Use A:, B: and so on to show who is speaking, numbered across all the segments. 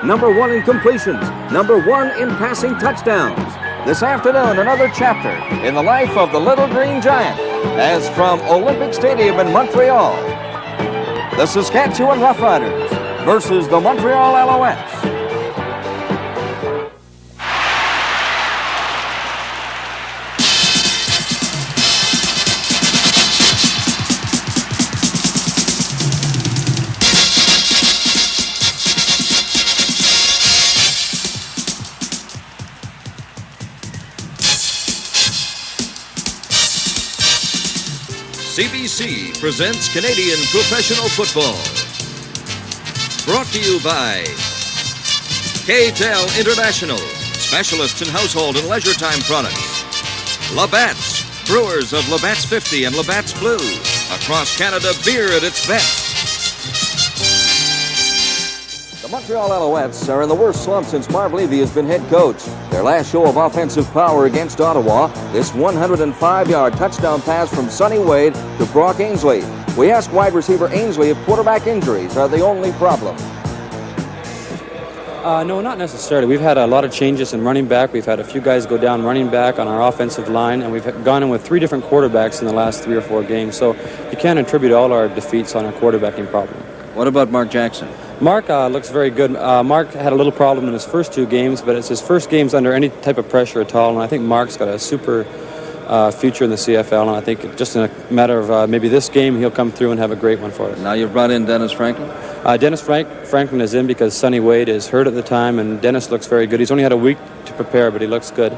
A: number 1 in completions, number 1 in passing touchdowns. This afternoon, another chapter in the life of the Little Green Giant, as from Olympic Stadium in Montreal, the Saskatchewan Roughriders versus the Montreal Alouettes.
B: CBC presents Canadian Professional Football. Brought to you by KTEL International, specialists in household and leisure time products. Labatt's, brewers of Labatt's 50 and Labatt's Blue. Across Canada, beer at its best.
A: The Montreal Alouettes are in the worst slump since Marv Levy has been head coach. Their last show of offensive power against Ottawa, this 105-yard touchdown pass from Sonny Wade to Brock Ainsley. We asked wide receiver Ainsley if quarterback injuries are the only problem.
C: No, not necessarily. We've had a lot of changes in running back. We've had a few guys go down running back on our offensive line, and we've gone in with 3 different quarterbacks in the last 3 or 4 games. So you can't attribute all our defeats on a quarterbacking problem.
A: What about Mark Jackson?
C: Mark looks very good. Mark had a little problem in his first 2 games, but it's his first games under any type of pressure at all, and I think Mark's got a super future in the CFL, and I think just in a matter of maybe this game, he'll come through and have a great one for us.
A: Now you've brought in Dennis Franklin?
C: Dennis Franklin is in because Sonny Wade is hurt at the time, and Dennis looks very good. He's only had a week to prepare, but he looks good.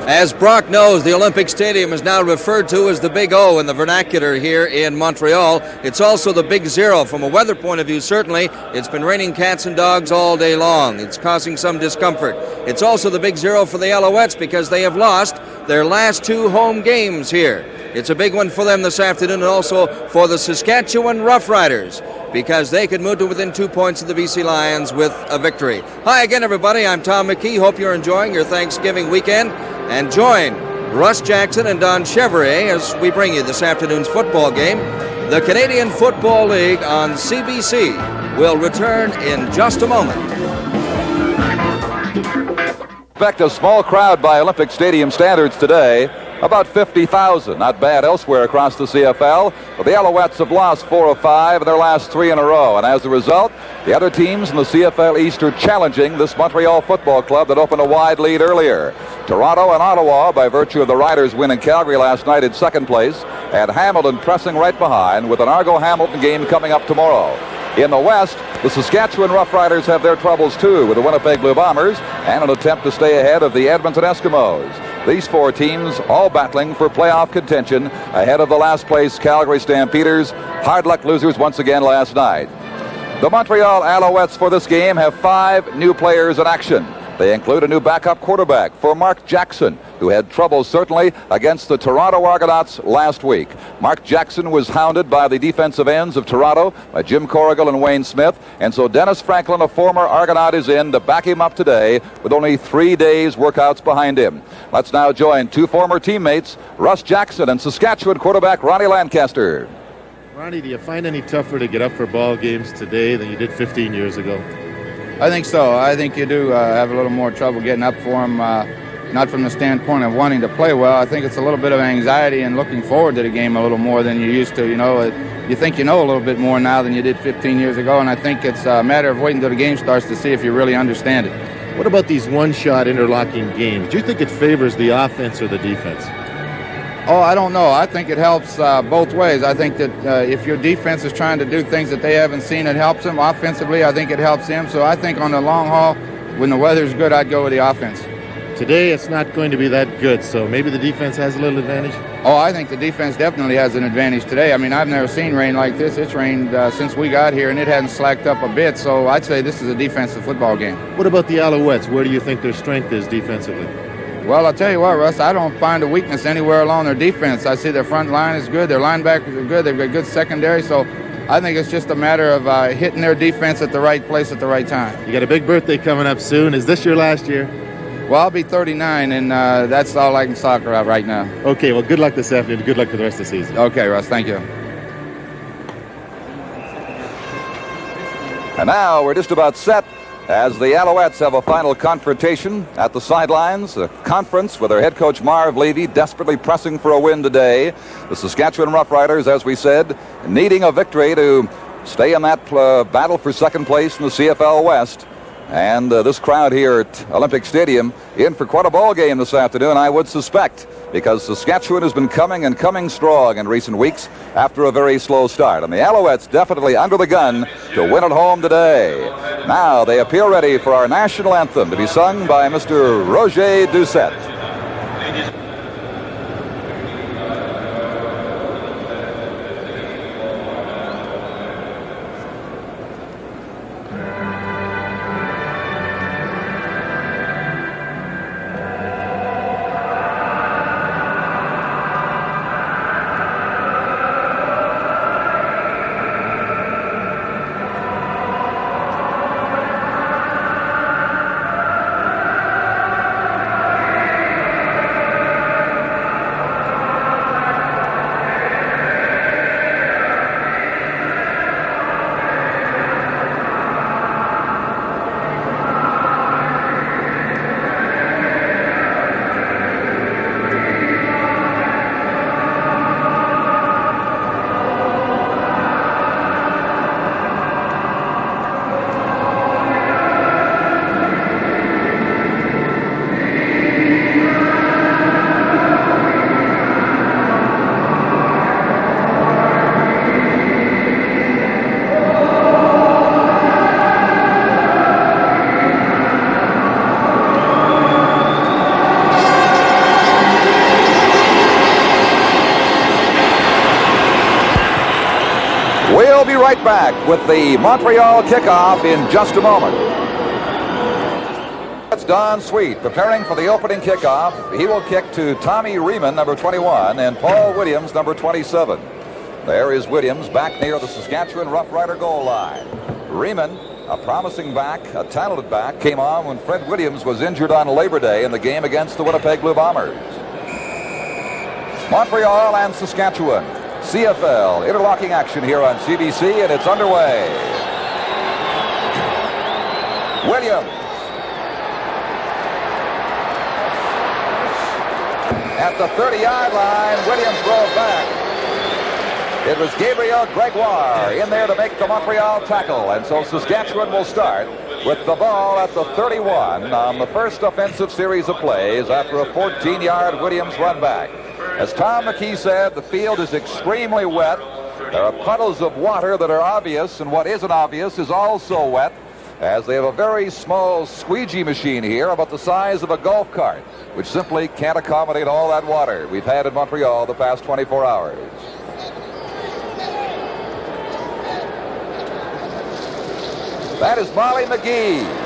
A: As Brock knows, the Olympic Stadium is now referred to as the Big O in the vernacular here in Montreal. It's also the Big Zero from a weather point of view, certainly. It's been raining cats and dogs all day long. It's causing some discomfort. It's also the Big Zero for the Alouettes because they have lost their last 2 home games here. It's a big one for them this afternoon, and also for the Saskatchewan Roughriders, because they could move to within 2 points of the BC Lions with a victory. Hi again, everybody. I'm Tom McKee. Hope you're enjoying your Thanksgiving weekend. And join Russ Jackson and Don Chevrier as we bring you this afternoon's football game. The Canadian Football League on CBC will return in just a moment.
D: Expect a small crowd by Olympic Stadium standards today. About 50,000, not bad elsewhere across the CFL. But the Alouettes have lost 4 of 5 in their last 3 in a row. And as a result, the other teams in the CFL East are challenging this Montreal Football Club that opened a wide lead earlier. Toronto and Ottawa, by virtue of the Riders' win in Calgary last night in second place, and Hamilton pressing right behind with an Argo-Hamilton game coming up tomorrow. In the West, the Saskatchewan Roughriders have their troubles too with the Winnipeg Blue Bombers and an attempt to stay ahead of the Edmonton Eskimos. These 4 teams all battling for playoff contention ahead of the last place Calgary Stampeders, hard luck losers once again last night. The Montreal Alouettes for this game have 5 new players in action. They include a new backup quarterback for Mark Jackson, who had trouble certainly against the Toronto Argonauts last week. Mark Jackson was hounded by the defensive ends of Toronto, by Jim Corrigal and Wayne Smith, and so Dennis Franklin, a former Argonaut, is in to back him up today with only 3 days workouts behind him. Let's now join 2 former teammates, Russ Jackson and Saskatchewan quarterback Ronnie Lancaster.
E: Ronnie, do you find any tougher to get up for ball games today than you did 15 years ago?
F: I think so. I think you do have a little more trouble getting up for them, not from the standpoint of wanting to play well. I think it's a little bit of anxiety and looking forward to the game a little more than you used to. You know, you think you know a little bit more now than you did 15 years ago, and I think it's a matter of waiting until the game starts to see if you really understand it.
E: What about these one-shot interlocking games? Do you think it favors the offense or the defense?
F: Oh, I don't know. I think it helps both ways. I think that if your defense is trying to do things that they haven't seen, it helps them. Offensively, I think it helps them. So I think on the long haul, when the weather's good, I'd go with the offense.
E: Today, it's not going to be that good, so maybe the defense has a little advantage?
F: Oh, I think the defense definitely has an advantage today. I mean, I've never seen rain like this. It's rained since we got here, and it hasn't slacked up a bit. So I'd say this is a defensive football game.
E: What about the Alouettes? Where do you think their strength is defensively?
F: Well, I'll tell you what, Russ, I don't find a weakness anywhere along their defense. I see their front line is good, their linebackers are good, they've got good secondary, so I think it's just a matter of hitting their defense at the right place at the right time.
E: You got a big birthday coming up soon. Is this your last year?
F: Well, I'll be 39, and that's all I can talk about right now.
E: Okay, well, good luck this afternoon. Good luck for the rest of the season.
F: Okay, Russ, thank you.
D: And now we're just about set as the Alouettes have a final confrontation at the sidelines. A conference with their head coach Marv Levy desperately pressing for a win today. The Saskatchewan Roughriders, as we said, needing a victory to stay in that battle for second place in the CFL West. And this crowd here at Olympic Stadium in for quite a ball game this afternoon, I would suspect, because Saskatchewan has been coming and coming strong in recent weeks after a very slow start. And the Alouettes definitely under the gun to win at home today. Now they appear ready for our national anthem to be sung by Mr. Roger Doucette. We'll be right back with the Montreal kickoff in just a moment. That's Don Sweet preparing for the opening kickoff. He will kick to Tommy Riemann, number 21, and Paul Williams, number 27. There is Williams back near the Saskatchewan Roughrider goal line. Riemann, a promising back, a talented back, came on when Fred Williams was injured on Labor Day in the game against the Winnipeg Blue Bombers. Montreal and Saskatchewan. CFL interlocking action here on CBC, and it's underway. Williams. At the 30-yard line, Williams rolled back. It was Gabriel Gregoire in there to make the Montreal tackle, and so Saskatchewan will start with the ball at the 31 on the first offensive series of plays after a 14-yard Williams run back. As Tom McKee said, the field is extremely wet. There are puddles of water that are obvious, and what isn't obvious is also wet, as they have a very small squeegee machine here about the size of a golf cart, which simply can't accommodate all that water we've had in Montreal the past 24 hours. That is Molly McGee.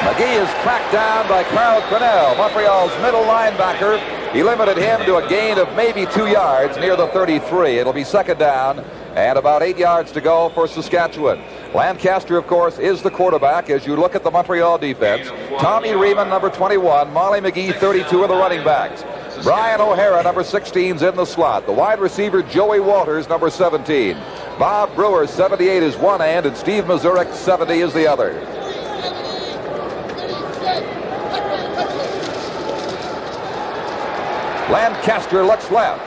D: McGee is tracked down by Carl Cornell, Montreal's middle linebacker. He limited him to a gain of maybe 2 yards near the 33. It'll be second down and about 8 yards to go for Saskatchewan. Lancaster, of course, is the quarterback as you look at the Montreal defense. Tommy Riemann, number 21. Molly McGee, 32 are the running backs. Brian O'Hara, number 16, is in the slot. The wide receiver, Joey Walters, number 17. Bob Brewer, 78, is one end, and Steve Mazurek, 70, is the other. Lancaster looks left,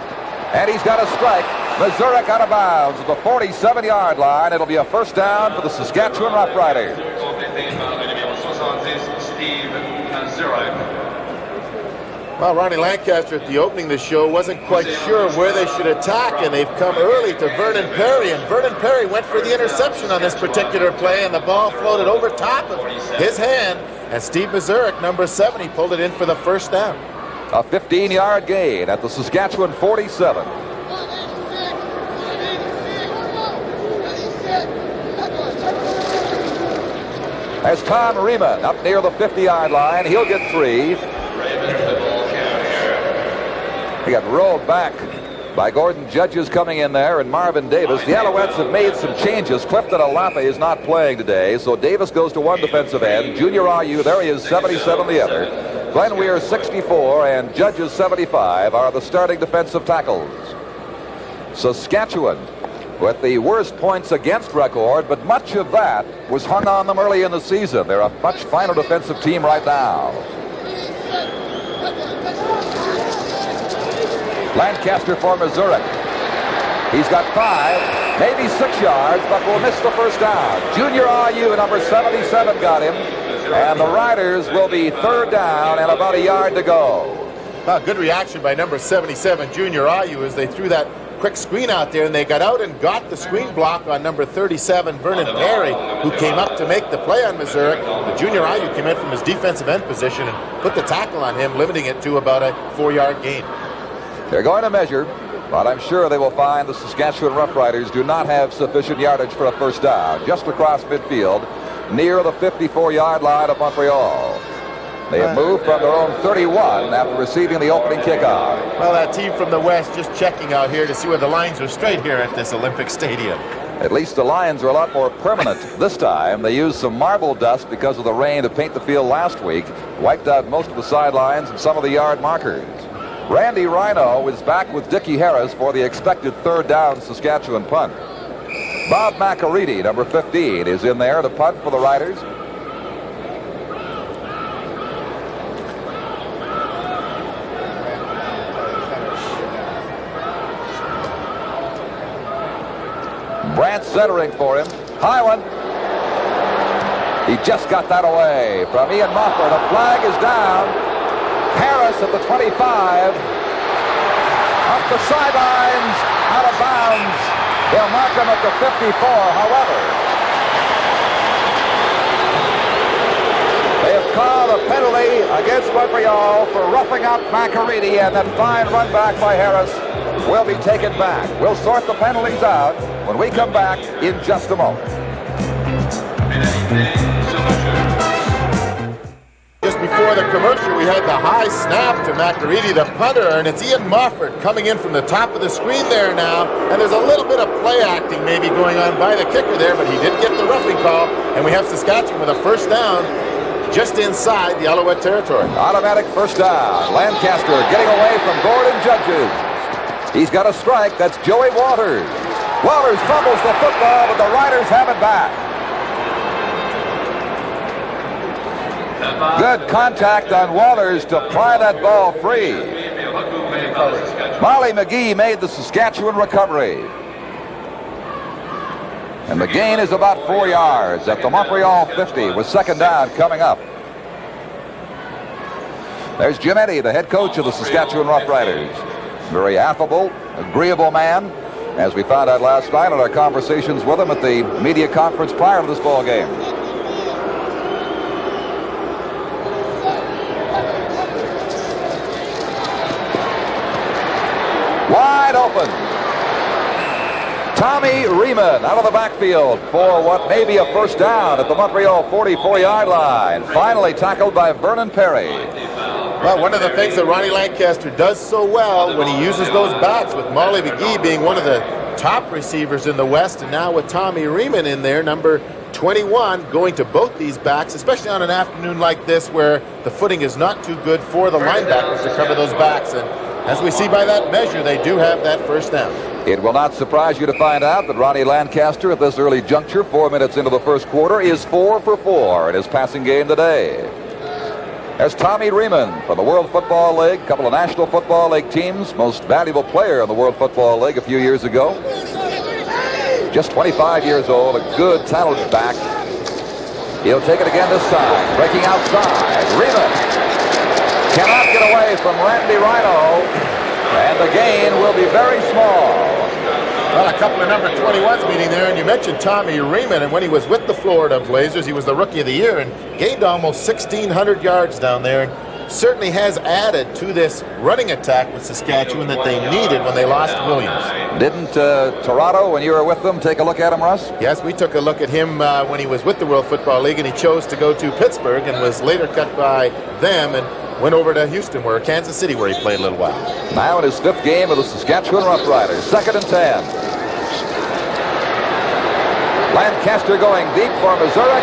D: and he's got a strike. Mazurek out of bounds at the 47-yard line. It'll be a first down for the Saskatchewan Roughriders.
E: Well, Ronnie Lancaster at the opening of the show wasn't quite sure where they should attack, and they've come early to Vernon Perry, and Vernon Perry went for the interception on this particular play, and the ball floated over top of his hand, and Steve Mazurek, number 70, pulled it in for the first down.
D: A 15-yard gain at the Saskatchewan 47. As Tom Riemann up near the 50-yard line, he'll get 3. He got rolled back by Gordon Judges coming in there and Marvin Davis. The Alouettes have made some changes. Clifton Alape is not playing today, so Davis goes to one defensive end. Junior Ayu, there he is, 77 the other. Glenn Weir, 64, and Judges, 75, are the starting defensive tackles. Saskatchewan with the worst points against record, but much of that was hung on them early in the season. They're a much finer defensive team right now. Lancaster for Missouri. He's got 5, maybe 6 yards, but will miss the first down. Junior IU, number 77, got him. And the Riders will be 3rd down and about a yard to go.
E: Well, good reaction by number 77, Junior IU, as they threw that quick screen out there, and they got out and got the screen block on number 37, Vernon Perry, who came up to make the play on Missouri. The Junior IU came in from his defensive end position and put the tackle on him, limiting it to about a 4-yard gain.
D: They're going to measure, but I'm sure they will find the Saskatchewan Roughriders do not have sufficient yardage for a first down, just across midfield, near the 54-yard line of Montreal. They have moved from their own 31 after receiving the opening kickoff.
E: Well, that team from the West just checking out here to see where the lines are straight here at this Olympic Stadium.
D: At least the lines are a lot more permanent this time. They used some marble dust because of the rain to paint the field last week, wiped out most of the sidelines and some of the yard markers. Randy Rhino is back with Dickie Harris for the expected 3rd down Saskatchewan punt. Bob McAreedy, number 15, is in there to punt for the Riders. Brant centering for him. High one. He just got that away from Ian Moffer. The flag is down. Harris at the 25. Up the sidelines. Out of bounds. They'll mark him at the 54, however. They have called a penalty against Montreal for roughing up McAreedy, and that fine run back by Harris will be taken back. We'll sort the penalties out when we come back in just a moment.
E: Just before the commercial, we had the high snap to McAreedy, the punter, and it's Ian Mofford coming in from the top of the screen there now, and there's a little bit of play acting maybe going on by the kicker there, but he did get the roughing call, and we have Saskatchewan with a first down just inside the Alouette territory.
D: Automatic first down. Lancaster getting away from Gordon Judges. He's got a strike. That's Joey Walters. Walters fumbles the football, but the Riders have it back. Good contact on Walters to pry that ball free. Molly McGee made the Saskatchewan recovery. And the gain is about 4 yards at the Montreal 50 with 2nd down coming up. There's Jim Eddy, the head coach of the Saskatchewan Roughriders. Very affable, agreeable man, as we found out last night in our conversations with him at the media conference prior to this ball game. Wide open. Tommy Riemann out of the backfield for what may be a first down at the Montreal 44-yard line. Finally tackled by Vernon Perry.
E: Well, one of the things that Ronnie Lancaster does so well when he uses those backs, with Molly McGee being one of the top receivers in the West, and now with Tommy Riemann in there, number 21, going to both these backs, especially on an afternoon like this where the footing is not too good for the linebackers to cover those backs. And as we see by that measure, they do have that first down.
D: It will not surprise you to find out that Ronnie Lancaster at this early juncture, 4 minutes into the first quarter, is 4 for 4 in his passing game today. There's Tommy Riemann from the World Football League, a couple of National Football League teams, most valuable player in the World Football League a few years ago. Just 25 years old, a good, talented back. He'll take it again this time, breaking outside. Riemann cannot get away from Randy Rhino, and the gain will be very small.
E: Well, a couple of number 21s meeting there, and you mentioned Tommy Riemann, and when he was with the Florida Blazers, he was the Rookie of the Year and gained almost 1,600 yards down there, and certainly has added to this running attack with Saskatchewan that they needed when they lost Williams.
D: Didn't Toronto, when you were with them, take a look at him, Russ?
E: Yes, we took a look at him when he was with the World Football League, and he chose to go to Pittsburgh and was later cut by them and went over to Houston, Kansas City, where he played a little while.
D: Now in his 5th game of the Saskatchewan Roughriders, 2nd and 10. Lancaster going deep for Missouri.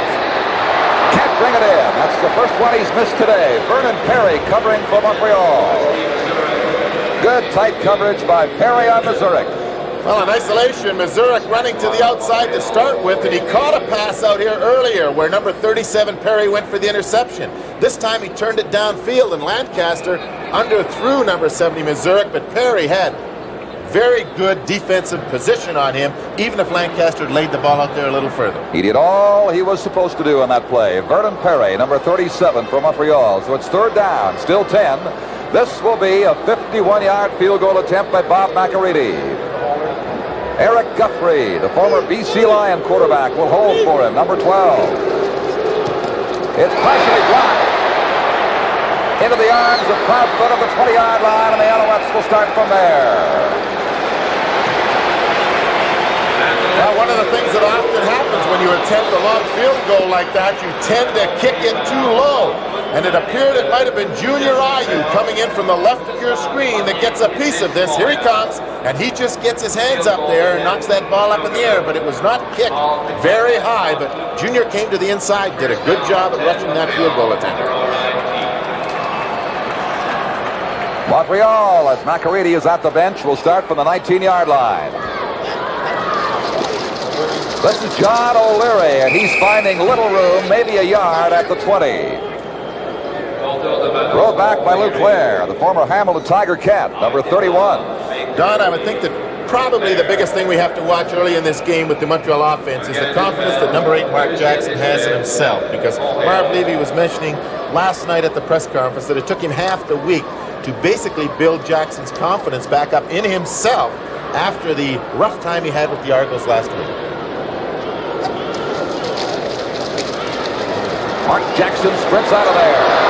D: Can't bring it in. That's the first one he's missed today. Vernon Perry covering for Montreal. Good tight coverage by Perry on Missouri.
E: Well, in isolation, Missouri running to the outside to start with, and he caught a pass out here earlier where number 37 Perry went for the interception. This time he turned it downfield, and Lancaster underthrew number 70 Missouri, but Perry had very good defensive position on him, even if Lancaster laid the ball out there a little further.
D: He did all he was supposed to do on that play. Vernon Perry, number 37 for Montreal. So it's third down, still 10. This will be a 51-yard field goal attempt by Bob McAreedy. Eric Guthrie, the former BC Lion quarterback, will hold for him, number 12. It's partially blocked into the arms of Proudfoot of the 20-yard line, and the Alouettes will start from there.
E: Now, one of the things that often happens when you attempt a long field goal like that, you tend to kick it too low. And it appeared it might have been Junior Ayu coming in from the left of your screen that gets a piece of this. Here he comes, and he just gets his hands up there and knocks that ball up in the air, but it was not kicked very high. But Junior came to the inside, did a good job at rushing that field goal attempt.
D: Montreal, as McAreedy is at the bench, will start from the 19-yard line. This is John O'Leary, and he's finding little room, maybe a yard at the 20. Throw back by Luke Clare, the former Hamilton Tiger Cat, number 31.
E: Don, I would think that probably the biggest thing we have to watch early in this game with the Montreal offense is the confidence that number 8 Mark Jackson has in himself. Because Marv Levy was mentioning last night at the press conference that it took him half the week to basically build Jackson's confidence back up in himself after the rough time he had with the Argos last week.
D: Mark Jackson sprints out of there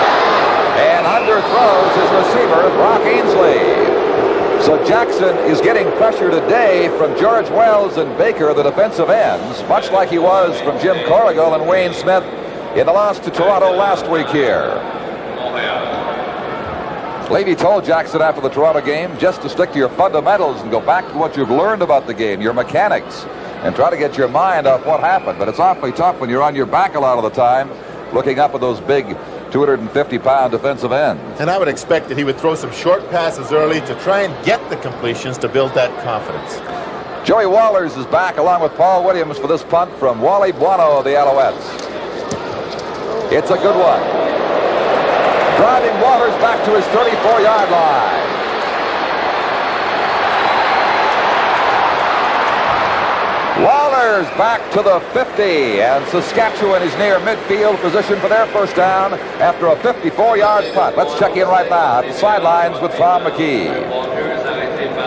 D: and underthrows his receiver, Brock Ainsley. So Jackson is getting pressure today from George Wells and Baker, the defensive ends, much like he was from Jim Corrigal and Wayne Smith in the loss to Toronto last week here. Levy told Jackson after the Toronto game just to stick to your fundamentals and go back to what you've learned about the game, your mechanics, and try to get your mind off what happened. But it's awfully tough when you're on your back a lot of the time, looking up at those big 250-pound defensive ends.
E: And I would expect that he would throw some short passes early to try and get the completions to build that confidence.
D: Joey Wallers is back along with Paul Williams for this punt from Wally Buono of the Alouettes. It's a good one. Driving Wallers back to his 34-yard line. Wallers back to the 50, and Saskatchewan is near midfield position for their first down after a 54-yard punt. Let's check in right now at the sidelines with Tom McKee.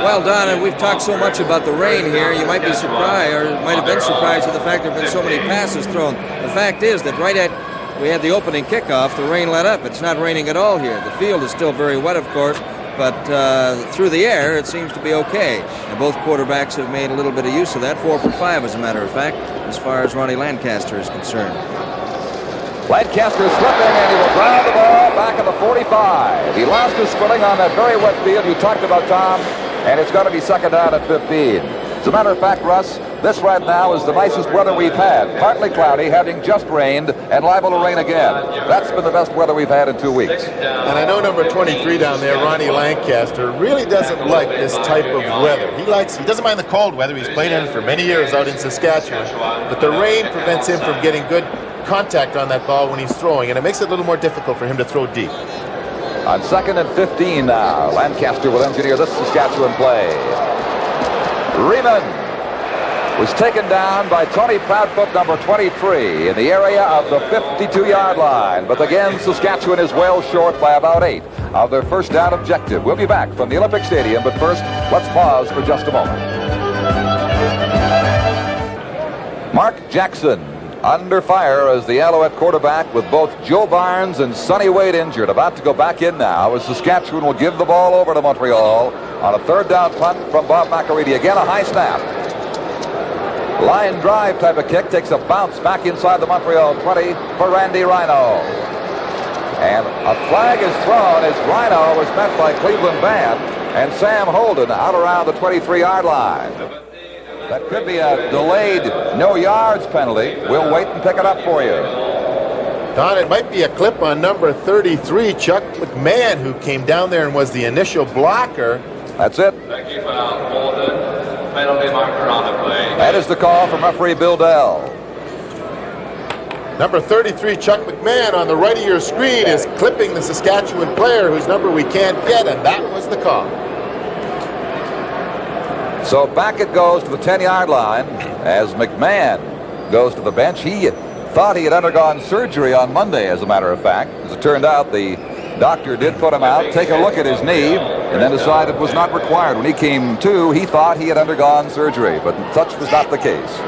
A: Well, Don, and we've talked so much about the rain here, you might be surprised, or might have been surprised at the fact there have been so many passes thrown. The fact is that right at we had the opening kickoff, the rain let up. It's not raining at all here. The field is still very wet, of course, but through the air, it seems to be okay. And both quarterbacks have made a little bit of use of that. 4 for 5, as a matter of fact, as far as Ronnie Lancaster is concerned.
D: Lancaster slipping, and he will ground the ball back at the 45. He lost his footing on that very wet field you talked about, Tom, and it's going to be second down at 15. As a matter of fact, Russ, this right now is the nicest weather we've had. Partly cloudy, having just rained, and liable to rain again. That's been the best weather we've had in 2 weeks.
E: And I know number 23 down there, Ronnie Lancaster, really doesn't like this type of weather. He doesn't mind the cold weather. He's played in it for many years out in Saskatchewan. But the rain prevents him from getting good contact on that ball when he's throwing, and it makes it a little more difficult for him to throw deep.
D: On 2nd and 15 now, Lancaster will engineer this Saskatchewan play. Riemann was taken down by Tony Proudfoot, number 23, in the area of the 52-yard line. But again, Saskatchewan is well short by about 8 of their first down objective. We'll be back from the Olympic Stadium, but first, let's pause for just a moment. Mark Jackson under fire as the Alouette quarterback with both Joe Barnes and Sonny Wade injured. About to go back in now as Saskatchewan will give the ball over to Montreal on a third down punt from Bob McAreedy. Again, a high snap. Line drive type of kick, takes a bounce back inside the Montreal 20 for Randy Rhino. And a flag is thrown as Rhino was met by Cleveland Band and Sam Holden out around the 23-yard line. That could be a delayed no yards penalty. We'll wait and pick it up for you.
E: Don, it might be a clip on number 33, Chuck McMahon, who came down there and was the initial blocker.
D: That's it.
G: Penalty marker on the play.
D: That is the call from referee Bill Dell.
E: Number 33, Chuck McMahon, on the right of your screen is clipping the Saskatchewan player whose number we can't get, and that was the call.
D: So back it goes to the 10-yard line as McMahon goes to the bench. He thought he had undergone surgery on Monday, as a matter of fact. As it turned out, the doctor did put him out, take a look at his knee, and then decided it was not required. When he came to, he thought he had undergone surgery, but such was not the case.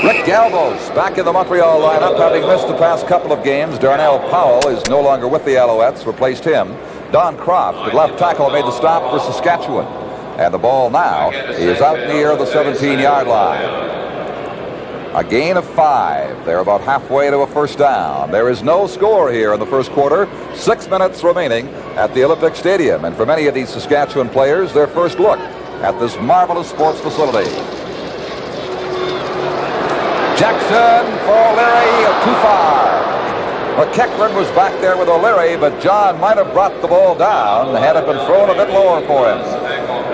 D: Rick Galvos back in the Montreal lineup, having missed the past couple of games. Darnell Powell is no longer with the Alouettes, replaced him. Don Croft, the left tackle, made the stop for Saskatchewan. And the ball now is out near the 17-yard line. A gain of 5. They're about halfway to a first down. There is no score here in the first quarter. 6 minutes remaining at the Olympic Stadium. And for many of these Saskatchewan players, their first look at this marvelous sports facility. Jackson for O'Leary, too far. McEachran was back there with O'Leary, but John might have brought the ball down had it been thrown a bit lower for him.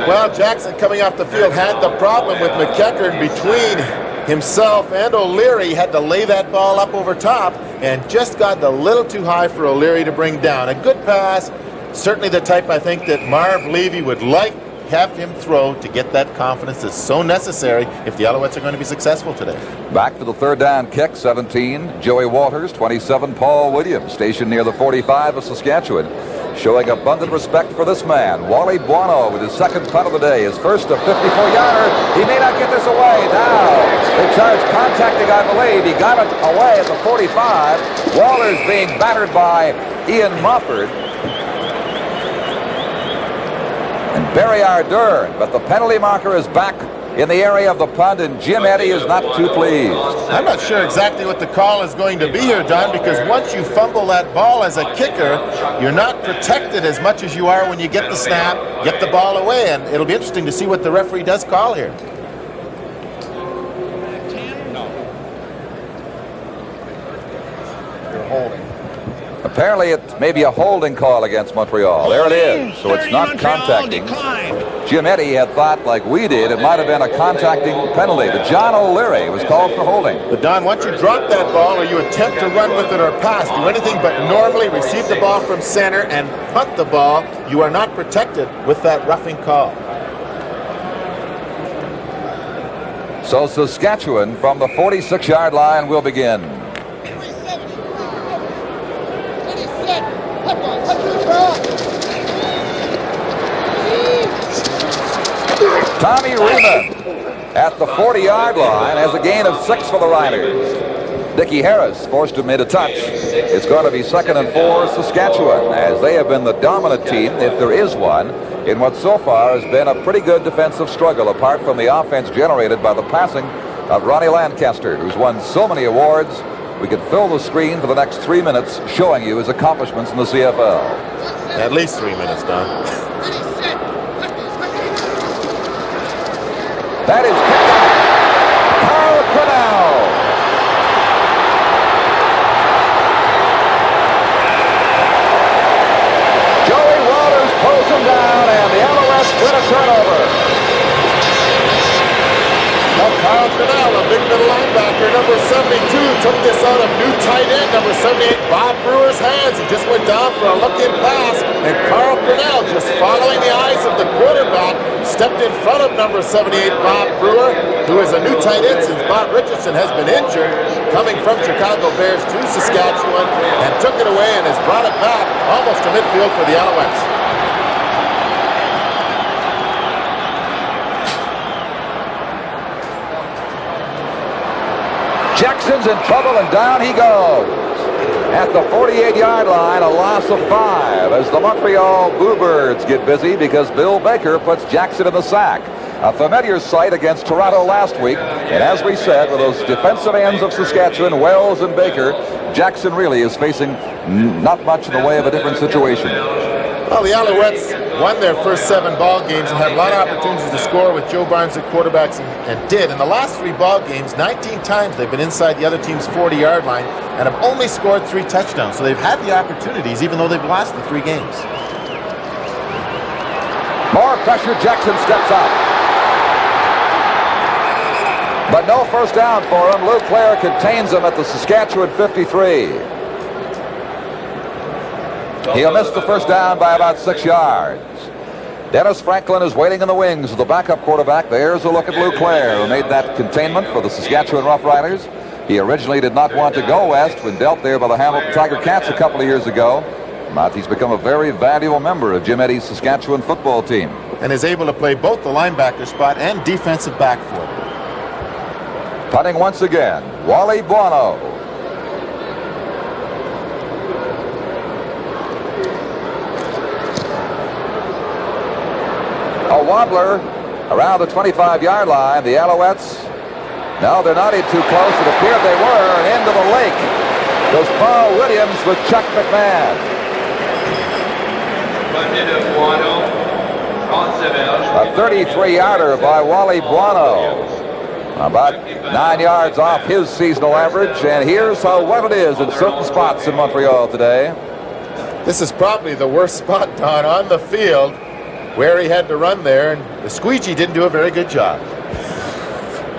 E: Well, Jackson coming off the field had the problem with McEachran between himself and O'Leary. Had to lay that ball up over top and just got a little too high for O'Leary to bring down. A good pass, certainly the type I think that Marv Levy would like have him throw to get that confidence that's so necessary if the Alouettes are going to be successfally today.
D: Back for the third down kick, 17, Joey Walters, 27, Paul Williams, stationed near the 45 of Saskatchewan, showing abundant respect for this man. Wally Buono with his second punt of the day, his first a 54-yarder. He may not get this away. Now they charge contacting, I believe. He got it away at the 45. Walters being battered by Ian Mofford and Barry Ardern, but the penalty marker is back in the area of the punt, and Jim Eddy is not too pleased.
E: I'm not sure exactly what the call is going to be here, Don, because once you fumble that ball as a kicker, you're not protected as much as you are when you get the snap, get the ball away, and it'll be interesting to see what the referee does call here. You're holding.
D: Apparently it may be a holding call against Montreal. There it is. So it's not contacting. Jim Eddy had thought, like we did, it might have been a contacting penalty. But John O'Leary was called for holding.
E: But Don, once you drop that ball or you attempt to run with it or pass, do anything but normally receive the ball from center and punt the ball, you are not protected with that roughing call.
D: So Saskatchewan from the 46-yard line will begin. Tommy Riemann at the 40-yard line has a gain of 6 for the Riders. Dickie Harris forced him into touch. It's going to be 2nd and 4 Saskatchewan, as they have been the dominant team, if there is one, in what so far has been a pretty good defensive struggle, apart from the offense generated by the passing of Ronnie Lancaster, who's won so many awards. We could fill the screen for the next 3 minutes showing you his accomplishments in the CFL.
E: At least 3 minutes, Don.
D: That is picked up. Carl Cornell. Joey Walters pulls him down, and the Alouettes win a turnover.
E: Now Carl Cornell, a big middle linebacker, number 72, took this out of new tight end, number 78, Bob Brewer's hands. He just went down for a look-in pass, and Carl Cornell, just following the eyes of the quarterback, stepped in front of number 78, Bob Brewer, who is a new tight end since Bob Richardson has been injured, coming from Chicago Bears to Saskatchewan, and took it away and has brought it back almost to midfield for the Alouettes.
D: Jackson's in trouble, and down he goes. At the 48-yard line, a loss of 5 as the Montreal Bluebirds get busy because Bill Baker puts Jackson in the sack. A familiar sight against Toronto last week, and as we said, with those defensive ends of Saskatchewan, Wells and Baker, Jackson really is facing not much in the way of a different situation.
E: Well, the Alouettes won their first 7 ball games and had a lot of opportunities to score with Joe Barnes at quarterbacks and did. In the last 3 ball games, 19 times they've been inside the other team's 40-yard line and have only scored 3 touchdowns. So they've had the opportunities even though they've lost the 3 games.
D: More pressure. Jackson steps up. But no first down for him. Lou Claire contains him at the Saskatchewan 53. He'll miss the first down by about 6 yards. Dennis Franklin is waiting in the wings of the backup quarterback. There's a look at Lou Claire, who made that containment for the Saskatchewan Roughriders. He originally did not want to go west when dealt there by the Hamilton Tiger Cats a couple of years ago. But he's become a very valuable member of Jim Eddy's Saskatchewan football team.
E: And is able to play both the linebacker spot and defensive back for them.
D: Punting once again, Wally Buono. A wobbler around the 25-yard line. The Alouettes, no, they're not in too close. It appeared they were, and into the lake goes Paul Williams with Chuck McMahon. A 33-yarder by Wally Buono. About 9 yards off his seasonal average, and here's how wet it is in certain spots in Montreal today.
E: This is probably the worst spot, Don, on the field where he had to run there, and the squeegee didn't do a very good job.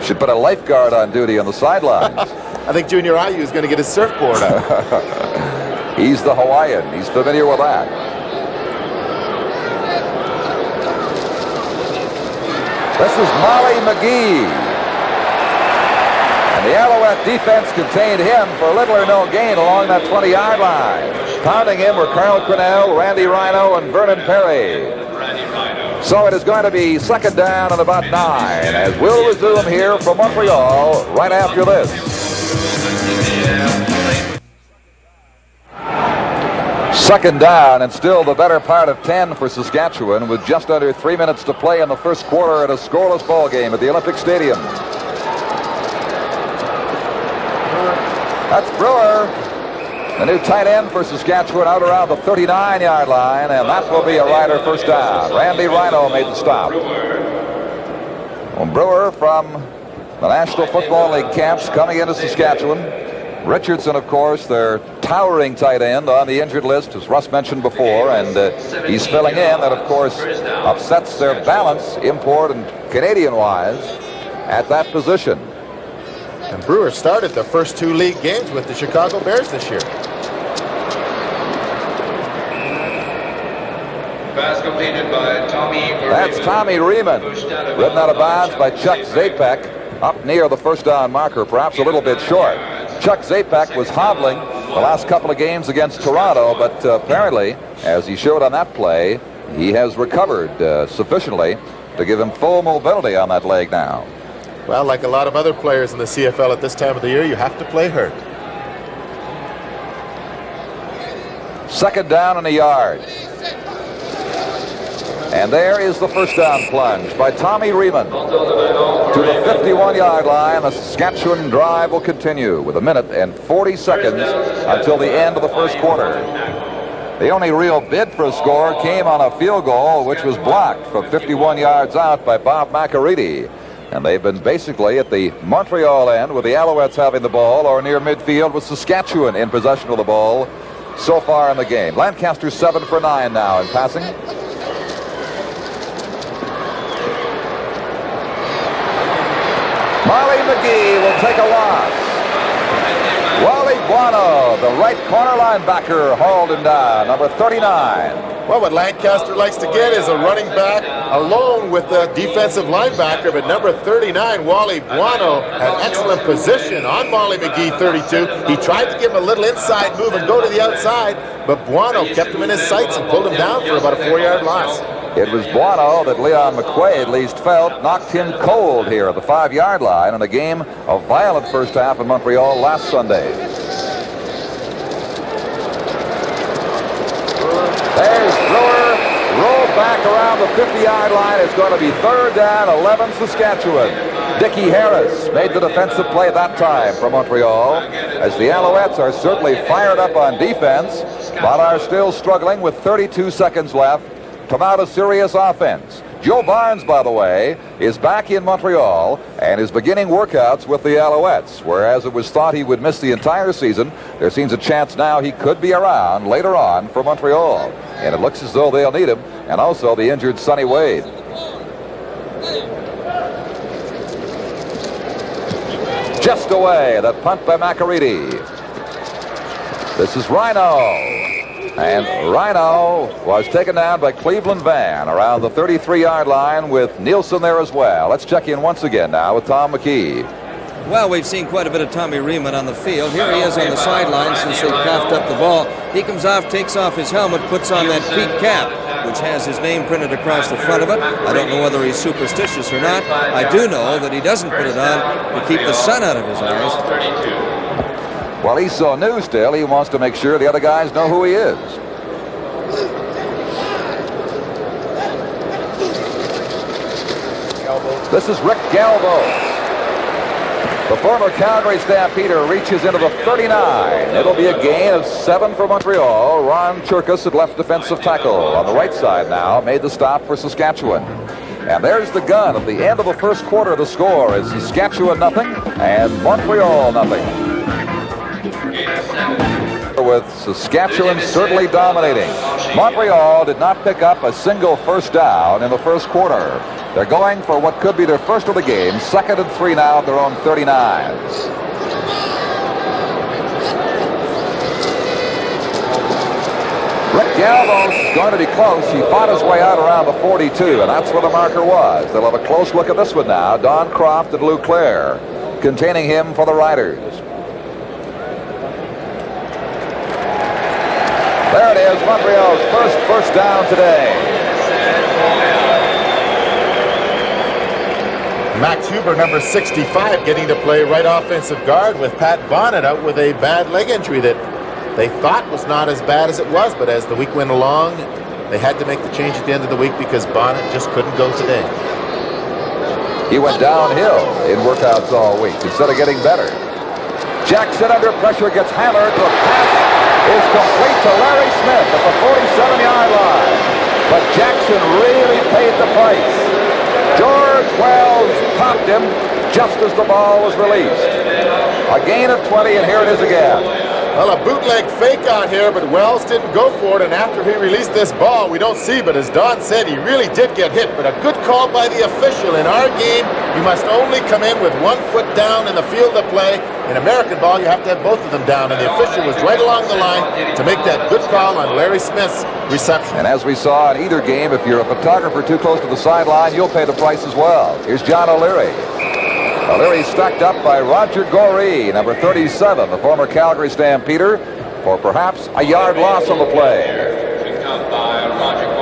D: Should put a lifeguard on duty on the sidelines.
E: I think Junior Ayu is going to get his surfboard out.
D: He's the Hawaiian. He's familiar with that. This is Molly McGee. And the Alouette defense contained him for little or no gain along that 20-yard line. Pounding him were Carl Quinnell, Randy Rhino, and Vernon Perry. So it is going to be second down and about 9 as we'll resume here from Montreal right after this. Second down and still the better part of 10 for Saskatchewan with just under 3 minutes to play in the first quarter at a scoreless ball game at the Olympic Stadium. That's Brewer, the new tight end for Saskatchewan, out around the 39-yard line, and that will be a Rider first down. Randy Rhino made the stop. Well, Brewer from the National Football League camps coming into Saskatchewan. Richardson, of course, their towering tight end on the injured list, as Russ mentioned before, and he's filling in. That, of course, upsets their balance, import and Canadian-wise, at that position.
E: And Brewer started the first 2 league games with the Chicago Bears this year.
G: Pass completed by Tommy.
D: That's Tommy Riemann, ridden out of bounds by Chuck Zapek, up near the first down marker, perhaps a little bit short. Chuck Zapek was hobbling the last couple of games against Toronto, but apparently, as he showed on that play, he has recovered sufficiently to give him full mobility on that leg now.
E: Well, like a lot of other players in the CFL at this time of the year, you have to play hurt.
D: Second down and a yard. And there is the first down plunge by Tommy Riemann to the 51-yard line. The Saskatchewan drive will continue with 1 minute and 40 seconds until the end of the first quarter. The only real bid for a score came on a field goal, which was blocked from 51 yards out by Bob McAreedy. And they've been basically at the Montreal end with the Alouettes having the ball, or near midfield with Saskatchewan in possession of the ball so far in the game. Lancaster 7 for 9 now in passing. Molly McGee will take a loss. Wally Buono, the right corner linebacker, hauled him down, number 39.
E: Well, what Lancaster likes to get is a running back alone with the defensive linebacker, but number 39, Wally Buono, had excellent position on Molly McGee, 32. He tried to give him a little inside move and go to the outside, but Buono kept him in his sights and pulled him down for about a 4-yard loss.
D: It was Buono that Leon McQuaid at least felt knocked him cold here at the 5-yard line in a game of violent first half in Montreal last Sunday. There's Brewer, rolled back around the 50-yard line. It's going to be third down, 11 Saskatchewan. Dickie Harris made the defensive play that time for Montreal, as the Alouettes are certainly fired up on defense, but are still struggling with 32 seconds left to mount a serious offense. Joe Barnes, by the way, is back in Montreal and is beginning workouts with the Alouettes. Whereas it was thought he would miss the entire season, there seems a chance now he could be around later on for Montreal. And it looks as though they'll need him, and also the injured Sonny Wade. Just away, that punt by McAreedy. This is Rhino. And Rhino was taken down by Cleveland Van around the 33-yard line with Nielsen there as well. Let's check in once again now with Tom McKee.
A: Well, we've seen quite a bit of Tommy Riemann on the field. Here he is on the sideline since they coughed up the ball. He comes off, takes off his helmet, puts on that peak cap, which has his name printed across the front of it. I don't know whether he's superstitious or not. I do know that he doesn't put it on to keep the sun out of his eyes.
D: Well, he's so new still, he wants to make sure the other guys know who he is. This is Rick Galvo. The former Calgary Stampeder reaches into the 39. It'll be a gain of 7 for Montreal. Ron Churkus at left defensive tackle on the right side now made the stop for Saskatchewan. And there's the gun at the end of the first quarter. The score is Saskatchewan nothing and Montreal nothing. With Saskatchewan certainly dominating. Montreal did not pick up a single first down in the first quarter. They're going for what could be their first of the game, 2nd and 3 now at their own 39. Rick Galvo's going to be close. He fought his way out around the 42, and that's where the marker was. They'll have a close look at this one now. Don Croft and Lou Claire containing him for the Riders. There it is, Montreal's first down today.
E: Max Huber, number 65, getting to play right offensive guard with Pat Bonnet out with a bad leg injury that they thought was not as bad as it was, but as the week went along, they had to make the change at the end of the week because Bonnet just couldn't go today.
D: He went downhill in workouts all week instead of getting better. Jackson under pressure gets hammered. The pass is complete to Larry Smith at the 47-yard line. But Jackson really paid the price. George Wells popped him just as the ball was released. A gain of 20, and here it is again.
E: Well, a bootleg fake out here, but Wells didn't go for it, and after he released this ball, we don't see, but as Don said, he really did get hit, but a good call by the official. In our game, you must only come in with 1 foot down in the field of play. In American ball, you have to have both of them down, and the official was right along the line to make that good call on Larry Smith's reception.
D: And as we saw in either game, if you're a photographer too close to the sideline, you'll pay the price as well. Here's John O'Leary. O'Leary stacked up by Roger Goree, number 37, the former Calgary Stampeder, for perhaps a yard loss on the play.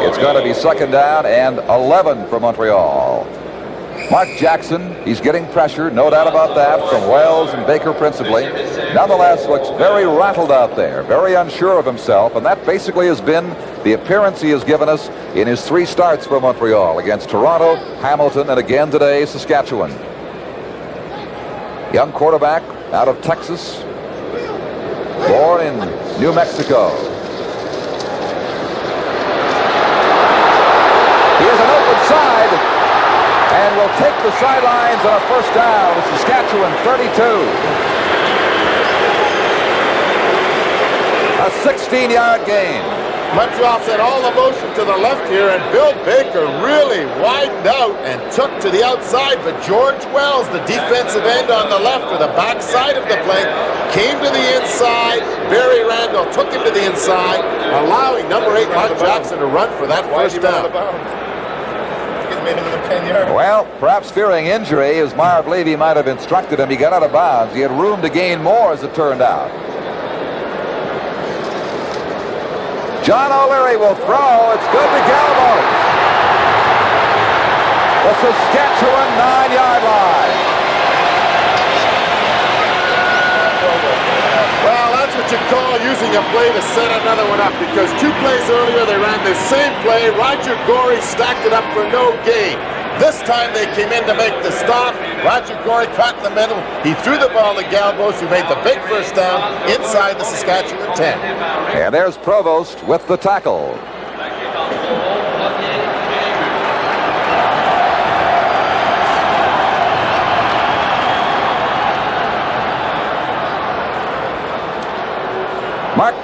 D: It's going to be 2nd down and 11 for Montreal. Mark Jackson, he's getting pressure, no doubt about that, from Wells and Baker principally. Nonetheless, looks very rattled out there, very unsure of himself, and that basically has been the appearance he has given us in his 3 starts for Montreal against Toronto, Hamilton, and again today, Saskatchewan. Young quarterback out of Texas, born in New Mexico. He is an open side and will take the sidelines on a first down. The Saskatchewan 32. A 16-yard gain.
E: Montreal sent all the motion to the left here, and Bill Baker really widened out and took to the outside, but George Wells, the defensive end on the left, or the back side of the play, came to the inside. Barry Randall took him to the inside, allowing number 8 Mark Jackson to run for that first down.
D: Well, perhaps fearing injury, as Marv Levy might have instructed him, he got out of bounds. He had room to gain more, as it turned out. John O'Leary will throw. It's good to Galvo. The Saskatchewan 9-yard line.
E: Well, that's what you call using a play to set another one up, because 2 plays earlier they ran the same play. Roger Goree stacked it up for no gain. This time they came in to make the stop. Roger Goree caught in the middle. He threw the ball to Galvos, who made the big first down inside the Saskatchewan 10.
D: And there's Provost with the tackle.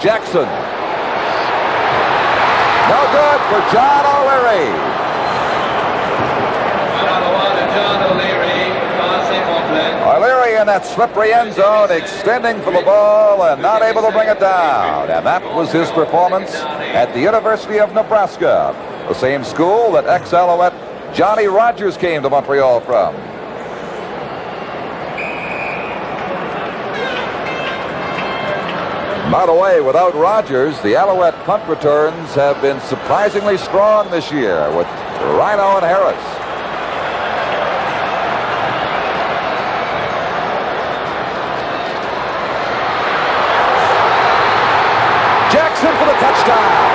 D: Jackson. No good for John O'Leary. O'Leary in that slippery end zone, extending for the ball and not able to bring it down. And that was his performance at the University of Nebraska, the same school that ex-Alouette Johnny Rogers came to Montreal from. By the way, without Rogers, the Alouette punt returns have been surprisingly strong this year with Rhino and Harris. Jackson for the touchdown.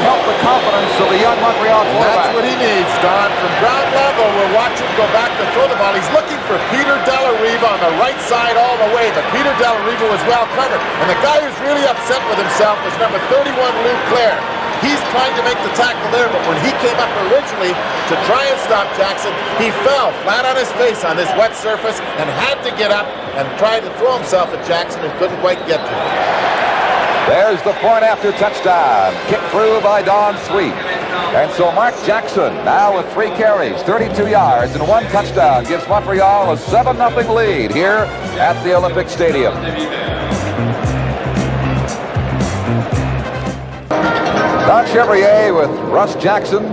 D: Help the confidence of the young Montreal quarterback.
E: That's what he needs, Don. From ground level, we'll watch him go back to throw the ball. He's looking for Peter Delariva on the right side all the way, but Peter Delariva was well covered. And the guy who's really upset with himself was number 31, Luke Clare. He's trying to make the tackle there, but when he came up originally to try and stop Jackson, he fell flat on his face on this wet surface and had to get up and try to throw himself at Jackson and couldn't quite get to him.
D: There's the point after touchdown. Kicked through by Don Sweet. And so Mark Jackson, now with 3 carries, 32 yards, and 1 touchdown, gives Montreal a 7-0 lead here at the Olympic Stadium. Don Chevrier with Russ Jackson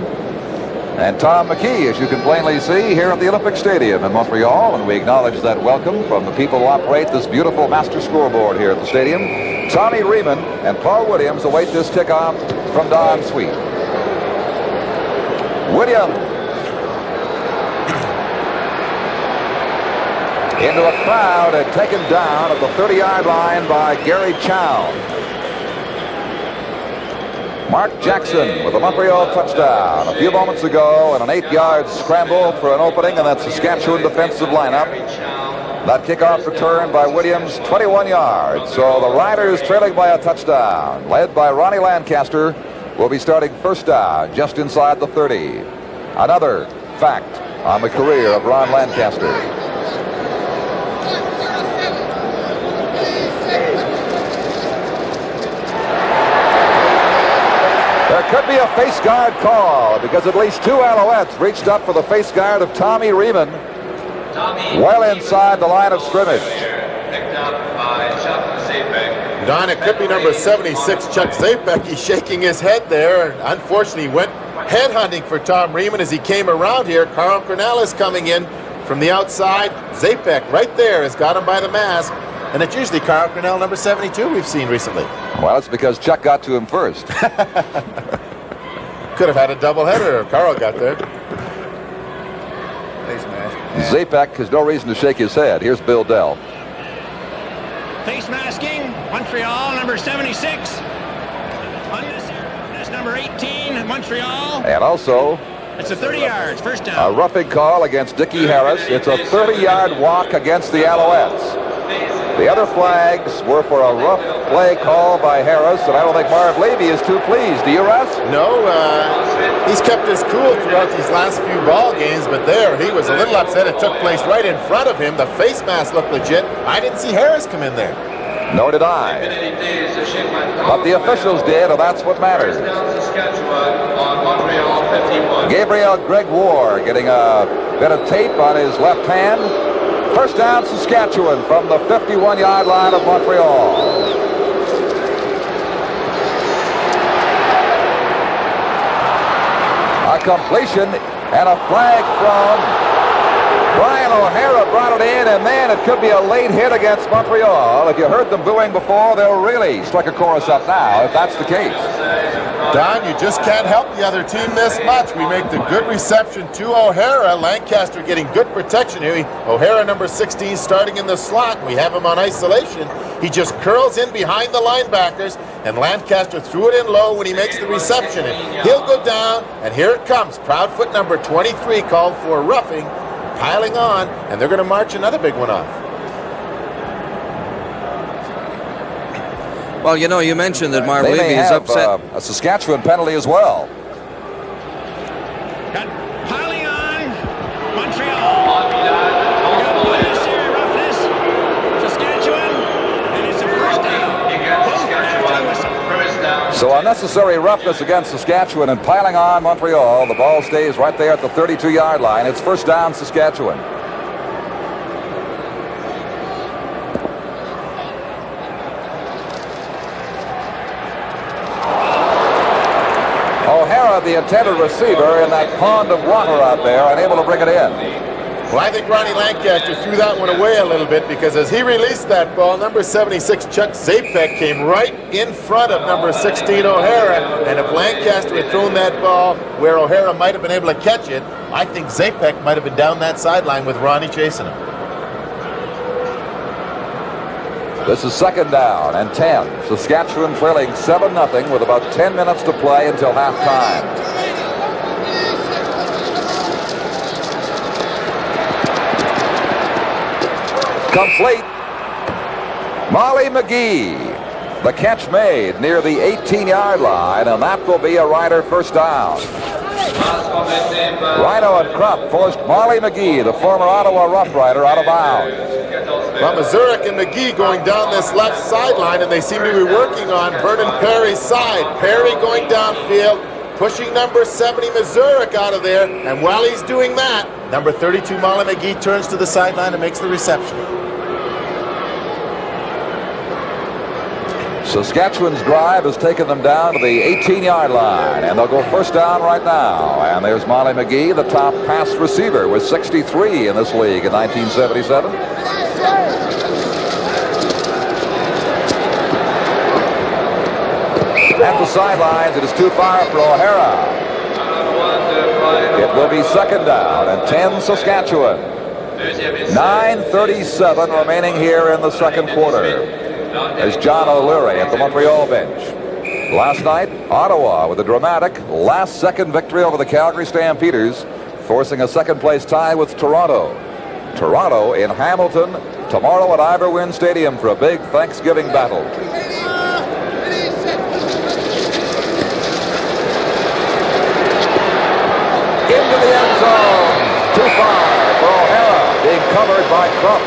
D: and Tom McKee, as you can plainly see, here at the Olympic Stadium in Montreal. And we acknowledge that welcome from the people who operate this beautiful master scoreboard here at the stadium. Tommy Riemann and Paul Williams await this kickoff from Don Sweet. Williams into a crowd and taken down at the 30-yard line by Gary Chow. Mark Jackson with a Montreal touchdown a few moments ago and an 8-yard scramble for an opening in that Saskatchewan defensive lineup. That kickoff return by Williams, 21 yards. So the Riders trailing by a touchdown, led by Ronnie Lancaster, will be starting first down just inside the 30. Another fact on the career of Ron Lancaster. There could be a face guard call because at least 2 Alouettes reached up for the face guard of Tommy Riemann well inside the line of scrimmage.
E: Don, it could be number 76, Chuck Zapek. He's shaking his head there. Unfortunately, he went headhunting for Tom Riemann as he came around here. Carl Cornell is coming in from the outside. Zapek right there has got him by the mask. And it's usually Carl Cornell, number 72, we've seen recently.
D: Well, it's because Chuck got to him first.
E: Could have had a doubleheader if Carl got there.
D: Zapek has no reason to shake his head. Here's Bill Dell.
H: Face masking, Montreal, number 76. Unnecessary, number 18, Montreal.
D: And also,
H: it's a 30 yards, first down.
D: A roughing call against Dickie Harris. It's a 30-yard walk against the Alouettes. The other flags were for a rough play call by Harris, and I don't think Marv Levy is too pleased. Do you, Russ?
E: No, he's kept his cool throughout these last few ball games, but there, he was a little upset. It took place right in front of him. The face mask looked legit. I didn't see Harris come in there.
D: Nor did I. But the officials did, and that's what matters. Gabriel Greg War getting a bit of tape on his left hand. First down, Saskatchewan from the 51-yard line of Montreal. A completion and a flag from Brian O'Hara brought it in, and man, it could be a late hit against Montreal. If you heard them booing before, they'll really strike a chorus up now, if that's the case.
E: Don, you just can't help the other team this much. We make the good reception to O'Hara. Lancaster getting good protection here. O'Hara, number 16, starting in the slot. We have him on isolation. He just curls in behind the linebackers, and Lancaster threw it in low when he makes the reception. And he'll go down, and here it comes. Proudfoot, number 23, called for roughing, piling on, and they're going to march another big one off.
A: Well, you know, you mentioned that Marv
D: They may
A: Levy is
D: have
A: upset.
D: a Saskatchewan penalty as well.
H: Got piling on Montreal. We got police here, roughness. Saskatchewan, and it's a first down.
G: First down.
D: So unnecessary roughness against Saskatchewan and piling on Montreal. The ball stays right there at the 32-yard line. It's first down, Saskatchewan. O'Hara, the intended receiver, in that pond of water out there, unable to bring it in.
E: Well, I think Ronnie Lancaster threw that one away a little bit because as he released that ball, number 76, Chuck Zapek, came right in front of number 16, O'Hara. And if Lancaster had thrown that ball where O'Hara might have been able to catch it, I think Zapek might have been down that sideline with Ronnie chasing him.
D: This is second down and 10. Saskatchewan trailing 7-0 with about 10 minutes to play until halftime. Complete. Molly McGee. The catch made near the 18-yard line, and that will be a Rider first down. Rhino and Krupp forced Molly McGee, the former Ottawa Roughrider, out of bounds.
E: Well, Mazurek and McGee going down this left sideline, and they seem to be working on Vernon Perry's side. Perry going downfield, pushing number 70 Mazurek out of there, and while he's doing that, number 32 Molly McGee turns to the sideline and makes the reception.
D: Saskatchewan's drive has taken them down to the 18-yard line, and they'll go first down right now. And there's Molly McGee, the top pass receiver, with 63 in this league in 1977. At the sidelines, it is too far for O'Hara. It will be second down and 10 Saskatchewan. 9:37 remaining here in the second quarter. There's John O'Leary at the Montreal bench. Last night, Ottawa with a dramatic last-second victory over the Calgary Stampeders, forcing a second-place tie with Toronto. Toronto in Hamilton tomorrow at Ivor Wynne Stadium for a big Thanksgiving battle. Into the end zone. Too far for O'Hara, being covered by Krupp.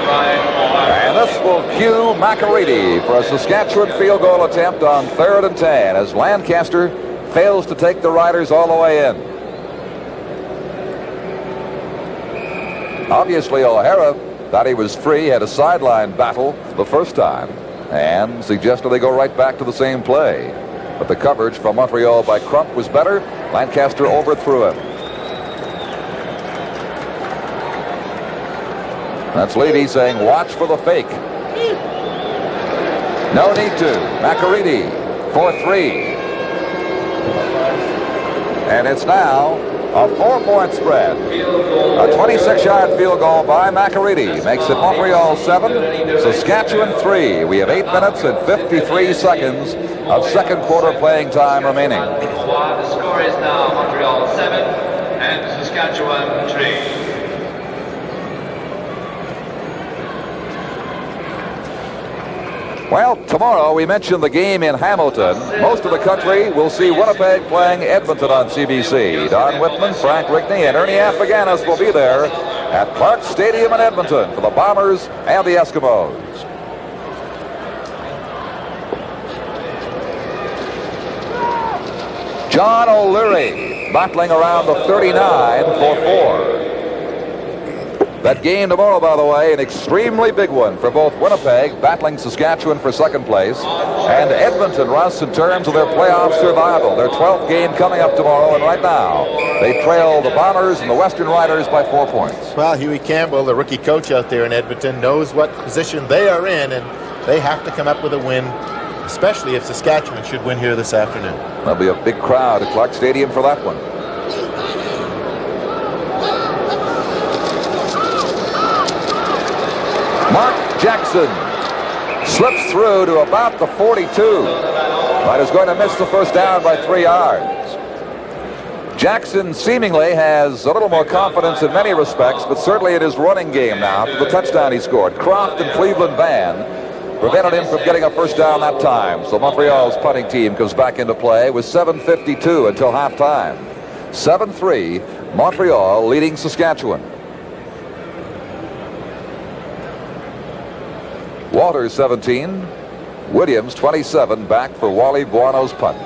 D: And this will cue McAreedy for a Saskatchewan field goal attempt on 3rd and 10 as Lancaster fails to take the Riders all the way in. Obviously, O'Hara thought he was free, had a sideline battle the first time, and suggested they go right back to the same play. But the coverage from Montreal by Krupp was better. Lancaster overthrew him. That's Levy saying, watch for the fake. No need to. McAreedy, 4-3. And it's now a 4-point spread. A 26-yard field goal by McAreedy makes it Montreal 7, Saskatchewan 3. We have 8 minutes and 53 seconds of second quarter playing time remaining.
G: The score is now Montreal 7 and Saskatchewan 3.
D: Well, tomorrow we mentioned the game in Hamilton. Most of the country will see Winnipeg playing Edmonton on CBC. Don Whitman, Frank Rigney, and Ernie Afaganis will be there at Clark Stadium in Edmonton for the Bombers and the Eskimos. John O'Leary battling around the 39 for 4. That game tomorrow, by the way, an extremely big one for both Winnipeg, battling Saskatchewan for second place, and Edmonton, Russ, in terms of their playoff survival. Their 12th game coming up tomorrow, and right now they trail the Bombers and the Western Riders by 4 points.
E: Well, Huey Campbell, the rookie coach out there in Edmonton, knows what position they are in, and they have to come up with a win, especially if Saskatchewan should win here this afternoon.
D: There'll be a big crowd at Clark Stadium for that one. Mark Jackson slips through to about the 42, but is going to miss the first down by 3 yards. Jackson seemingly has a little more confidence in many respects, but certainly in his running game now for the touchdown he scored. Croft and Cleveland Van prevented him from getting a first down that time. So Montreal's punting team comes back into play with 7:52 until halftime. 7-3, Montreal leading Saskatchewan. Walters 17, Williams 27 back for Wally Buono's punt.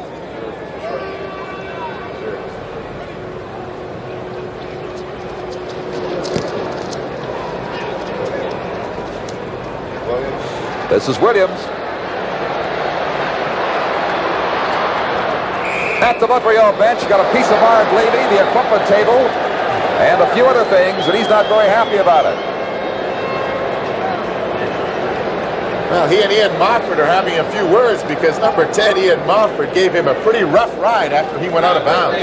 D: This is Williams. At the Montreal bench, got a piece of Mark Levy, the equipment table, and a few other things, and he's not very happy about it.
E: Well, he and Ian Mofford are having a few words because number 10, Ian Mofford, gave him a pretty rough ride after he went out of bounds.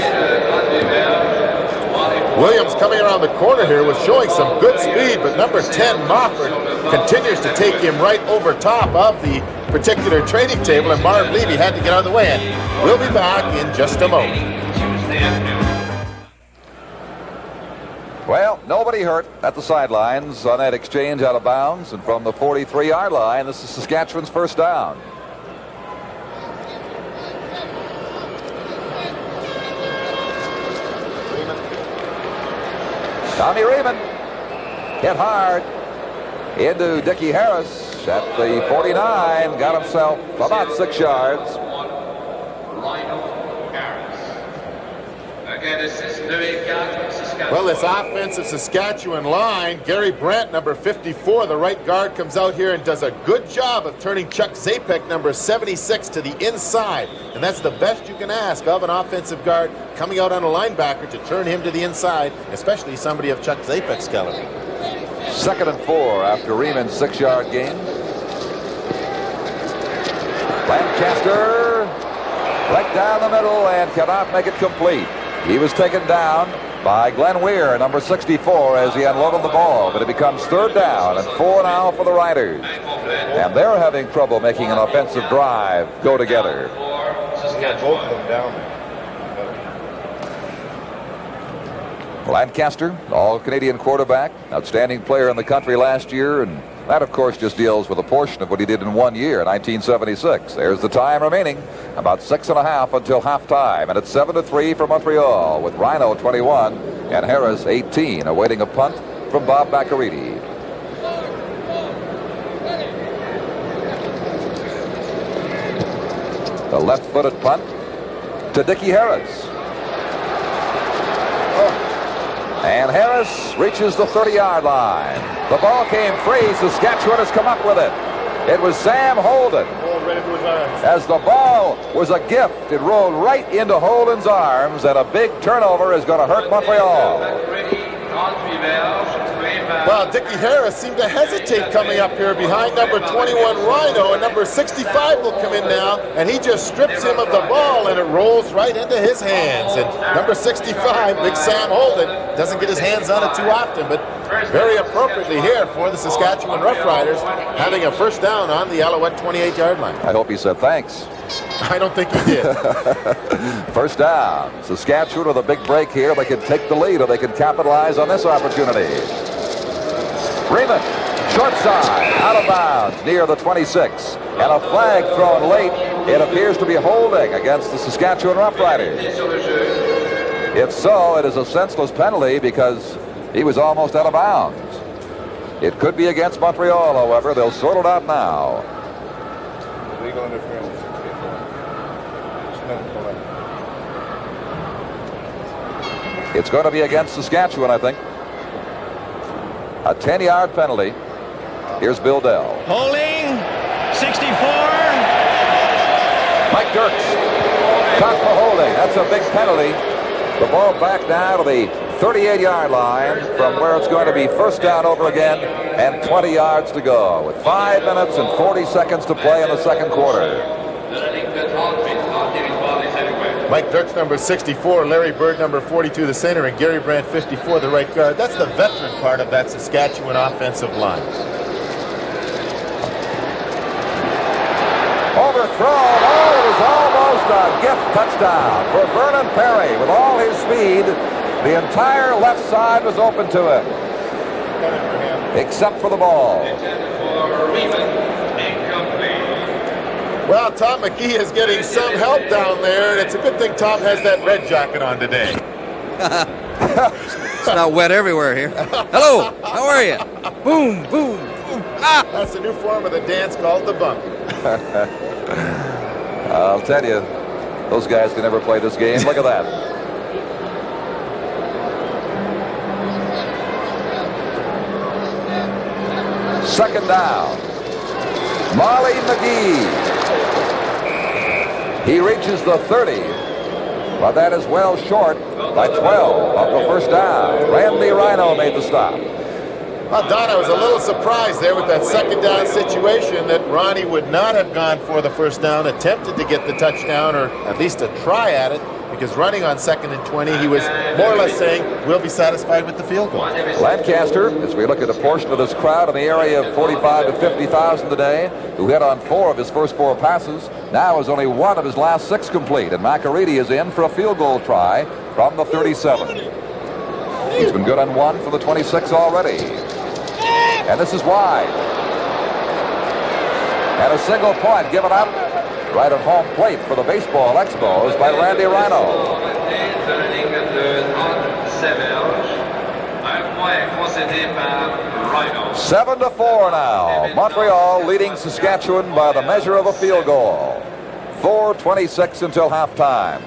E: Williams coming around the corner here was showing some good speed, but number 10, Mofford, continues to take him right over top of the particular training table, and Marv Levy had to get out of the way. And we'll be back in just a moment.
D: Well, nobody hurt at the sidelines on that exchange out of bounds, and from the 43-yard line, this is Saskatchewan's first down. Tommy Riemann hit hard into Dickie Harris at the 49, got himself about 6 yards.
E: Well, this offensive Saskatchewan line, Gary Brandt, number 54, the right guard, comes out here and does a good job of turning Chuck Zapek, number 76, to the inside. And that's the best you can ask of an offensive guard coming out on a linebacker, to turn him to the inside, especially somebody of Chuck Zapek's caliber.
D: 2nd and 4 after Riemann's 6-yard gain. Lancaster right down the middle and cannot make it complete. He was taken down by Glenn Weir, number 64, as he unloaded the ball, but it becomes 3rd down and 4 now for the Riders. And they're having trouble making an offensive drive go together.
E: Both of them down there.
D: Lancaster, all-Canadian quarterback, outstanding player in the country last year, and that, of course, just deals with a portion of what he did in 1 year, 1976. There's the time remaining, about 6.5 until halftime, and it's 7-3 for Montreal, with Rhino 21 and Harris 18, awaiting a punt from Bob Baccariti. The left-footed punt to Dickie Harris. And Harris reaches the 30-yard line. The ball came free. Saskatchewan has come up with it. It was Sam Holden. As the ball was a gift, it rolled right into Holden's arms, and a big turnover is going to hurt Montreal.
E: Well, Dickie Harris seemed to hesitate coming up here behind number 21 Rhino, and number 65 will come in now, and he just strips him of the ball, and it rolls right into his hands. And number 65, Big Sam Holden, doesn't get his hands on it too often, but very appropriately here for the Saskatchewan Roughriders, having a first down on the Alouette 28-yard line.
D: I hope he said thanks.
E: I don't think he did.
D: First down. Saskatchewan with a big break here. They can take the lead, or they can capitalize on this opportunity. Riemann, short side, out of bounds, near the 26. And a flag thrown late. It appears to be holding against the Saskatchewan Roughriders. If so, it is a senseless penalty because he was almost out of bounds. It could be against Montreal, however. They'll sort it out now.
E: Legal interference.
D: It's going to be against Saskatchewan, I think. A 10-yard penalty. Here's Bill Dell.
H: Holding, 64.
D: Mike Dirks caught for holding. That's a big penalty. The ball back now to the 38-yard line from where it's going to be first down over again and 20 yards to go with 5 minutes and 40 seconds to play in the second quarter.
E: Mike Dirks, number 64, Larry Bird, number 42, the center, and Gary Brandt, 54, the right guard. That's the veteran part of that Saskatchewan offensive line.
D: Overthrown. Oh, it was almost a gift touchdown for Vernon Perry. With all his speed, the entire left side was open to him, except for the ball.
E: Well, Tom McKee is getting some help down there, and it's a good thing Tom has that red jacket on today.
A: It's not wet everywhere here. Hello, how are you? Boom, boom, boom. Ah!
E: That's a new form of the dance called the bump.
D: I'll tell you, those guys can never play this game. Look at that. Second down. Marley McGee. He reaches the 30, but that is well short by 12 of the first down. Randy Rhino made the stop.
E: Well, Don, I was a little surprised there with that second down situation that Ronnie would not have gone for the first down, attempted to get the touchdown, or at least a try at it, because running on 2nd and 20, he was more or less saying, we'll be satisfied with the field goal.
D: Lancaster, as we look at a portion of this crowd in the area of 45 to 50,000 today, who hit on 4 of his first 4 passes, now is only 1 of his last 6 complete, and McAreedy is in for a field goal try from the 37. He's been good on 1 for the 26 already. And this is wide. And a single point given up right at home plate for the baseball Expos by Randy Rhino. 7-4 now. Montreal leading Saskatchewan by the measure of a field goal. 4:26 until halftime.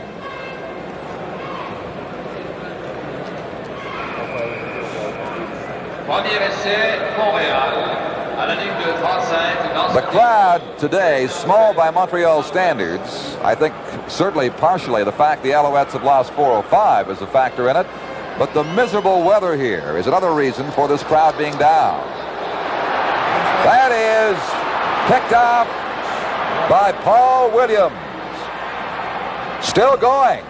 D: The crowd today, small by Montreal standards. I think certainly partially the fact the Alouettes have lost 405 is a factor in it. But the miserable weather here is another reason for this crowd being down. That is picked off by Paul Williams. Still going.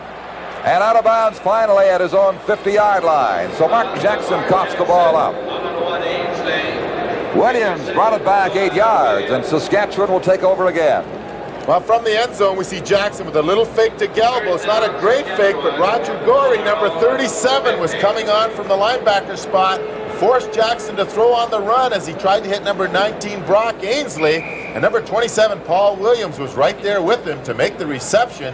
D: And out of bounds finally at his own 50-yard line. So Mark Jackson coughs the ball up. Williams brought it back 8 yards, and Saskatchewan will take over again.
E: Well, from the end zone, we see Jackson with a little fake to Galbo. It's not a great fake, but Roger Gorey, number 37, was coming on from the linebacker spot, forced Jackson to throw on the run as he tried to hit number 19, Brock Ainsley. And number 27, Paul Williams, was right there with him to make the reception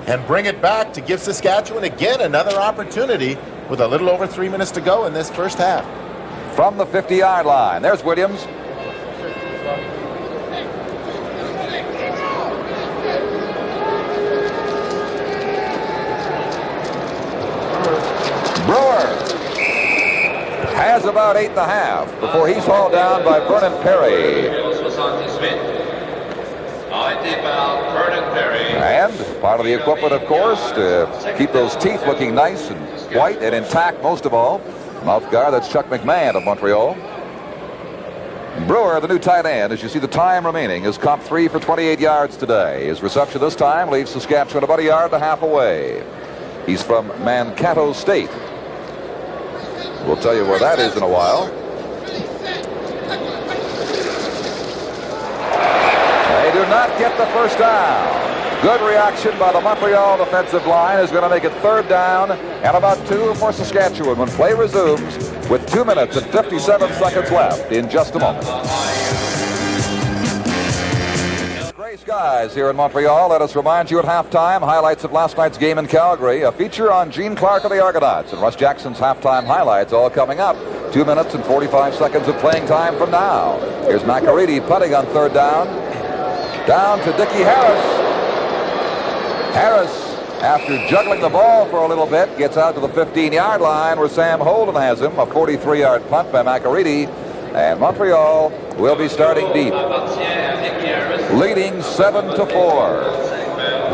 E: and bring it back to give Saskatchewan again another opportunity with a little over 3 minutes to go in this first half.
D: From the 50-yard line, there's Williams. Brewer has about 8.5 before he's hauled down by Vernon Perry. And part of the equipment, of course, to keep those teeth looking nice and white and intact most of all. Mouth guard, that's Chuck McMahon of Montreal. Brewer, the new tight end, as you see the time remaining, is comp 3 for 28 yards today. His reception this time leaves Saskatchewan about 1.5 yards away. He's from Mankato State. We'll tell you where that is in a while. They do not get the first down. Good reaction by the Montreal defensive line is going to make it 3rd down and about 2 for Saskatchewan when play resumes with 2 minutes and 57 seconds left in just a moment. Gray skies here in Montreal. Let us remind you at halftime highlights of last night's game in Calgary. A feature on Gene Clark of the Argonauts and Russ Jackson's halftime highlights all coming up. 2 minutes and 45 seconds of playing time from now. Here's McAreedy punting on 3rd down. Down to Dickie Harris. Harris, after juggling the ball for a little bit, gets out to the 15-yard line where Sam Holden has him. A 43-yard punt by McAreedy. And Montreal will be starting deep, leading 7-4.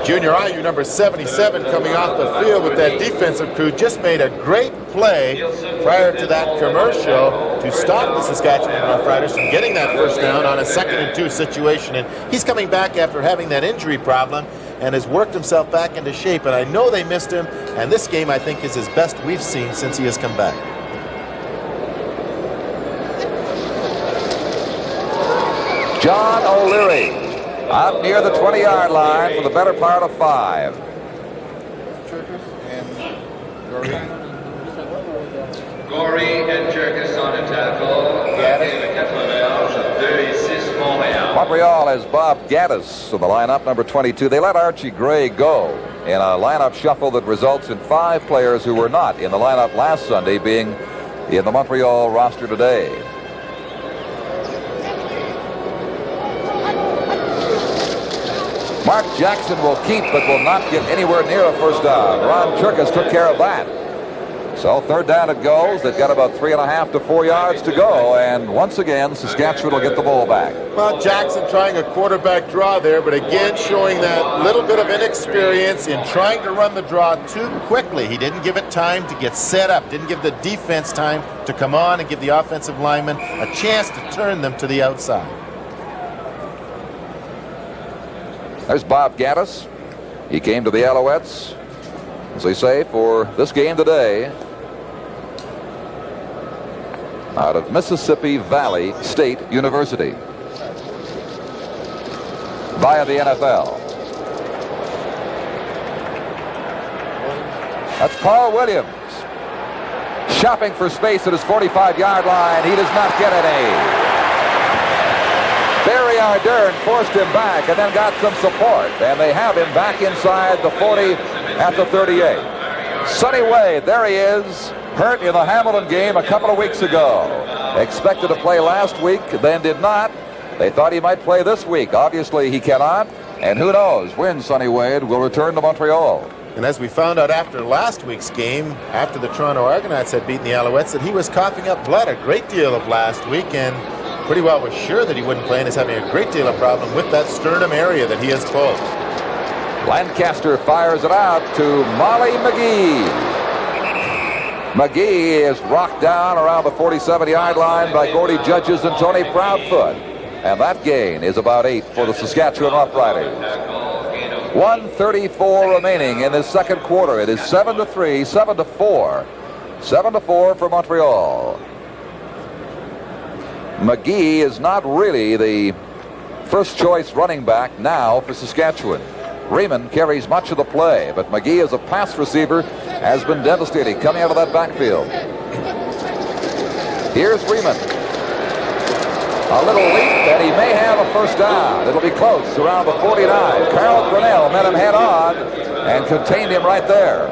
E: Junior IU number 77 coming off the field with that defensive crew just made a great play prior to that commercial to stop the Saskatchewan Roughriders from getting that first down on a 2nd and 2 situation. And he's coming back after having that injury problem and has worked himself back into shape. And I know they missed him, and this game I think is his best we've seen since he has come back.
D: John O'Leary out near the 20-yard line for the better part of 5.
G: Gorey and Jerkis on the tackle.
D: Montreal has Bob Gaddis in the lineup, number 22. They let Archie Gray go in a lineup shuffle that results in 5 players who were not in the lineup last Sunday being in the Montreal roster today. Mark Jackson will keep but will not get anywhere near a first down. Ron Churkus took care of that. So third down it goes. They've got about 3.5 to 4 yards to go, and once again Saskatchewan will get the ball back.
E: Well, Jackson trying a quarterback draw there, but again showing that little bit of inexperience in trying to run the draw too quickly. He didn't give it time to get set up, didn't give the defense time to come on and give the offensive linemen a chance to turn them to the outside.
D: There's Bob Gaddis. He came to the Alouettes, as they say, for this game today, out of Mississippi Valley State University via the NFL. That's Carl Williams shopping for space at his 45-yard line. He does not get any. Barry Ardern forced him back and then got some support, and they have him back inside the 40 at the 38. Sonny Wade, there he is, hurt in the Hamilton game a couple of weeks ago. Expected to play last week, then did not. They thought he might play this week. Obviously he cannot, and who knows when Sonny Wade will return to Montreal.
E: And as we found out after last week's game, after the Toronto Argonauts had beaten the Alouettes, that he was coughing up blood a great deal of last week, and pretty well was sure that he wouldn't play and is having a great deal of problem with that sternum area that he has pulled.
D: Lancaster fires it out to Molly McGee. McGee is rocked down around the 47-yard line by Gordy Judges and Tony Proudfoot. And that gain is about 8 for the Saskatchewan Roughriders. 1:34 remaining in this second quarter. It is 7-3, 7-4. 7-4 for Montreal. McGee is not really the first choice running back now for Saskatchewan. Raymond carries much of the play, but McGee as a pass receiver has been devastating coming out of that backfield. Here's Raymond. A little leap, and he may have a first down. It'll be close around the 49. Carl Grinnell met him head on and contained him right there.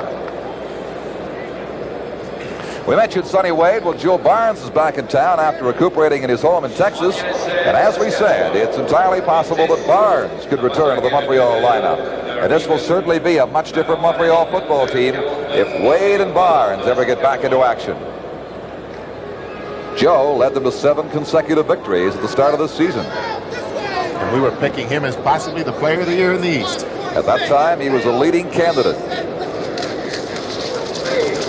D: We mentioned Sonny Wade. Well, Joe Barnes is back in town after recuperating in his home in Texas. And as we said, it's entirely possible that Barnes could return to the Montreal lineup. And this will certainly be a much different Montreal football team if Wade and Barnes ever get back into action. Joe led them to 7 consecutive victories at the start of this season.
E: And we were picking him as possibly the player of the year in the East.
D: At that time, he was a leading candidate.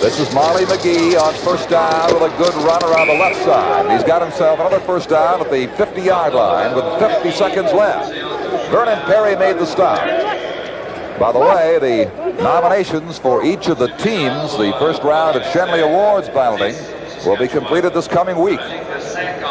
D: This is Molly McGee on first down with a good run around the left side. He's got himself another first down at the 50-yard line with 50 seconds left. Vernon Perry made the stop. By the way, the nominations for each of the teams, the first round of Shenley Awards balloting, will be completed this coming week.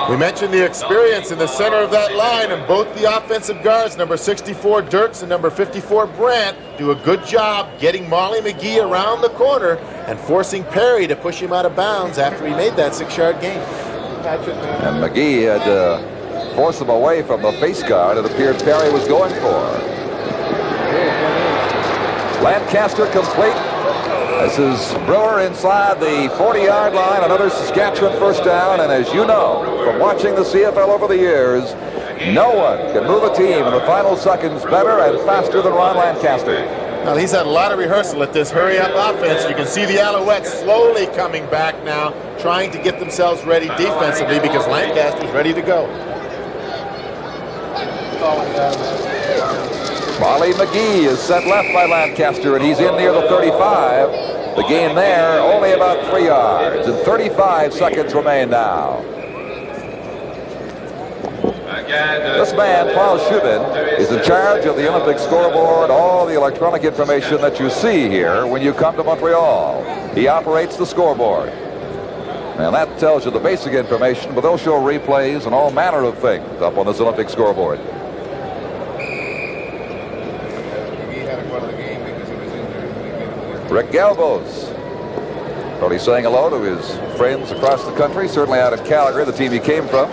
E: We mentioned the experience in the center of that line, and both the offensive guards, number 64 Dirks and number 54 Brandt, do a good job getting Molly McGee around the corner and forcing Perry to push him out of bounds after he made that 6-yard gain.
D: And McGee had to force him away from the face guard it appeared Perry was going for. Lancaster complete. This is Brewer inside the 40-yard line, another Saskatchewan first down, and as you know from watching the CFL over the years, no one can move a team in the final seconds better and faster than Ron Lancaster.
E: Well, he's had a lot of rehearsal at this hurry-up offense. You can see the Alouettes slowly coming back now, trying to get themselves ready defensively because Lancaster's ready to go.
D: Molly McGee is set left by Lancaster, and he's in near the 35. The gain there, only about 3 yards, and 35 seconds remain now. This man, Paul Shubin, is in charge of the Olympic scoreboard, all the electronic information that you see here when you come to Montreal. He operates the scoreboard. And that tells you the basic information, but they'll show replays and all manner of things up on this Olympic scoreboard. Rick Galvos. Well, he's saying hello to his friends across the country, certainly out in Calgary, the team he came from.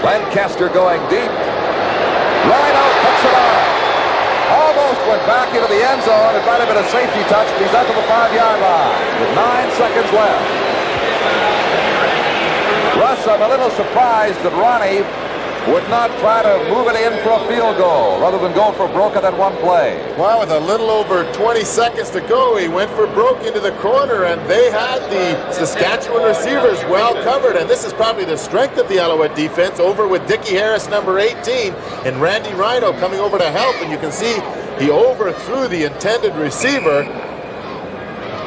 D: Lancaster going deep. Rhino puts it on. Almost went back into the end zone. It might have been a safety touch, but he's up to the 5-yard line with 9 seconds left. Russ, I'm a little surprised that Ronnie would not try to move it in for a field goal rather than go for broke on that one play.
E: Well, with a little over 20 seconds to go, he went for broke into the corner, and they had the Saskatchewan receivers well covered. And this is probably the strength of the Alouette defense, over with Dickie Harris, number 18, and Randy Rhino coming over to help. And you can see he overthrew the intended receiver.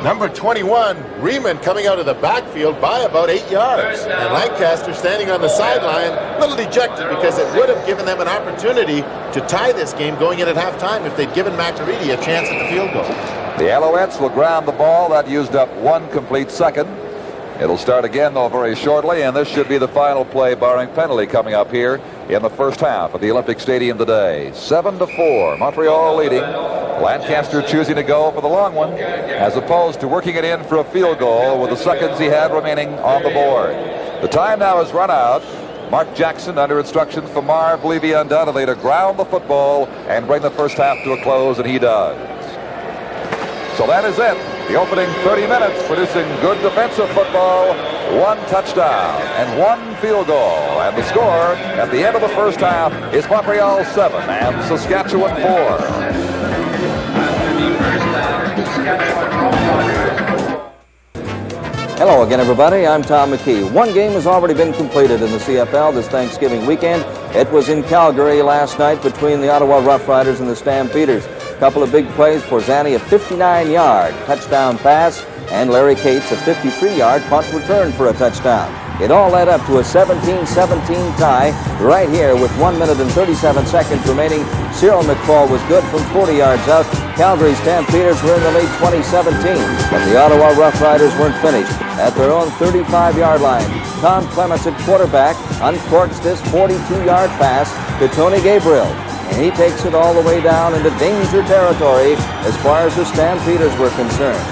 E: Number 21, Riemann, coming out of the backfield by about 8 yards. And Lancaster standing on the sideline, a little dejected because it would have given them an opportunity to tie this game going in at halftime if they'd given McNamara a chance at the field goal.
D: The Alouettes will ground the ball. That used up 1 complete second. It'll start again, though, very shortly, and this should be the final play, barring penalty, coming up here in the first half of the Olympic Stadium today. 7-4, Montreal leading. Lancaster choosing to go for the long one, as opposed to working it in for a field goal with the seconds he had remaining on the board. The time now is run out. Mark Jackson, under instructions from Marv Levy undoubtedly to ground the football and bring the first half to a close, and he does. So that is it. The opening 30 minutes producing good defensive football, 1 touchdown and 1 field goal. And the score at the end of the first half is Montreal 7 and Saskatchewan 4.
A: Hello again, everybody. I'm Tom McKee. 1 game has already been completed in the CFL this Thanksgiving weekend. It was in Calgary last night between the Ottawa Roughriders and the Stampeders. A couple of big plays for Zanny, a 59-yard touchdown pass, and Larry Cates, a 53-yard punt return for a touchdown. It all led up to a 17-17 tie right here with 1 minute and 37 seconds remaining. Cyril McFall was good from 40 yards out. Calgary Stampeders were in the lead 20-17, but the Ottawa Roughriders weren't finished. At their own 35-yard line, Tom Clements at quarterback uncorks this 42-yard pass to Tony Gabriel, and he takes it all the way down into danger territory as far as the Stampeders were concerned.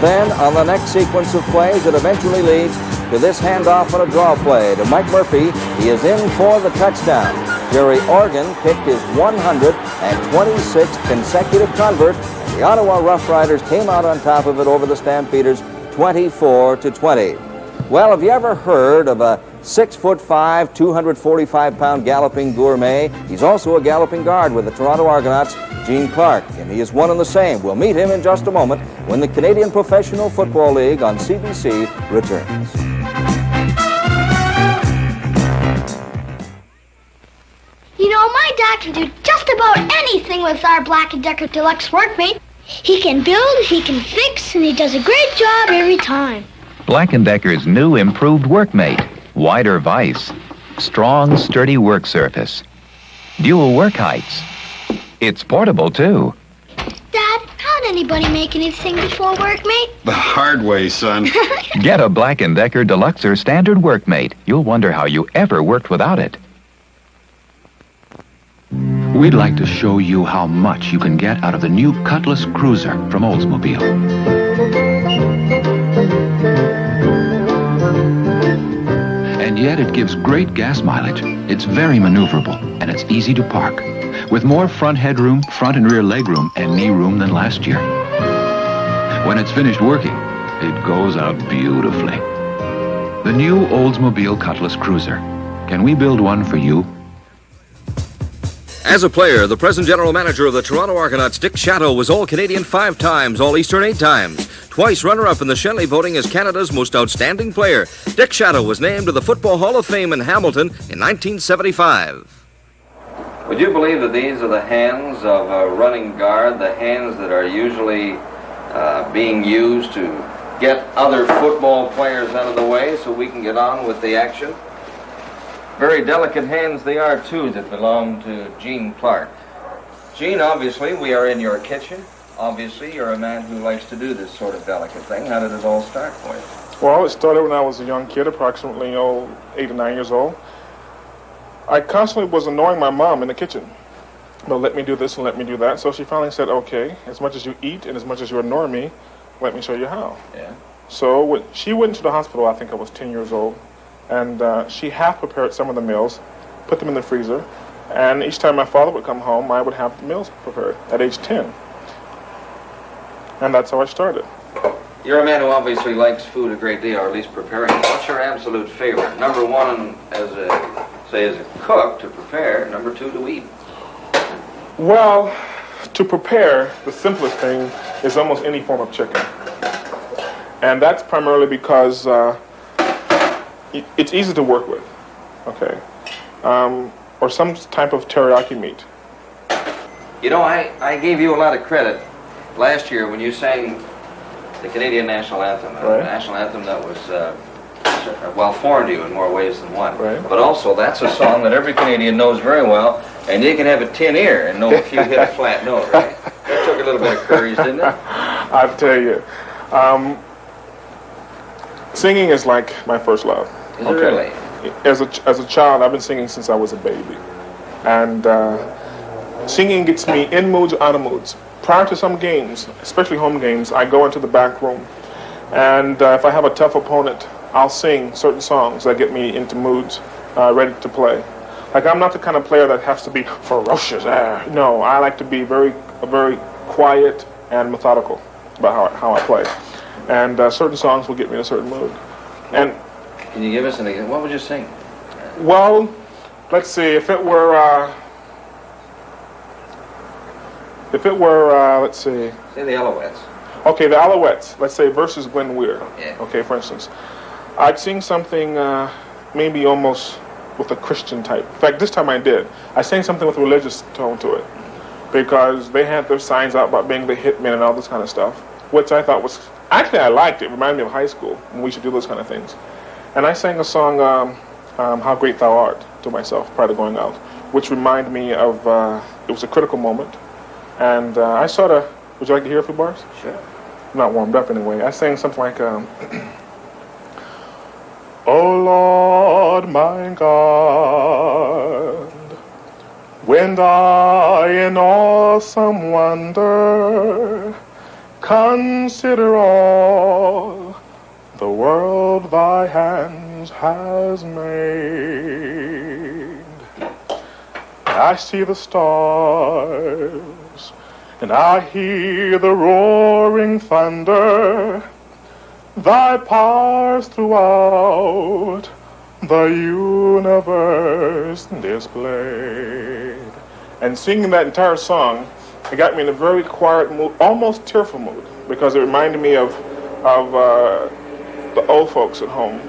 A: Then, on the next sequence of plays, it eventually leads to this handoff on a draw play to Mike Murphy. He is in for the touchdown. Jerry Organ picked his 126th consecutive convert, and the Ottawa Roughriders came out on top of it over the Stampeders 24-20. Well, have you ever heard of a 6'5", 245-pound galloping gourmet? He's also a galloping guard with the Toronto Argonauts, Gene Clark, and he is one and the same. We'll meet him in just a moment when the Canadian Professional Football League on CBC returns.
I: You know, my dad can do just about anything with our Black & Decker Deluxe Workmate. He can build, he can fix, and he does a great job every time.
J: Black & Decker's new improved Workmate. Wider vise. Strong, sturdy work surface. Dual work heights. It's portable, too.
I: Dad, how'd anybody make anything before Workmate?
K: The hard way, son.
J: Get a Black & Decker Deluxe or Standard Workmate. You'll wonder how you ever worked without it.
L: We'd like to show you how much you can get out of the new Cutlass Cruiser from Oldsmobile. And yet it gives great gas mileage. It's very maneuverable, and it's easy to park, with more front headroom, front and rear legroom, and knee room than last year. When it's finished working, it goes out beautifully. The new Oldsmobile Cutlass Cruiser. Can we build one for you?
B: As a player, the present general manager of the Toronto Argonauts, Dick Shadow, was All-Canadian 5 times, All-Eastern 8 times. Twice runner-up in the Shenley voting as Canada's most outstanding player. Dick Shadow was named to the Football Hall of Fame in Hamilton in 1975.
A: Would you believe that these are the hands of a running guard, the hands that are usually being used to get other football players out of the way so we can get on with the action? Very delicate hands they are, too, that belong to Gene Clark. Gene, obviously, we are in your kitchen. Obviously, you're a man who likes to do this sort of delicate thing. How did it all start for you?
M: Well, it started when I was a young kid, approximately 8 or 9 years old. I constantly was annoying my mom in the kitchen. Well, let me do this and let me do that. So she finally said, okay, as much as you eat and as much as you annoy me, let me show you how.
A: Yeah.
M: So she went to the hospital, I think I was 10 years old. And she half prepared some of the meals, put them in the freezer, and each time my father would come home, I would have the meals prepared at age 10. And that's how I started.
A: You're a man who obviously likes food a great deal, or at least preparing it. What's your absolute favorite? Number one, as a cook to prepare. Number two, to eat.
M: Well, to prepare, the simplest thing is almost any form of chicken. And that's primarily because it's easy to work with, okay? Or some type of teriyaki meat.
A: You know, I gave you a lot of credit last year when you sang the Canadian national anthem, a national anthem that was well foreign to you in more ways than one.
M: Right.
A: But also, that's a song that every Canadian knows very well, and you can have a tin ear and know if you hit a flat note, right? That took a little bit of courage, didn't it?
M: I'll tell you. Singing is like my first love.
A: Is it really?
M: As a child, I've been singing since I was a baby. And singing gets me in moods or out of moods. Prior to some games, especially home games, I go into the back room. And if I have a tough opponent, I'll sing certain songs that get me into moods, ready to play. Like, I'm not the kind of player that has to be ferocious. No, I like to be very quiet and methodical about how I play. And certain songs will get me in a certain mood. And
A: can you give us an example? What would you sing?
M: Well, let's see. If it were, let's see.
A: Say the Alouettes.
M: Okay, the Alouettes. Let's say versus Glenn Weir.
A: Yeah.
M: Okay, for instance, I'd sing something maybe almost with a Christian type. In fact, this time I did. I sang something with a religious tone to it because they had their signs out about being the hitmen and all this kind of stuff, which I thought was actually I liked it. It reminded me of high school when we should do those kind of things. And I sang a song, "How Great Thou Art," to myself prior to going out, which reminded me of it was a critical moment. And I sort of, would you like to hear a few bars?
A: Sure.
M: I'm not warmed up anyway. I sang something like, "O Lord my God, when I in awesome wonder consider all the world thy hands has made, I see the stars, and I hear the roaring thunder, thy powers throughout the universe displayed." And singing that entire song, it got me in a very quiet mood, almost tearful mood, because it reminded me of the old folks at home.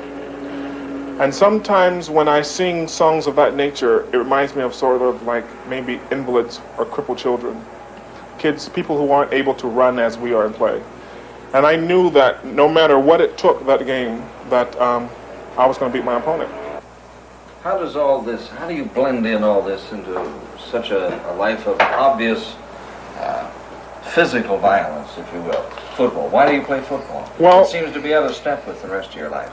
M: And sometimes when I sing songs of that nature, it reminds me of sort of like maybe invalids or crippled children. Kids, people who aren't able to run as we are and play. And I knew that no matter what it took that game, that I was going to beat my opponent.
A: How does all this, how do you blend in all this into such a life of obvious physical violence, if you will? Football. Why do you play football?
M: Well,
A: it seems to be out of step with the rest of your life.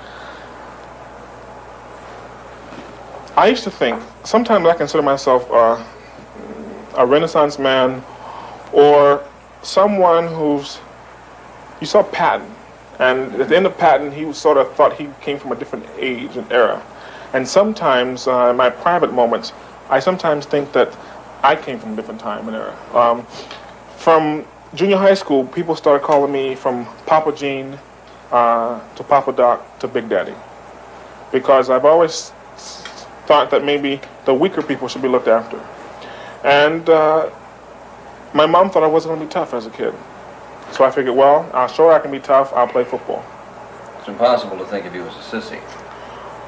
M: I used to think, sometimes I consider myself a Renaissance man or someone who's, you saw Patton, and at the end of Patton, he sort of thought he came from a different age and era. And sometimes, in my private moments, I sometimes think that I came from a different time and era. From junior high school, people started calling me from Papa Gene to Papa Doc to Big Daddy, because I've always thought that maybe the weaker people should be looked after. And my mom thought I wasn't going to be tough as a kid. So I figured, well, I'll show her I can be tough, I'll play football.
A: It's impossible to think of you as a sissy.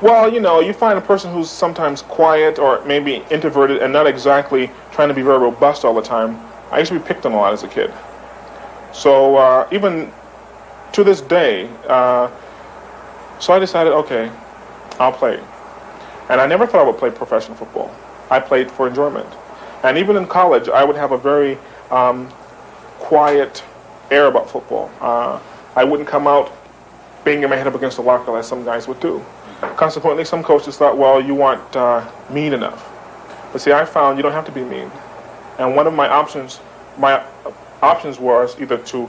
M: Well, you know, you find a person who's sometimes quiet or maybe introverted and not exactly trying to be very robust all the time. I used to be picked on a lot as a kid. So even to this day, so I decided, okay, I'll play. And I never thought I would play professional football. I played for enjoyment. And even in college, I would have a very quiet air about football. I wouldn't come out banging my head up against the locker as some guys would do. Consequently, some coaches thought, well, you aren't mean enough. But see, I found you don't have to be mean. And one of my options was either to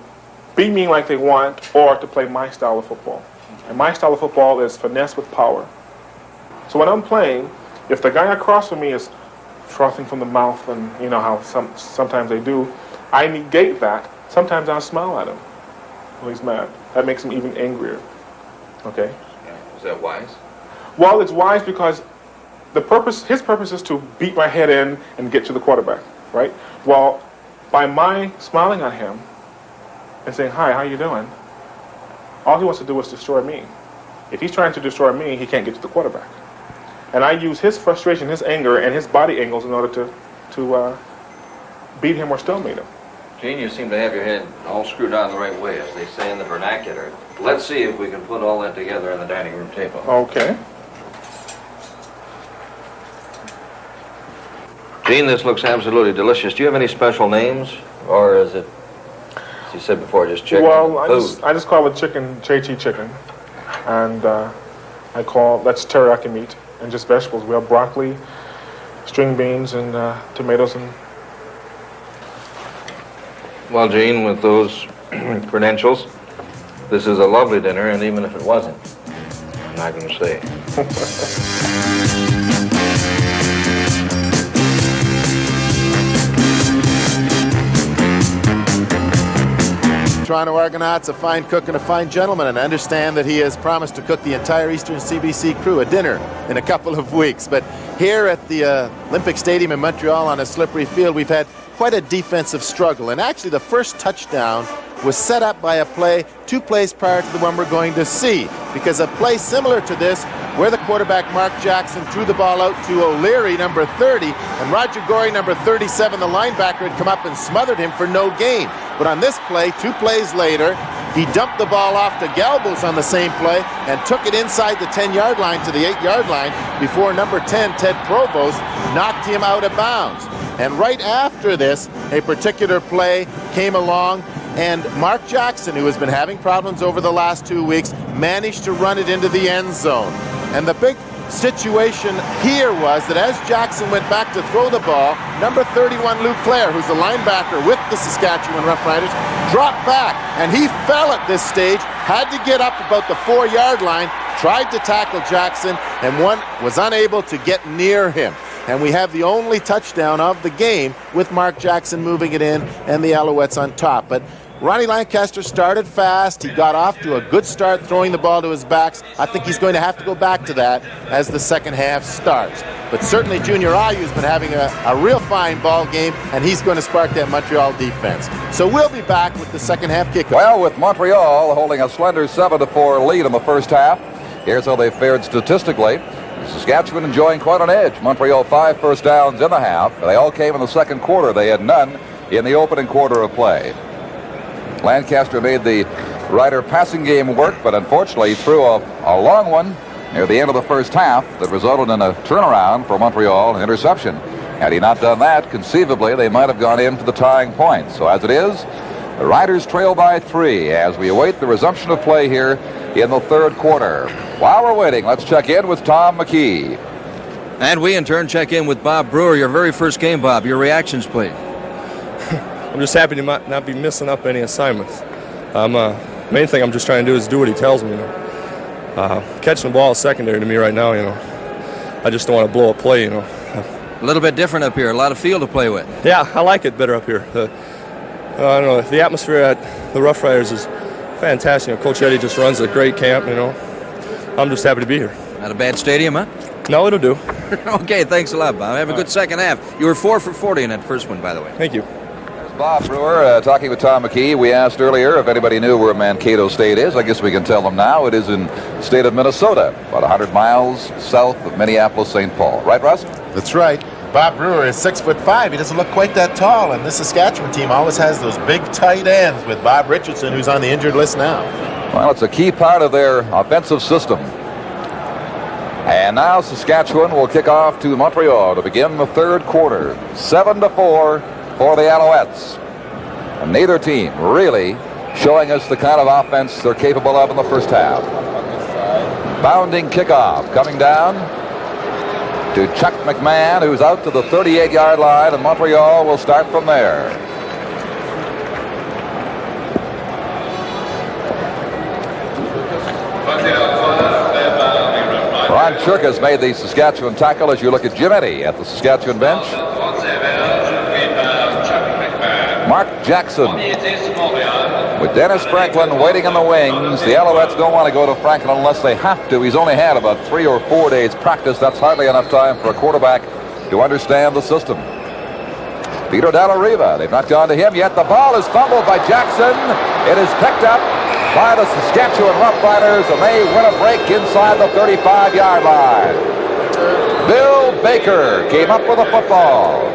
M: be mean like they want or to play my style of football. And my style of football is finesse with power. So when I'm playing, If the guy across from me is frothing from the mouth, and you know how sometimes they do, I negate that. Sometimes I'll smile at him when he's mad. That makes him even angrier. Okay?
B: Yeah. Is that wise?
M: Well, it's wise because his purpose is to beat my head in and get to the quarterback, right? Well, by my smiling at him and saying, "Hi, how you doing?" all he wants to do is destroy me. If he's trying to destroy me, he can't get to the quarterback. And I use his frustration, his anger, and his body angles in order to beat him or stalemate him.
B: Gene, you seem to have your head all screwed on the right way, as they say in the vernacular. Let's see if we can put all that together on the dining room table.
M: Okay.
B: Gene, this looks absolutely delicious. Do you have any special names, or is it, as you said before, just chicken?
M: Well, I just call it chicken, Che-Chi chicken, and that's teriyaki meat and just vegetables. We have broccoli, string beans, and tomatoes and.
B: Well, Gene, with those credentials, this is a lovely dinner, and even if it wasn't, I'm not going to say.
E: Toronto Argonauts, a fine cook and a fine gentleman, and I understand that he has promised to cook the entire Eastern CBC crew a dinner in a couple of weeks. But here at the Olympic Stadium in Montreal on a slippery field, we've had quite a defensive struggle. And actually the first touchdown was set up by a play 2 plays prior to the one we're going to see, because a play similar to this where the quarterback Mark Jackson threw the ball out to O'Leary, number 30, and Roger Gorey, number 37, the linebacker, had come up and smothered him for no gain. But on this play, 2 plays later, he dumped the ball off to Galbos on the same play and took it inside the 10-yard line to the 8-yard line before number 10, Ted Provost, knocked him out of bounds. And right after this, a particular play came along, and Mark Jackson, who has been having problems over the last 2 weeks, managed to run it into the end zone. And the big situation here was that as Jackson went back to throw the ball, number 31, Luke Clare, who's the linebacker with the Saskatchewan Roughriders, dropped back, and he fell at this stage, had to get up about the 4-yard line, tried to tackle Jackson, and one was unable to get near him. And we have the only touchdown of the game with Mark Jackson moving it in and the Alouettes on top. But Ronnie Lancaster started fast. He got off to a good start throwing the ball to his backs. I think he's going to have to go back to that as the second half starts. But certainly Junior Ayu's been having a real fine ball game, and he's going to spark that Montreal defense. So we'll be back with the second half kickoff.
D: Well, with Montreal holding a slender 7-4 lead in the first half, here's how they fared statistically. Saskatchewan enjoying quite an edge. Montreal 5 first downs in the half. They all came in the second quarter. They had none in the opening quarter of play. Lancaster made the Rider passing game work, but unfortunately he threw a long one near the end of the first half that resulted in a turnaround for Montreal, an interception. Had he not done that, conceivably they might have gone in for the tying point. So as it is, the Riders trail by 3 as we await the resumption of play here in the third quarter. While we're waiting, let's check in with Tom McKee.
A: And we in turn check in with Bob Brewer. Your very first game, Bob. Your reactions, please.
K: I'm just happy to not be missing up any assignments. Main thing I'm just trying to do is do what he tells me. Catching the ball is secondary to me right now. I just don't want to blow a play.
A: A little bit different up here. A lot of field to play with.
K: Yeah, I like it better up here. I don't know. The atmosphere at the Roughriders is fantastic. Coach Eddie just runs a great camp. I'm just happy to be here.
A: Not a bad stadium, huh?
K: No, it'll do.
A: Okay, thanks a lot, Bob. Have a good second half. You were 4 for 40 in that first one, by the way.
K: Thank you.
D: Bob Brewer talking with Tom McKee. We asked earlier if anybody knew where Mankato State is. I guess we can tell them now. It is in the state of Minnesota, about 100 miles south of Minneapolis-St. Paul. Right, Russ?
E: That's right. Bob Brewer is 6'5". He doesn't look quite that tall, and this Saskatchewan team always has those big tight ends with Bob Richardson, who's on the injured list now.
D: Well, it's a key part of their offensive system. And now Saskatchewan will kick off to Montreal to begin the third quarter. 7-4 for the Alouettes. And neither team really showing us the kind of offense they're capable of in the first half. Bounding kickoff coming down to Chuck McMahon, who's out to the 38-yard line, and Montreal will start from there. Ron Churka's made the Saskatchewan tackle as you look at Jim Eddy at the Saskatchewan bench. Mark Jackson with Dennis Franklin waiting in the wings. The Alouettes don't want to go to Franklin unless they have to. He's only had about 3 or 4 days practice. That's hardly enough time for a quarterback to understand the system. Peter Dallariva, they've not gone to him yet. The ball is fumbled by Jackson. It is picked up by the Saskatchewan Roughriders, and they win a break inside the 35-yard line. Bill Baker came up with a football.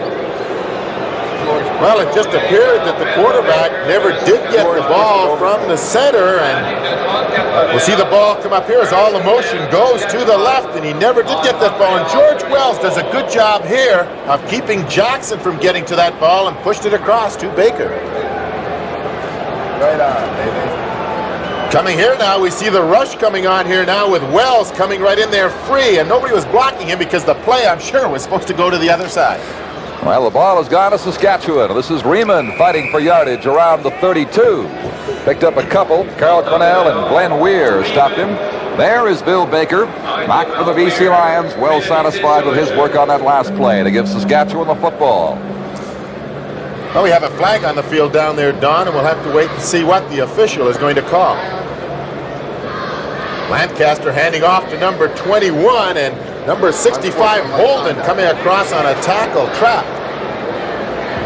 E: Well, it just appeared that the quarterback never did get the ball from the center, and we'll see the ball come up here as all the motion goes to the left, and he never did get that ball. And George Wells does a good job here of keeping Jackson from getting to that ball and pushed it across to Baker. Right on, baby. Coming here now, we see the rush coming on here now with Wells coming right in there free, and nobody was blocking him because the play, I'm sure, was supposed to go to the other side.
D: Well, the ball has gone to Saskatchewan. This is Riemann fighting for yardage around the 32. Picked up a couple. Carl Cornell and Glenn Weir stopped him. There is Bill Baker, back for the BC Lions, well satisfied with his work on that last play to give Saskatchewan the football.
E: Well, we have a flag on the field down there, Don, and we'll have to wait and see what the official is going to call. Lancaster handing off to number 21, and number 65, Holden, coming across on a tackle trap.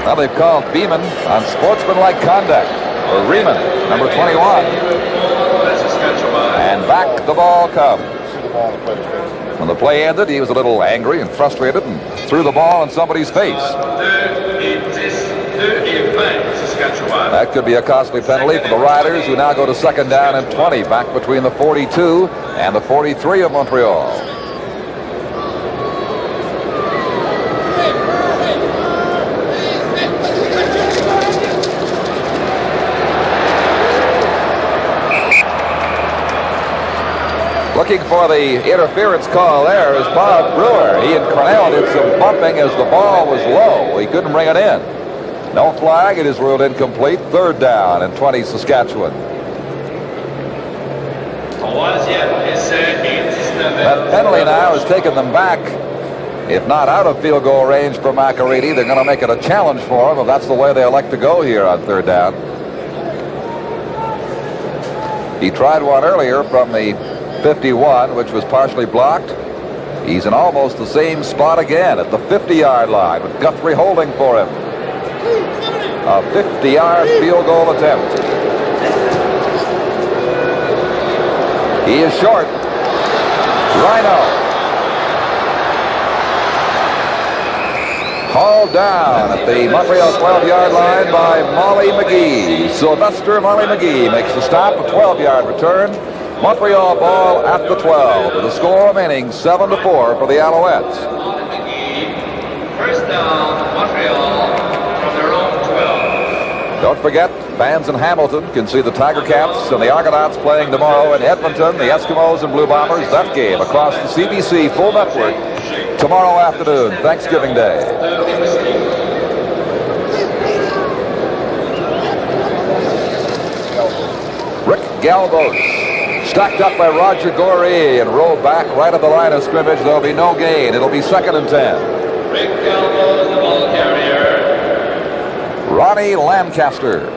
D: Now they've called Beeman on sportsmanlike conduct for Riemann, number 21. And back the ball comes. When the play ended, he was a little angry and frustrated and threw the ball in somebody's face. That could be a costly penalty for the Riders, who now go to second down and 20, back between the 42 and the 43 of Montreal. Looking for the interference call there is Bob Brewer. He and Cornell did some bumping as the ball was low. He couldn't bring it in. No flag. It is ruled incomplete. Third down and 20 Saskatchewan. That penalty now has taken them back, if not out of field goal range for McAreedy. They're going to make it a challenge for him if that's the way they elect to go here on third down. He tried one earlier from the 51, which was partially blocked. He's in almost the same spot again at the 50-yard line with Guthrie holding for him. A 50-yard field goal attempt. He is short. Rhino. Hauled down at the Montreal 12-yard line by Molly McGee. Sylvester Molly McGee makes the stop, a 12-yard return. Montreal ball at the 12, with the score remaining 7-4 for the Alouettes.
G: First down, Montreal from their own 12.
D: Don't forget, fans in Hamilton can see the Tiger Cats and the Argonauts playing tomorrow in Edmonton, the Eskimos and Blue Bombers. That game across the CBC full network tomorrow afternoon, Thanksgiving Day. Rick Galvos. Stacked up by Roger Gorey and rolled back right at the line of scrimmage. There'll be no gain. It'll be 2nd and 10.
G: Rick Galvos, the ball carrier.
D: Ronnie Lancaster.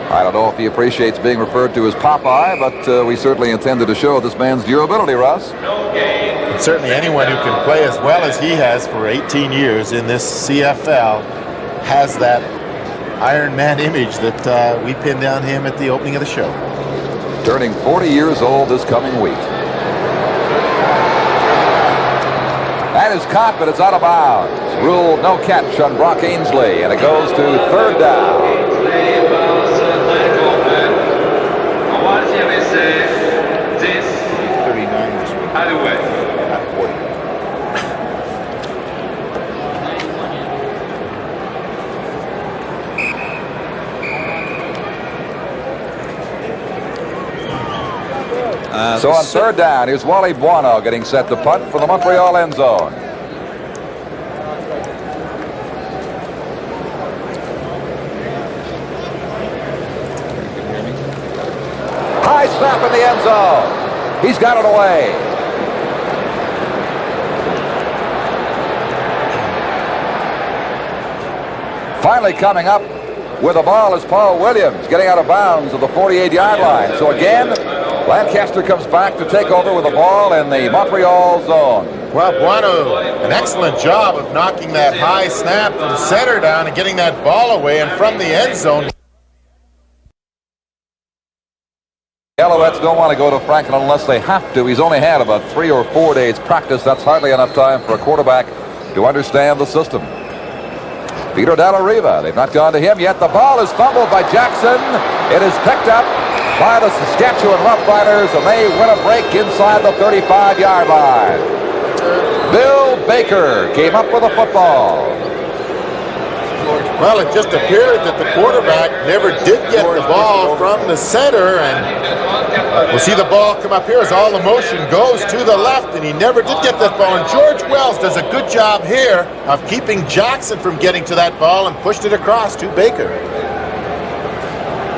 D: I don't know if he appreciates being referred to as Popeye, but we certainly intended to show this man's durability, Russ.
G: No gain.
E: And certainly anyone who can play as well as he has for 18 years in this CFL has that Iron Man image that we pinned down him at the opening of the show.
D: Turning 40 years old this coming week. That is caught, but it's out of bounds. Ruled no catch on Brock Ainsley, and it goes to third down.
G: Alouettes.
D: So on third down, here's Wally Buono getting set to punt for the Montreal end zone. High snap in the end zone. He's got it away. Finally coming up with the ball is Paul Williams, getting out of bounds of the 48-yard line. So again, Lancaster comes back to take over with the ball in the Montreal zone.
E: Well, Bueno, an excellent job of knocking that high snap from center down and getting that ball away and from the end zone.
D: The Alouettes don't want to go to Franklin unless they have to. He's only had about 3 or 4 days practice. That's hardly enough time for a quarterback to understand the system. Peter Dalla-Riva, they've not gone to him yet. The ball is fumbled by Jackson. It is picked up by the Saskatchewan Roughriders, and they win a break inside the 35-yard line. Bill Baker came up with a football.
E: Well, it just appeared that the quarterback never did get the ball from the center, and we'll see the ball come up here as all the motion goes to the left, and he never did get that ball. And George Wells does a good job here of keeping Jackson from getting to that ball and pushed it across to Baker.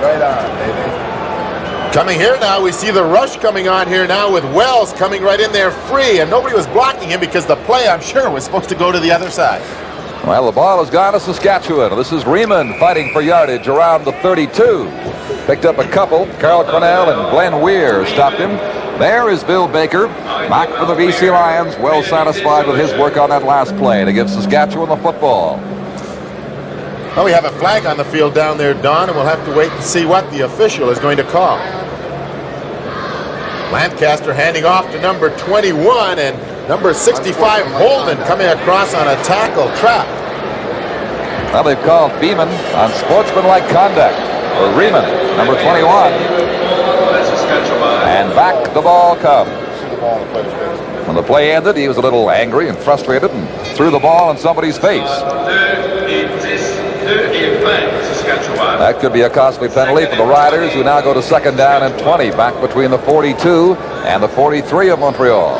E: Right on, baby. Coming here now, we see the rush coming on here now with Wells coming right in there free, and nobody was blocking him because the play, I'm sure, was supposed to go to the other side.
D: Well, the ball has gone to Saskatchewan. This is Riemann fighting for yardage around the 32. Picked up a couple. Carl Cornell and Glenn Weir stopped him. There is Bill Baker, back for the BC Lions, well satisfied with his work on that last play to give Saskatchewan the football.
E: Well, we have a flag on the field down there, Don, and we'll have to wait and see what the official is going to call. Lancaster handing off to number 21, and number 65, Holden, coming across on a tackle trap.
D: Well, they've called Beeman on sportsmanlike conduct for Riemann, number 21. And back the ball comes. When the play ended, he was a little angry and frustrated and threw the ball in somebody's face. That could be a costly penalty for the Riders, who now go to second down and 20, back between the 42 and the 43 of Montreal.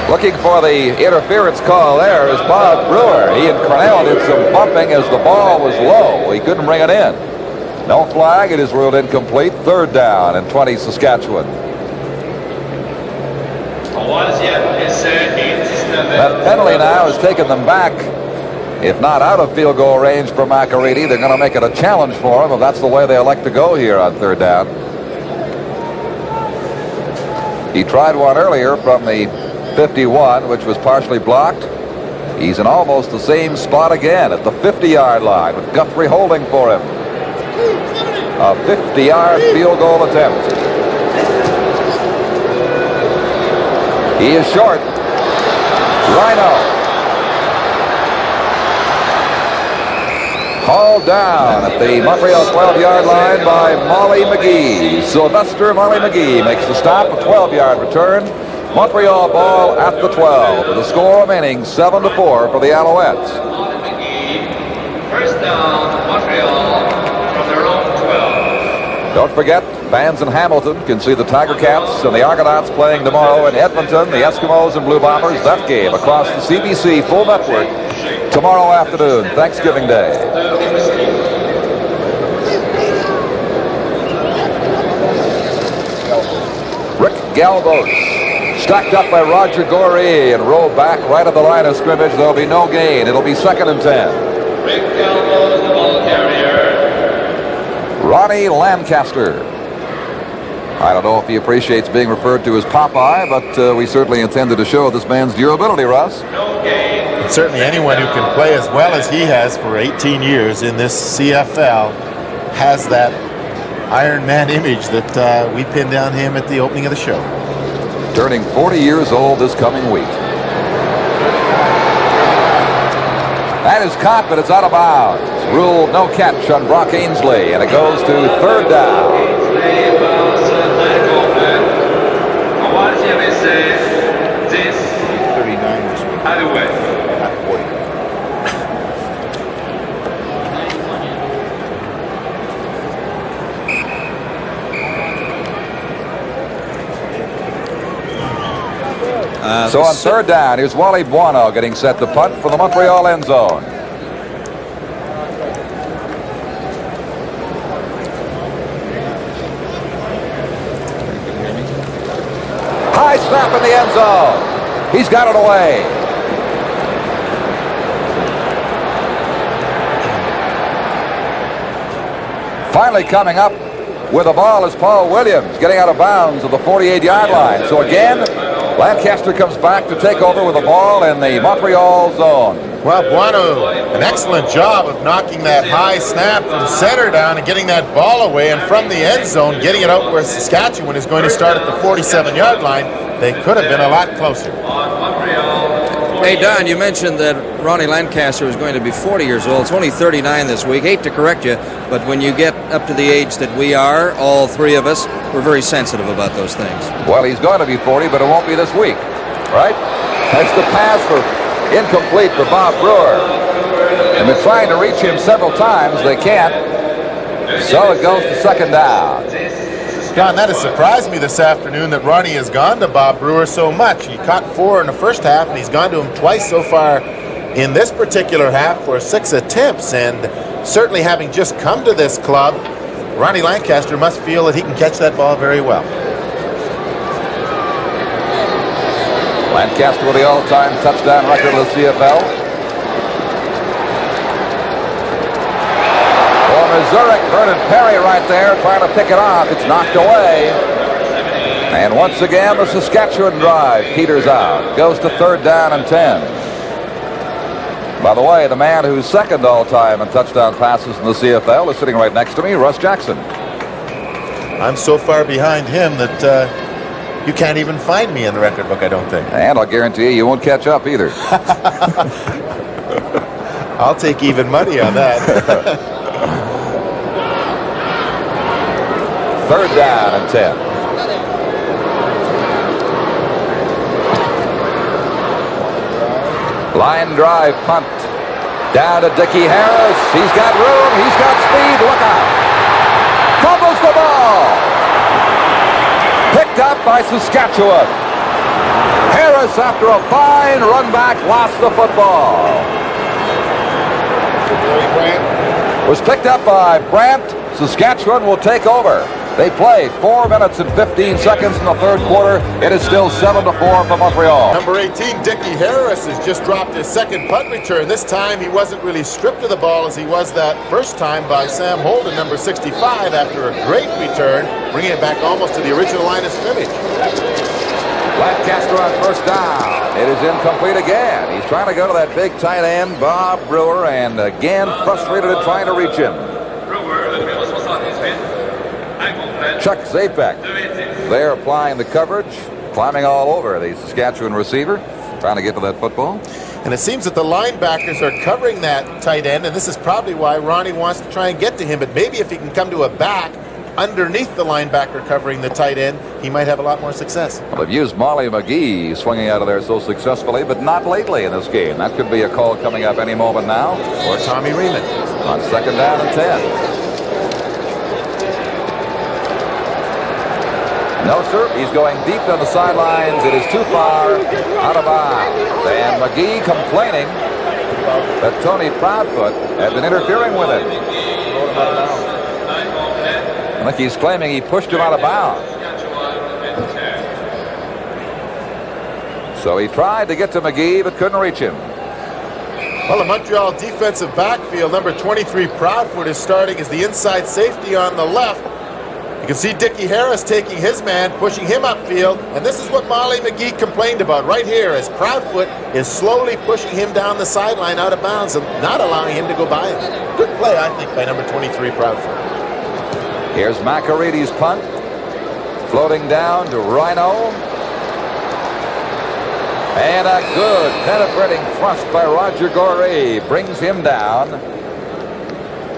D: Looking for the interference call there is Bob Brewer. He and Cornell did some bumping as the ball was low. He couldn't bring it in. No flag. It is ruled incomplete. Third down and 20 Saskatchewan. That penalty now has taken them back. If not out of field goal range for McAreedy, they're going to make it a challenge for him, and that's the way they elect to go here on third down. He tried one earlier from the 51, which was partially blocked. He's in almost the same spot again at the 50-yard line with Guthrie holding for him. A 50-yard field goal attempt. He is short. Rhino. Hauled down at the Montreal 12-yard line by Molly McGee. Sylvester Molly McGee makes the stop, a 12-yard return. Montreal ball at the 12, with the score remaining 7-4 for the Alouettes.
G: First down, Montreal from their own 12.
D: Don't forget, fans in Hamilton can see the Tiger Cats and the Argonauts playing tomorrow in Edmonton, the Eskimos and Blue Bombers. That game across the CBC full network tomorrow afternoon, Thanksgiving Day. Rick Galvos. Stacked up by Roger Gorey and rolled back right at the line of scrimmage. There'll be no gain. It'll be 2nd and 10.
G: Rick Galvos, the ball carrier.
D: Ronnie Lancaster. I don't know if he appreciates being referred to as Popeye, but we certainly intended to show this man's durability, Russ.
G: No gain.
E: And certainly anyone who can play as well as he has for 18 years in this CFL has that Iron Man image that we pinned down him at the opening of the show.
D: Turning 40 years old this coming week. That is caught, but it's out of bounds. Ruled no catch on Brock Ainsley, and it goes to third down. So on third down, here's Wally Buono getting set to punt for the Montreal end zone. snap in the end zone. He's got it away. Finally coming up with the ball is Paul Williams, getting out of bounds of the 48-yard line. So again, Lancaster comes back to take over with the ball in the Montreal zone.
E: Well, Bueno, an excellent job of knocking that high snap from center down and getting that ball away, and from the end zone, getting it out where Saskatchewan is going to start at the 47-yard line. They could have been a lot closer.
A: Hey, Don, you mentioned that Ronnie Lancaster is going to be 40 years old. It's only 39 this week. Hate to correct you, but when you get up to the age that we are, all three of us, we're very sensitive about those things.
D: Well, he's going to be 40, but it won't be this week, right? That's the pass for incomplete for Bob Brewer. And they're trying to reach him several times. They can't. So it goes to second down.
E: John, that has surprised me this afternoon that Ronnie has gone to Bob Brewer so much. He caught 4 in the first half, and he's gone to him twice so far in this particular half for 6 attempts. And certainly having just come to this club, Ronnie Lancaster must feel that he can catch that ball very well.
D: Lancaster with the all-time touchdown record of the CFL. Missouri, Vernon Perry right there trying to pick it off. It's knocked away. And once again, the Saskatchewan drive peters out. Goes to third down and 10. By the way, the man who's second all-time in touchdown passes in the CFL is sitting right next to me, Russ Jackson.
E: I'm so far behind him that you can't even find me in the record book, I don't think.
D: And I'll guarantee you won't catch up either.
E: I'll take even money on that.
D: Third down and 10. Line drive punt. Down to Dickie Harris. He's got room. He's got speed. Look out. Fumbles the ball. Picked up by Saskatchewan. Harris, after a fine run back, lost the football. Was picked up by Brandt. Saskatchewan will take over. They play 4 minutes and 15 seconds in the third quarter. It is still 7-4 for Montreal.
E: Number 18, Dickie Harris, has just dropped his second punt return. This time he wasn't really stripped of the ball as he was that first time by Sam Holden, number 65, after a great return, bringing it back almost to the original line of scrimmage.
D: Lancaster on first down. It is incomplete again. He's trying to go to that big tight end, Bob Brewer, and again frustrated at trying to reach him. Chuck Zapek there applying the coverage, climbing all over the Saskatchewan receiver, trying to get to that football.
E: And it seems that the linebackers are covering that tight end, and this is probably why Ronnie wants to try and get to him. But maybe if he can come to a back underneath the linebacker covering the tight end, he might have a lot more success.
D: Well, they've used Molly McGee swinging out of there so successfully, but not lately in this game. That could be a call coming up any moment now.
E: Or Tommy Riemann.
D: On second down and 10. No, sir. He's going deep on the sidelines. It is too far out of bounds. And McGee complaining that Tony Proudfoot had been interfering with him. I think he's claiming he pushed him out of bounds. So he tried to get to McGee but couldn't reach him.
E: Well, the Montreal defensive backfield, number 23 Proudfoot is starting as the inside safety on the left. You can see Dickie Harris taking his man, pushing him upfield, and this is what Molly McGee complained about right here, as Proudfoot is slowly pushing him down the sideline out of bounds and not allowing him to go by him. Good play, I think, by number 23 Proudfoot.
D: Here's McAreedy's punt, floating down to Rhino. And a good penetrating thrust by Roger Goree brings him down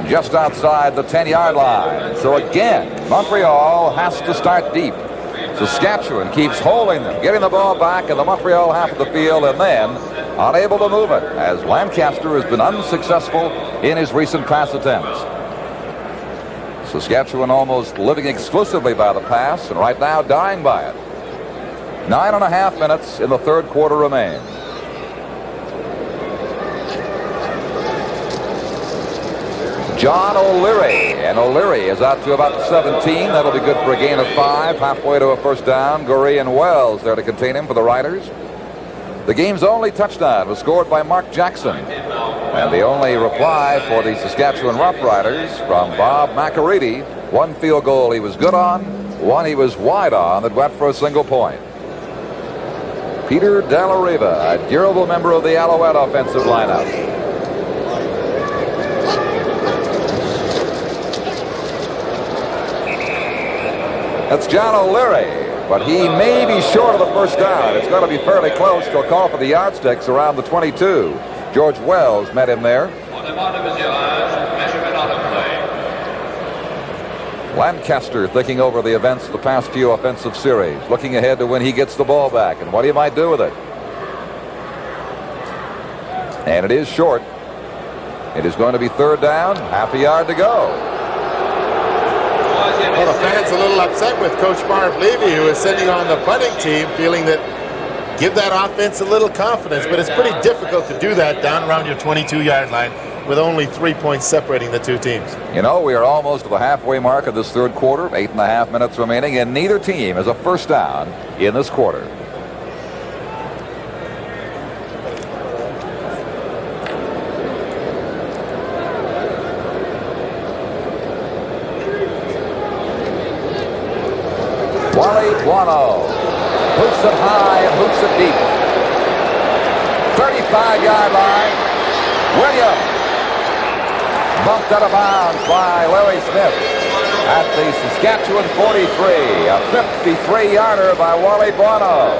D: just outside the 10-yard line. So again, Montreal has to start deep. Saskatchewan keeps holding them, getting the ball back in the Montreal half of the field, and then unable to move it as Lancaster has been unsuccessful in his recent pass attempts. Saskatchewan almost living exclusively by the pass, and right now dying by it. 9.5 minutes in the third quarter remain. John O'Leary. And O'Leary is out to about 17. That'll be good for a gain of 5. Halfway to a first down. Goree and Wells there to contain him for the Riders. The game's only touchdown was scored by Mark Jackson. And the only reply for the Saskatchewan Roughriders from Bob McAreedy. One field goal he was good on. One he was wide on that went for a single point. Peter Dallariva, a durable member of the Alouette offensive lineup. That's John O'Leary, but he may be short of the first down. It's going to be fairly close. They'll call for the yardsticks around the 22. George Wells met him there. Lancaster thinking over the events of the past few offensive series, looking ahead to when he gets the ball back and what he might do with it. And it is short. It is going to be third down, half a yard to go.
E: Well, the fans a little upset with Coach Marv Levy, who is sending on the punting team, feeling that give that offense a little confidence, but it's pretty difficult to do that down around your 22-yard line with only 3 points separating the two teams.
D: You know, we are almost to the halfway mark of this third quarter, 8.5 minutes remaining, and neither team has a first down in this quarter. Wally Buono hoops it high and hoops it deep. 35-yard line. Williams bumped out of bounds by Larry Smith at the Saskatchewan 43. A 53-yarder by Wally Buono.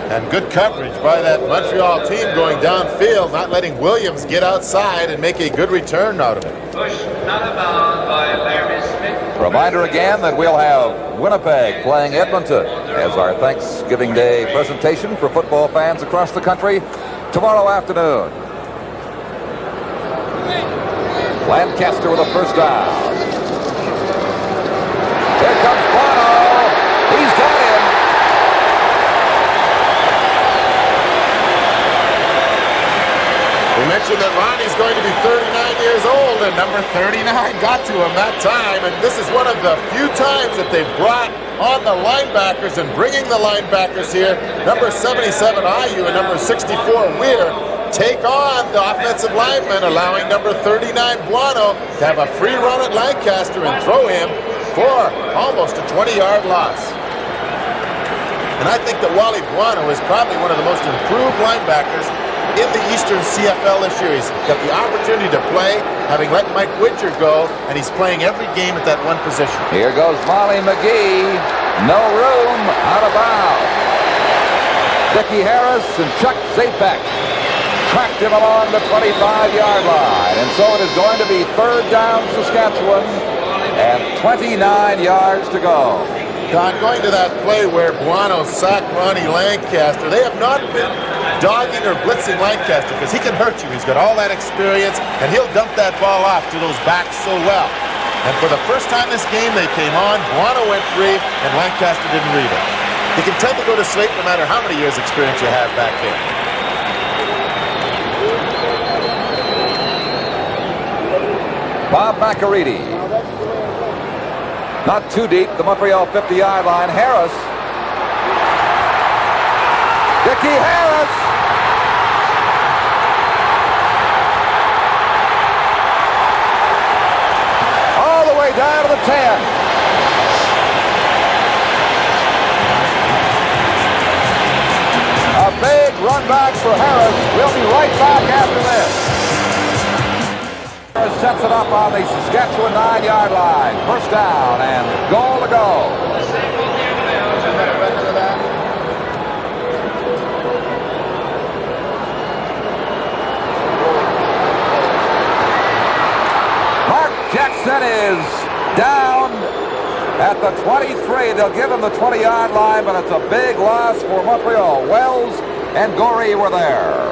E: And good coverage by that Montreal team going downfield, not letting Williams get outside and make a good return out of it.
G: Push not about by Larry Smith.
D: Reminder again that we'll have Winnipeg playing Edmonton as our Thanksgiving Day presentation for football fans across the country tomorrow afternoon. Lancaster with a first down. Here comes Bono. He's got him.
E: We mentioned that Ronnie's going to be 39 years old, and number 39 got to him that time. And this is one of the few times that they've brought on the linebackers and bringing the linebackers here. Number 77, Ayu, and number 64, Weir, take on the offensive lineman, allowing number 39, Buono, to have a free run at Lancaster and throw him for almost a 20-yard loss. And I think that Wally Buono is probably one of the most improved linebackers in the Eastern CFL this year. He's got the opportunity to play, having let Mike Witcher go, and he's playing every game at that one position.
D: Here goes Molly McGee. No room, out of bounds. Dickie Harris and Chuck Zapek tracked him along the 25-yard line. And so it is going to be third down Saskatchewan and 29 yards to go.
E: Don, going to that play where Buono sacked Ronnie Lancaster, they have not been dogging or blitzing Lancaster because he can hurt you. He's got all that experience, and he'll dump that ball off to those backs so well. And for the first time this game, they came on, Buono went free, and Lancaster didn't read it. You can tend to go to sleep no matter how many years experience you have back there.
D: Bob McAreedy. Not too deep, the Montreal 50-yard line. Harris. Dickie Harris. All the way down to the 10. A big run back for Harris. We'll be right back after this. Sets it up on the Saskatchewan 9-yard line. First down and goal to go. Mark Jackson is down at the 23. They'll give him the 20-yard line, but it's a big loss for Montreal. Wells and Goree were there.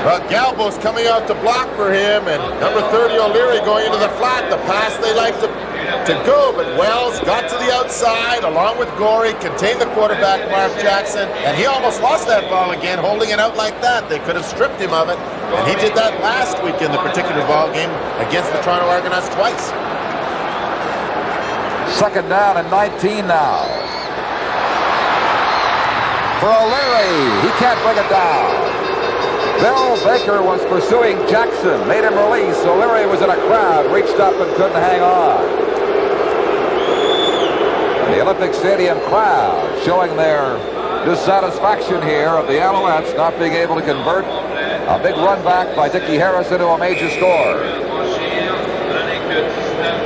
E: Well, Galbo's coming out to block for him, and number 30, O'Leary, going into the flat. The pass they like to go, but Wells got to the outside, along with Goree, contained the quarterback, Mark Jackson, and he almost lost that ball again, holding it out like that. They could have stripped him of it, And he did that last week in the particular ball game against the Toronto Argonauts twice.
D: Second down and 19 now. For O'Leary, he can't bring it down. Bill Baker was pursuing Jackson, made him release. O'Leary was in a crowd, reached up and couldn't hang on. The Olympic Stadium crowd showing their dissatisfaction here of the Alouettes not being able to convert a big run back by Dickie Harris into a major score.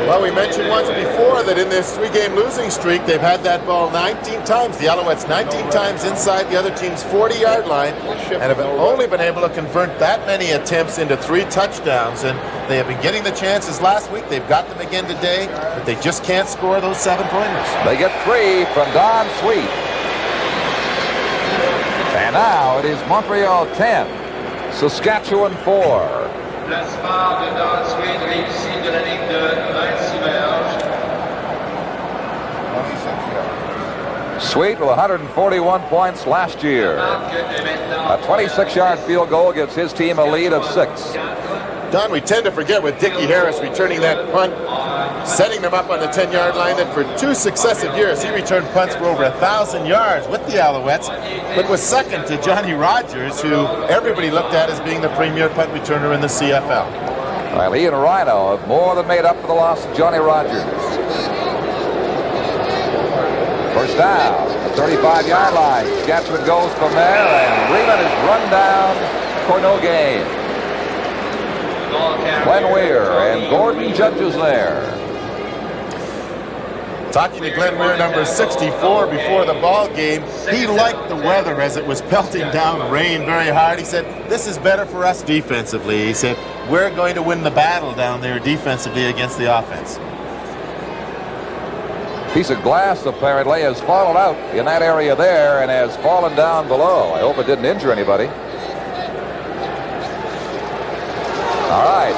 E: Well, we mentioned once before that in this three-game losing streak, they've had that ball 19 times. The Alouettes 19 times inside the other team's 40-yard line and have only been able to convert that many attempts into 3 touchdowns. And they have been getting the chances last week. They've got them again today, but they just can't score those 7-pointers.
D: They get 3 from Don Sweet. And now it is Montreal 10, Saskatchewan 4.
G: Placement de Don Sweet, réussi de la ligne de 26 verges.
D: Sweet with 141 points last year. A 26-yard field goal gives his team a lead of 6.
E: Don, we tend to forget with Dickie Harris returning that punt, setting them up on the 10-yard line, that for 2 successive years he returned punts for over 1,000 yards with the Alouettes, but was second to Johnny Rogers, who everybody looked at as being the premier punt returner in the CFL.
D: Well, he and Rhino have more than made up for the loss of Johnny Rogers. First down, the 35-yard line. Saskatchewan goes from there, and Riemann is run down for no gain. Glenn Weir and Gordon Judges there.
E: Talking to Glenn Weir, number 64, before the ball game, he liked the weather as it was pelting down rain very hard. He said, this is better for us defensively. He said, we're going to win the battle down there defensively against the offense.
D: Piece of glass apparently has fallen out in that area there and has fallen down below. I hope it didn't injure anybody. All right.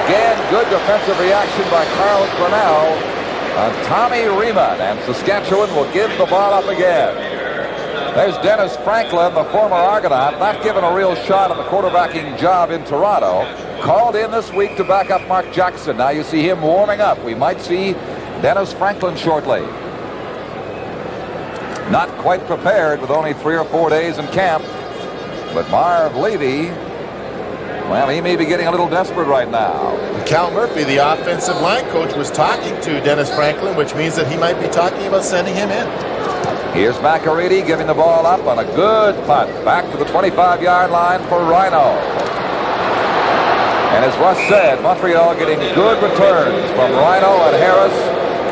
D: Again, good defensive reaction by Carl Cornell on Tommy Riemann, and Saskatchewan will give the ball up again. There's Dennis Franklin, the former Argonaut, not given a real shot at the quarterbacking job in Toronto. Called in this week to back up Mark Jackson. Now you see him warming up. We might see Dennis Franklin shortly. Not quite prepared with only 3 or 4 days in camp. But Marv Levy, well, he may be getting a little desperate right now.
E: Cal Murphy, the offensive line coach, was talking to Dennis Franklin, which means that he might be talking about sending him in.
D: Here's McAreedy giving the ball up on a good punt. Back to the 25-yard line for Rhino. And as Russ said, Montreal getting good returns from Rhino and Harris.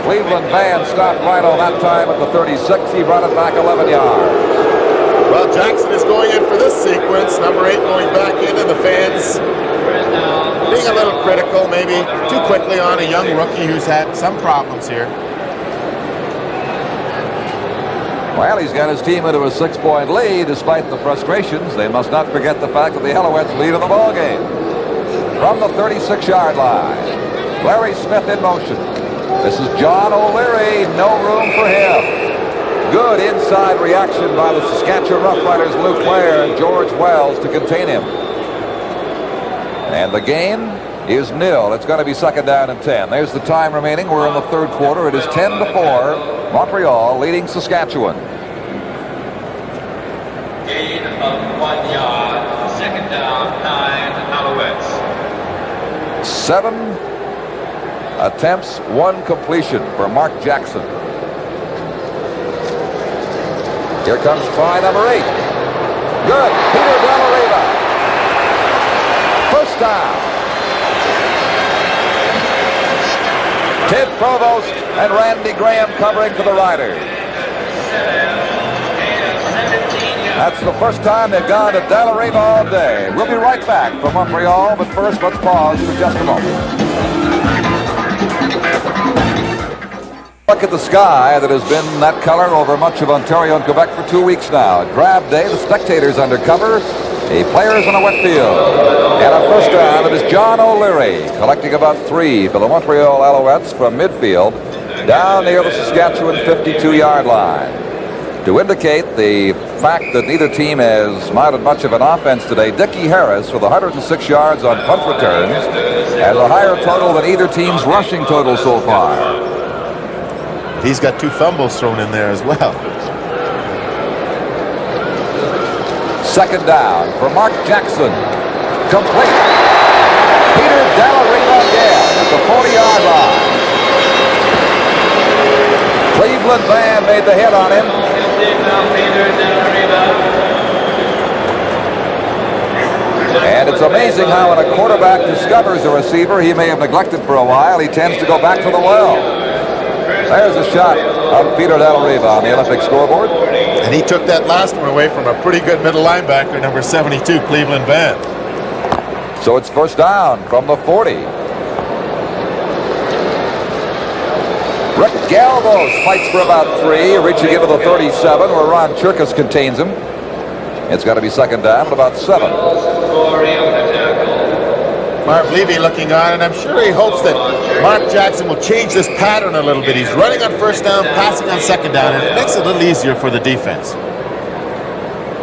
D: Cleveland Van stopped Rhino that time at the 36. He brought it back 11 yards.
E: Well, Jackson is going in for this sequence. Number 8 going back in, and the fans being a little critical, maybe too quickly on a young rookie who's had some problems here.
D: Well, he's got his team into a 6-point lead despite the frustrations. They must not forget the fact that the Alouettes lead in the ball game. From the 36-yard line, Larry Smith in motion. This is John O'Leary. No room for him. Good inside reaction by the Saskatchewan Roughriders, Luke Clare and George Wells to contain him. And the game is nil. It's going to be second down and 10. There's the time remaining. We're in the third quarter. It is 10-4. Montreal leading Saskatchewan.
G: Gain of 1 yard. Second down, 9 Alouettes.
D: 7 attempts, 1 completion for Mark Jackson. Here comes try number 8. Good. Peter Delareva. First down. Ted Provost and Randy Graham covering for the Riders. That's the first time they've gone to Delareva all day. We'll be right back from Montreal, but first let's pause for just a moment. Look at the sky that has been that color over much of Ontario and Quebec for 2 weeks now. At grab day, the spectators under cover, the players on a wet field. And a first down, it is John O'Leary collecting about 3 for the Montreal Alouettes from midfield down near the Saskatchewan 52-yard line. To indicate the fact that neither team has mounted much of an offense today, Dickie Harris, with 106 yards on punt returns, has a higher total than either team's rushing total so far.
E: He's got 2 fumbles thrown in there as well.
D: Second down for Mark Jackson. Complete. Peter Dallarino again at the 40-yard line. Cleveland Van made the hit on him. And it's amazing how when a quarterback discovers a receiver he may have neglected for a while, he tends to go back to the well. There's a shot of Peter Dallarino on the Olympic scoreboard.
E: And he took that last one away from a pretty good middle linebacker, number 72, Cleveland Van.
D: So it's first down from the 40. Rick Galvos fights for about 3, reaching into the 37 where Ron Chirkus contains him. It's got to be second down at about 7.
E: Marv Levy looking on, and I'm sure he hopes that Mark Jackson will change this pattern a little bit. He's running on first down, passing on second down, and it makes it a little easier for the defense.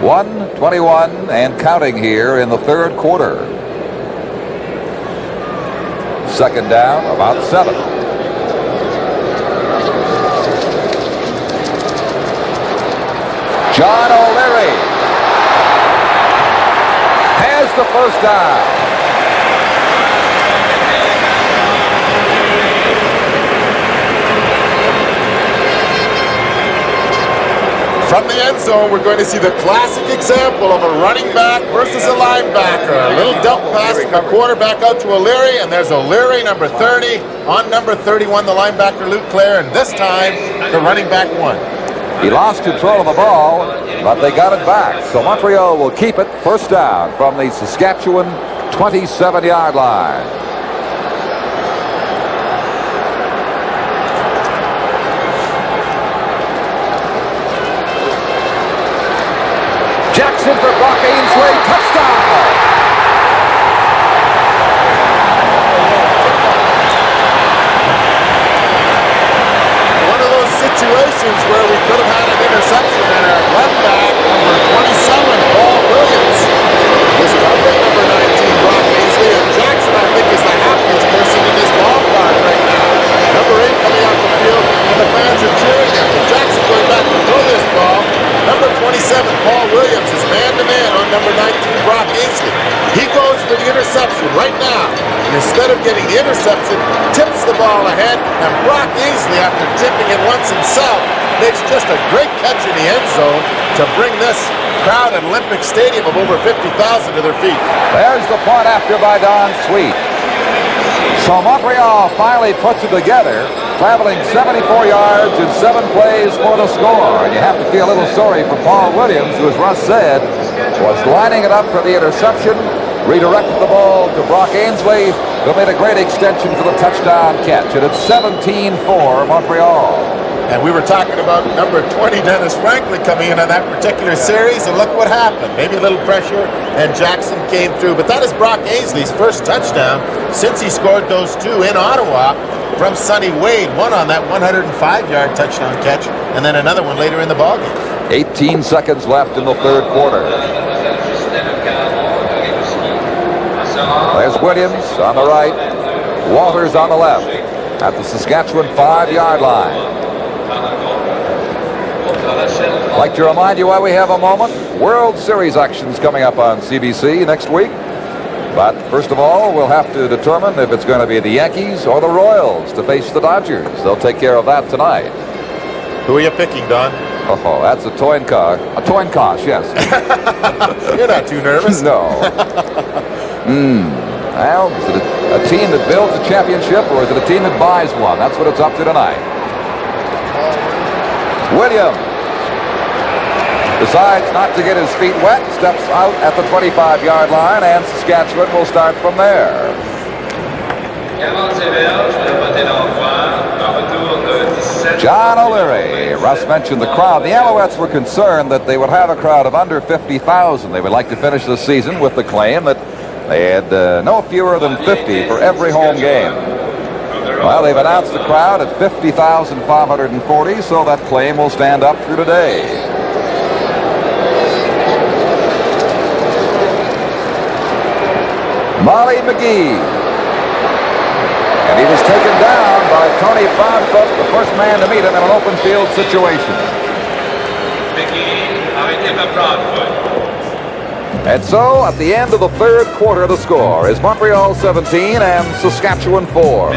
D: 1:21 and counting here in the third quarter. Second down, about 7. John O'Leary has the first down.
E: From the end zone, we're going to see the classic example of a running back versus a linebacker. A little dump pass from the quarterback out to O'Leary, and there's O'Leary, number 30, on number 31, the linebacker Luke Clare, and this time the running back won.
D: He lost control of the ball, but they got it back. So Montreal will keep it first down from the Saskatchewan 27-yard line. Jackson for Brock Ainsley, touchdown!
E: One of those situations where we could have had an interception, and our run back, number 27, Paul Williams, was covering number 19, Brock Ainsley, and Jackson, I think, is the happiest person in this ballpark right now. Number 8 coming out the field, and the fans are cheering him. And Jackson going back to throw this ball. Number 27, Paul Williams, is man-to-man on number 19, Brock Ainsley. He goes for the interception right now. And instead of getting the interception, tips the ball ahead, and Brock Ainsley, after tipping it once himself, makes just a great catch in the end zone to bring this crowd at Olympic Stadium of over 50,000 to their feet.
D: There's the point after by Don Sweet. So Montreal finally puts it together, traveling 74 yards in 7 plays for the score. And you have to feel a little sorry for Paul Williams, who, as Russ said, was lining it up for the interception, redirected the ball to Brock Ainsley, who made a great extension for the touchdown catch. And it's 17-4 Montreal.
E: And we were talking about number 20, Dennis Franklin, coming in on that particular series, and look what happened. Maybe a little pressure, and Jackson came through. But that is Brock Ainsley's first touchdown since he scored those 2 in Ottawa from Sonny Wade. One on that 105-yard touchdown catch, and then another one later in the ballgame.
D: 18 seconds left in the third quarter. There's Williams on the right, Walters on the left at the Saskatchewan 5-yard line. I'd like to remind you while we have a moment, World Series action's coming up on CBC next week. But first of all, we'll have to determine if it's going to be the Yankees or the Royals to face the Dodgers. They'll take care of that tonight.
E: Who are you picking, Don?
D: Oh, that's a toy and car. A toy and cosh, yes.
E: You're not too nervous.
D: No. Well, is it a team that builds a championship, or is it a team that buys one? That's what it's up to tonight. Williams decides not to get his feet wet, steps out at the 25-yard line, and Saskatchewan will start from there. John O'Leary. Russ mentioned the crowd. The Alouettes were concerned that they would have a crowd of under 50,000. They would like to finish the season with the claim that they had no fewer than 50 for every home game. Well, they've announced the crowd at 50,540, so that claim will stand up through today. Molly McGee. And he was taken down by Tony Brownfoot, the first man to meet him in an open field situation. And so, at the end of the third quarter, the score is Montreal 17 and Saskatchewan 4.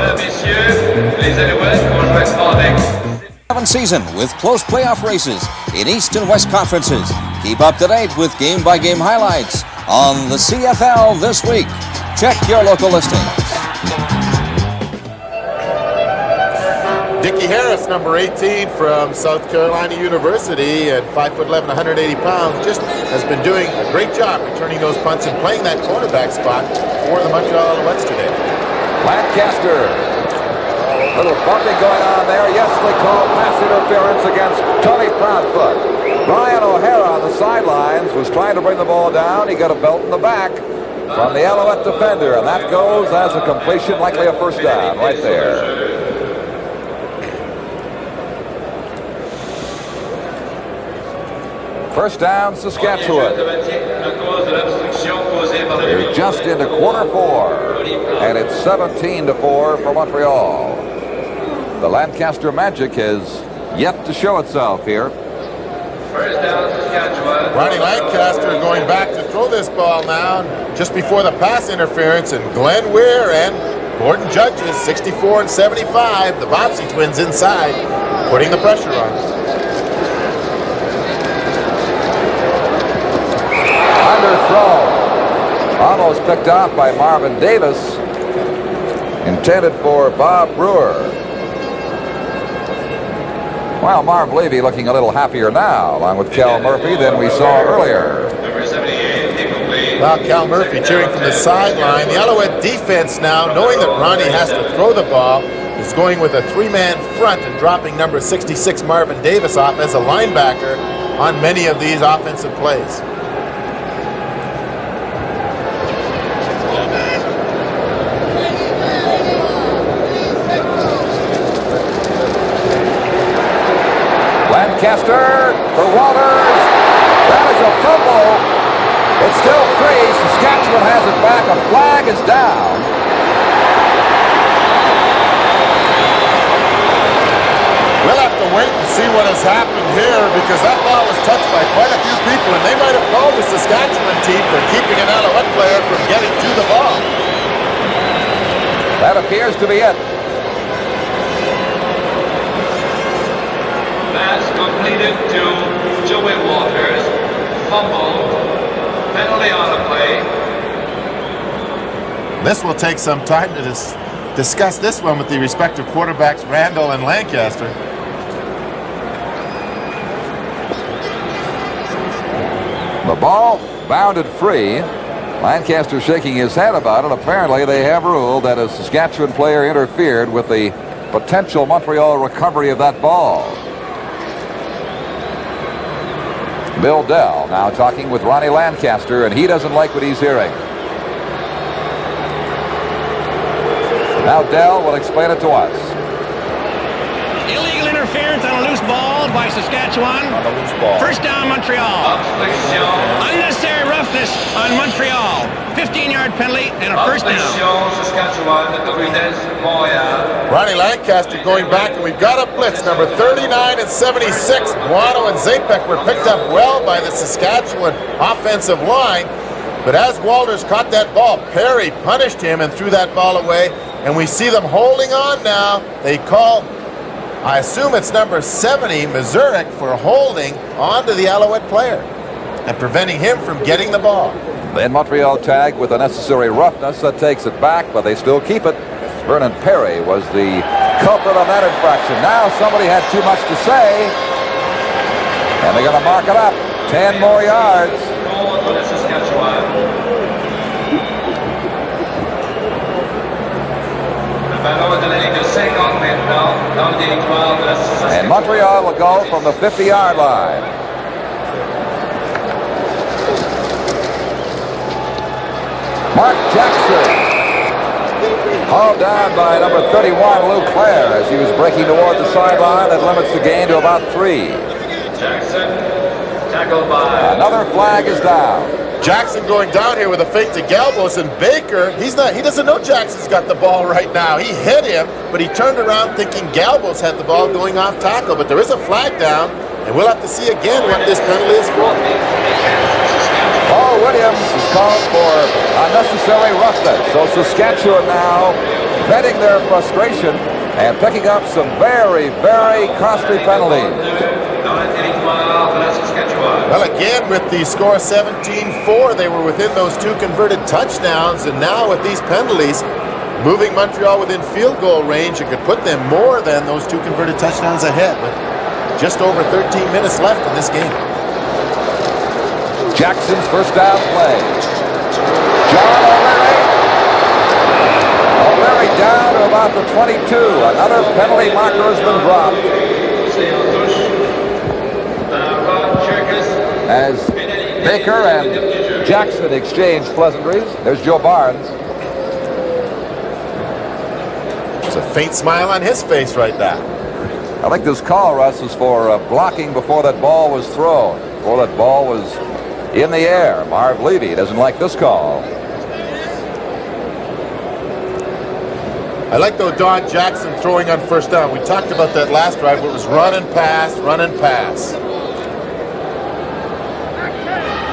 A: Season with close playoff races in East and West Conferences. Keep up to date with game-by-game highlights on the CFL this week. Check your local listings.
E: Dickie Harris, number 18 from South Carolina University, at 5'11", 180 pounds, just has been doing a great job returning those punts and playing that cornerback spot for the Montreal Alouettes today.
D: Lancaster. A little bumping going on there. Yes, they call pass interference against Tony Proudfoot. Brian O'Hara on the sidelines was trying to bring the ball down. He got a belt in the back from the Alouette defender, and that goes as a completion, likely a first down right there. First down, Saskatchewan. They're just into quarter four, and it's 17-4 for Montreal. The Lancaster magic has yet to show itself here.
E: First down, Saskatchewan. Ronnie Lancaster going back to throw this ball now, just before the pass interference, and Glenn Weir and Gordon Judges, 64 and 75, the Bobsey twins inside, putting the pressure on.
D: Underthrown. Almost picked off by Marvin Davis. Intended for Bob Brewer. Well, Marv Levy looking a little happier now, along with Cal Murphy, than we saw earlier.
E: Well, Cal Murphy cheering from the sideline. The Alouette defense now, knowing that Ronnie has to throw the ball, is going with a three-man front and dropping number 66 Marvin Davis off as a linebacker on many of these offensive plays.
D: Lancaster for Walters. That is a fumble. It's still free. Saskatchewan has it back. A flag is down.
E: We'll have to wait and see what has happened here, because that ball was touched by quite a few people, and they might have called the Saskatchewan team for keeping an Alouette player from getting to the ball.
D: That appears to be it.
G: Pass completed to Joey Walters. Fumble. Penalty on the play.
E: This will take some time to discuss this one with the respective quarterbacks Randall and Lancaster.
D: The ball bounded free. Lancaster shaking his head about it. Apparently they have ruled that a Saskatchewan player interfered with the potential Montreal recovery of that ball. Bill Dell now talking with Ronnie Lancaster, and he doesn't like what he's hearing. Now Dell will explain it to us.
H: Illegal interference on a loose ball by Saskatchewan.
E: On the loose ball.
H: First down, Montreal. Unnecessary roughness on Montreal. 15-yard penalty and a first down.
E: Ronnie Lancaster going back, and we've got a blitz. Number 39 and 76, Guano and Zapek were picked up well by the Saskatchewan offensive line. But as Walters caught that ball, Perry punished him and threw that ball away. And we see them holding on now. They call, I assume it's number 70, Mazurek, for holding onto the Alouette player and preventing him from getting the ball.
D: Then Montreal tagged with the necessary roughness. That takes it back, but they still keep it. Vernon Perry was the culprit on that infraction. Now somebody had too much to say, and they're going to mark it up. 10 more yards. And Montreal will go from the 50-yard line. Mark Jackson Hauled down by number 31, Lou Claire, as he was breaking toward the sideline. That limits the gain to about 3.
G: Jackson, tackled by...
D: Another flag is down.
E: Jackson going down here with a fake to Galbos, and Baker, he doesn't know Jackson's got the ball right now. He hit him, but he turned around thinking Galbos had the ball going off tackle. But there is a flag down, and we'll have to see again what this penalty is for.
D: Paul Williams is called for unnecessary roughness. So Saskatchewan now venting their frustration and picking up some very, very costly penalties.
E: Well, again, with the score 17-4, they were within those 2 converted touchdowns, and now with these penalties, moving Montreal within field goal range, it could put them more than those 2 converted touchdowns ahead, with just over 13 minutes left in this game.
D: Jackson's first down play. John O'Leary. O'Leary down to about the 22. Another penalty marker has been dropped. As Baker and Jackson exchange pleasantries. There's Joe Barnes.
E: There's a faint smile on his face right now.
D: I think this call, Russ, is for blocking before that ball was thrown. Before that ball was in the air. Marv Levy doesn't like this call.
E: I like, though, Don Jackson throwing on first down. We talked about that last drive where it was run and pass, run and pass.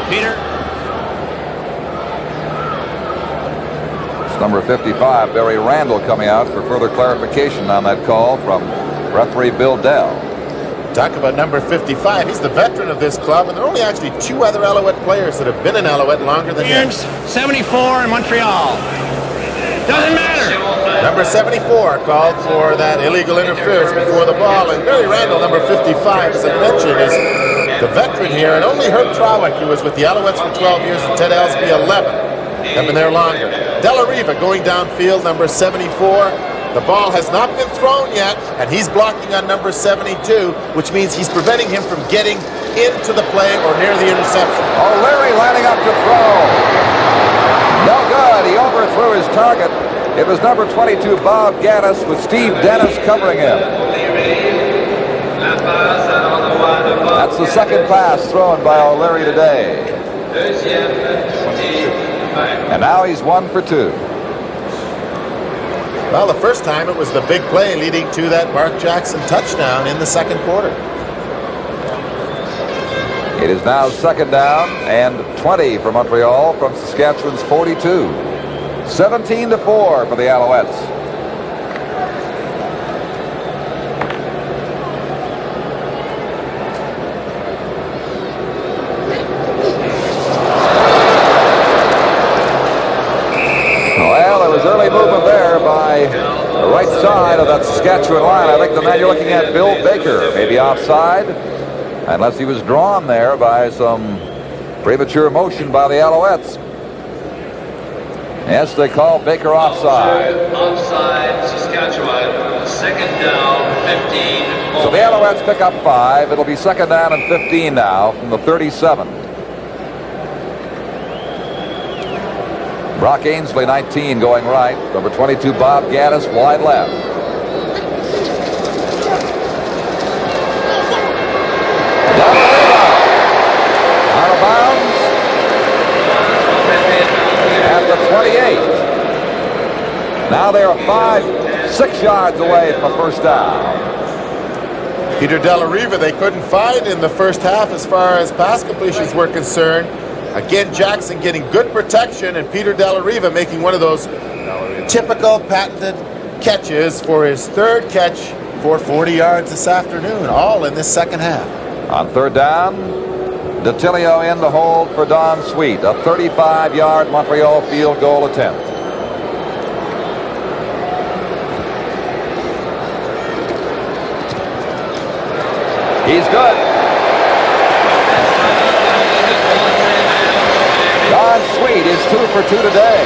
H: Peter.
D: It's number 55, Barry Randall, coming out for further clarification on that call from referee Bill Dell.
E: Talk about number 55. He's the veteran of this club, and there are only actually 2 other Alouette players that have been in Alouette longer than him.
H: 74 in Montreal. Doesn't matter.
E: Number 74 called for that illegal interference before the ball, and Barry Randall, number 55, as I mentioned, is the veteran here, and only Herb Trawick, who was with the Alouettes for 12 years, and Ted Elsby 11, have been there longer. Della Riva going downfield, number 74. The ball has not been thrown yet, and he's blocking on number 72, which means he's preventing him from getting into the play or near the interception.
D: O'Leary lining up to throw. No good. He overthrew his target. It was number 22, Bob Gaddis, with Steve Dennis covering him. That's the second pass thrown by O'Leary today. And now he's 1 for 2.
E: Well, the first time it was the big play leading to that Mark Jackson touchdown in the second quarter.
D: It is now second down and 20 for Montreal from Saskatchewan's 42. 17-4 for the Alouettes. Well, there was early movement there by the right side of that Saskatchewan line. I think the man you're looking at, Bill Baker, maybe offside, unless he was drawn there by some premature motion by the Alouettes. Yes, they call Baker offside.
G: Offside, Saskatchewan. Second down, 15.
D: So the Alouettes pick up 5. It'll be second down and 15 now from the 37. Brock Ainsley, 19, going right. Number 22, Bob Gaddis, wide left. Out of bounds at the 28. Now they are 6 yards away from a first down.
E: Peter Della Riva, they couldn't find in the first half as far as pass completions were concerned. Again, Jackson getting good protection, and Peter Della Riva making one of those typical patented catches for his third catch for 40 yards this afternoon, all in this second half.
D: On third down, DeTilio in the hold for Don Sweet, a 35-yard Montreal field goal attempt. He's good. Don Sweet is 2 for 2 today.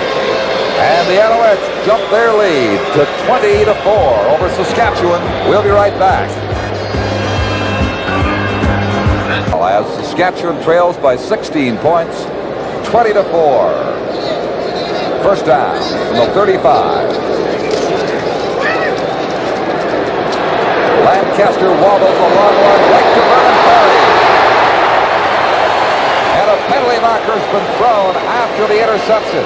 D: And the Alouettes jump their lead to 20-4 over Saskatchewan. We'll be right back. As Saskatchewan trails by 16 points, 20-4. First down from the 35. Lancaster wobbles a long one right to Vernon Perry. And a penalty marker has been thrown after the interception.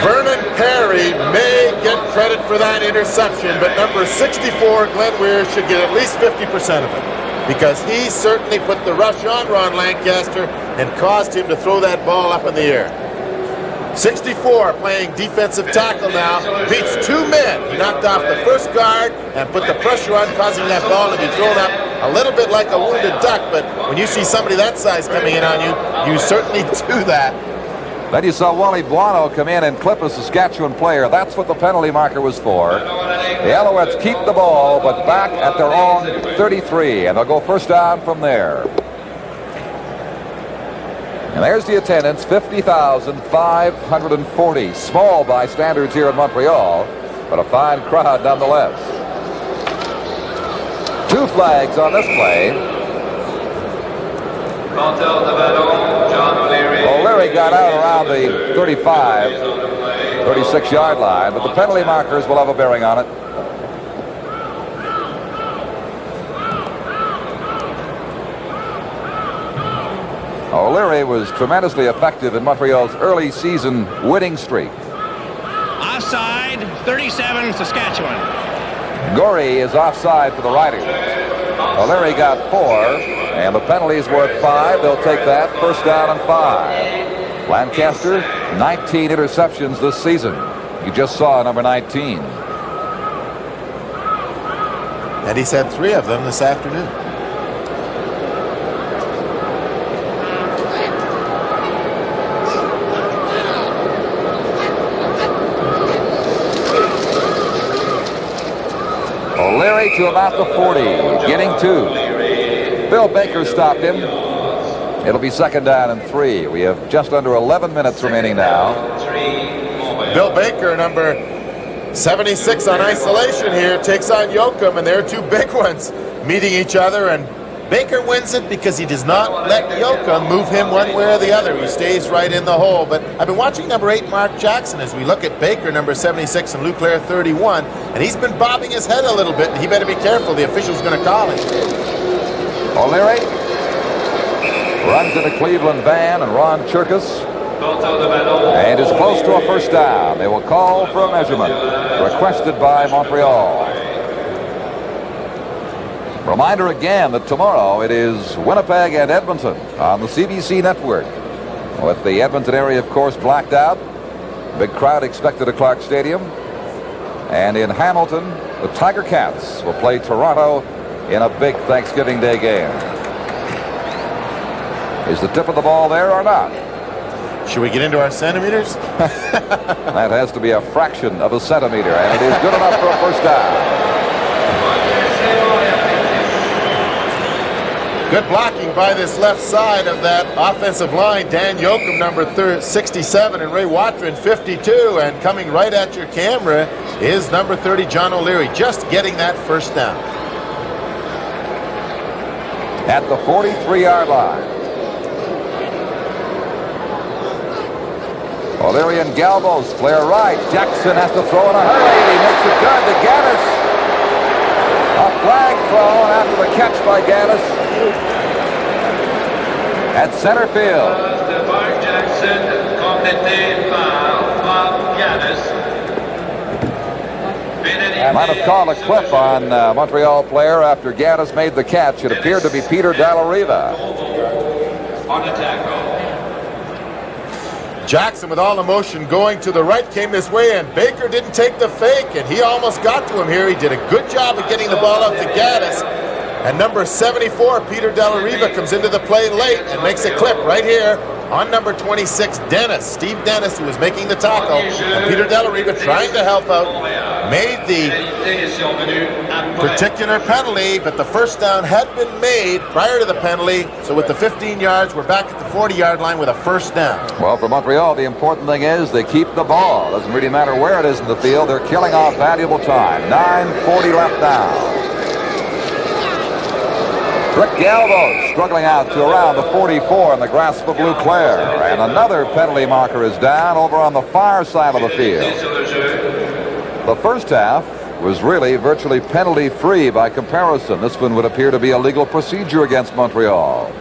E: Vernon Perry may get credit for that interception, but number 64, Glenn Weir, should get at least 50% of it, because he certainly put the rush on Ron Lancaster and caused him to throw that ball up in the air. 64 playing defensive tackle now, beats 2 men. He knocked off the first guard and put the pressure on, causing that ball to be thrown up a little bit like a wounded duck, but when you see somebody that size coming in on you, you certainly do that.
D: Then you saw Wally Buono come in and clip a Saskatchewan player. That's what the penalty marker was for. The Alouettes keep the ball, but back at their own 33, and they'll go first down from there. And there's the attendance, 50,540. Small by standards here in Montreal, but a fine crowd nonetheless. 2 flags on this play. O'Leary got out around the 35, 36-yard line, but the penalty markers will have a bearing on it. O'Leary was tremendously effective in Montreal's early season winning streak.
H: Offside, 37, Saskatchewan.
D: Gorey is offside for the Riders. O'Leary got 4, and the penalty's worth 5. They'll take that. First down and 5. Lancaster, 19 interceptions this season. You just saw number 19.
E: And he's had 3 of them this afternoon.
D: O'Leary to about the 40, getting 2. Bill Baker stopped him. It'll be second down and 3. We have just under 11 minutes remaining now.
E: Bill Baker, number 76 on isolation here, takes on Yoakum, and they're 2 big ones meeting each other, and Baker wins it because he does not let Yoakum move him one way or the other. He stays right in the hole. But I've been watching number 8, Mark Jackson, as we look at Baker, number 76, and Leclerc, 31, and he's been bobbing his head a little bit, and he better be careful. The official's going to call him.
D: O'Leary runs into Cleveland Van and Ron Churkus, and is close to a first down. They will call for a measurement requested by Montreal. Reminder again that tomorrow it is Winnipeg and Edmonton on the CBC network, with the Edmonton area, of course, blacked out. Big crowd expected at Clark Stadium. And in Hamilton, the Tiger Cats will play Toronto in a big Thanksgiving Day game. Is the tip of the ball there or not?
E: Should we get into our centimeters?
D: That has to be a fraction of a centimeter, and it is good enough for a first down.
E: Good blocking by this left side of that offensive line. Dan Yoakum, number 67, and Ray Watrin, 52. And coming right at your camera is number 30, John O'Leary, just getting that first down.
D: At the 43-yard line. O'Leary and Galvos, flare right. Jackson has to throw in a hurry. He makes it good to Gaddis. A flag thrown after the catch by Gaddis at center field. Might have called a clip on Montreal player after Gaddis made the catch. It appeared to be Peter Dallariva.
G: On the tackle.
E: Jackson, with all the motion going to the right, came this way, and Baker didn't take the fake, and he almost got to him here. He did a good job of getting the ball out to Gaddis. And number 74, Peter Dallariva, comes into the play late and makes a clip right here on number 26, Dennis. Steve Dennis, who was making the tackle. And Peter Dallariva, trying to help out, made the particular penalty, but the first down had been made prior to the penalty. So with the 15 yards, we're back at the 40-yard line with a first down.
D: Well, for Montreal, the important thing is they keep the ball. Doesn't really matter where it is in the field. They're killing off valuable time. 9:40 left now. Rick Galvos struggling out to around the 44 in the grasp of Leclerc. And another penalty marker is down over on the far side of the field. The first half was really virtually penalty-free by comparison. This one would appear to be a legal procedure against Montreal.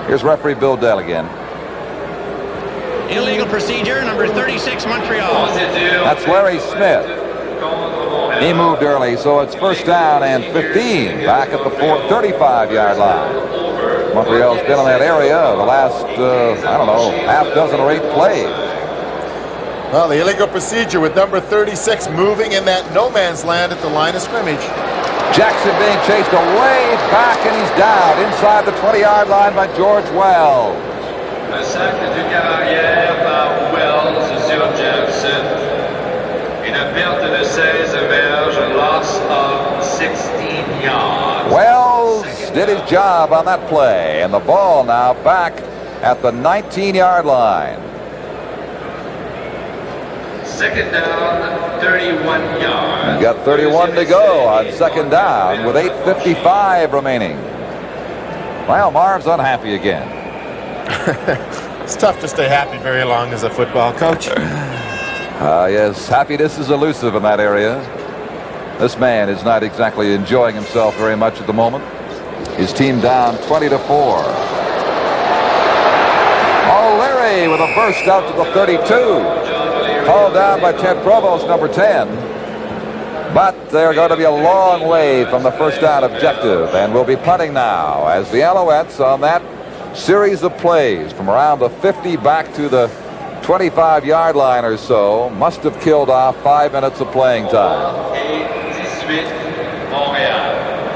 D: Here's referee Bill Dell again.
H: Illegal procedure, number 36, Montreal.
D: That's Larry Smith. He moved early, so it's first down and 15 back at the 35-yard line. Montreal's been in that area the last, I don't know, half dozen or 8 plays.
E: Well, the illegal procedure with number 36 moving in that no man's land at the line of scrimmage.
D: Jackson being chased away back, and he's down inside the 20-yard line by George Wells.
G: Un sac de carrière par Wells sur Jackson. Une perte de 16 verges, a loss of 16 yards.
D: Wells did his job on that play, and the ball now back at the 19-yard line.
G: Second down, 31 yards.
D: You've got 31 to go on second down with 8:55 remaining. Well, Marv's unhappy again.
E: It's tough to stay happy very long as a football coach.
D: Yes, happiness is elusive in that area. This man is not exactly enjoying himself very much at the moment. His team down 20-4. O'Leary with a burst out to the 32. Called down by Ted Provost, number 10. But they're going to be a long way from the first down objective, and will be punting now as the Alouettes on that series of plays from around the 50 back to the 25-yard line or so must have killed off 5 minutes of playing time.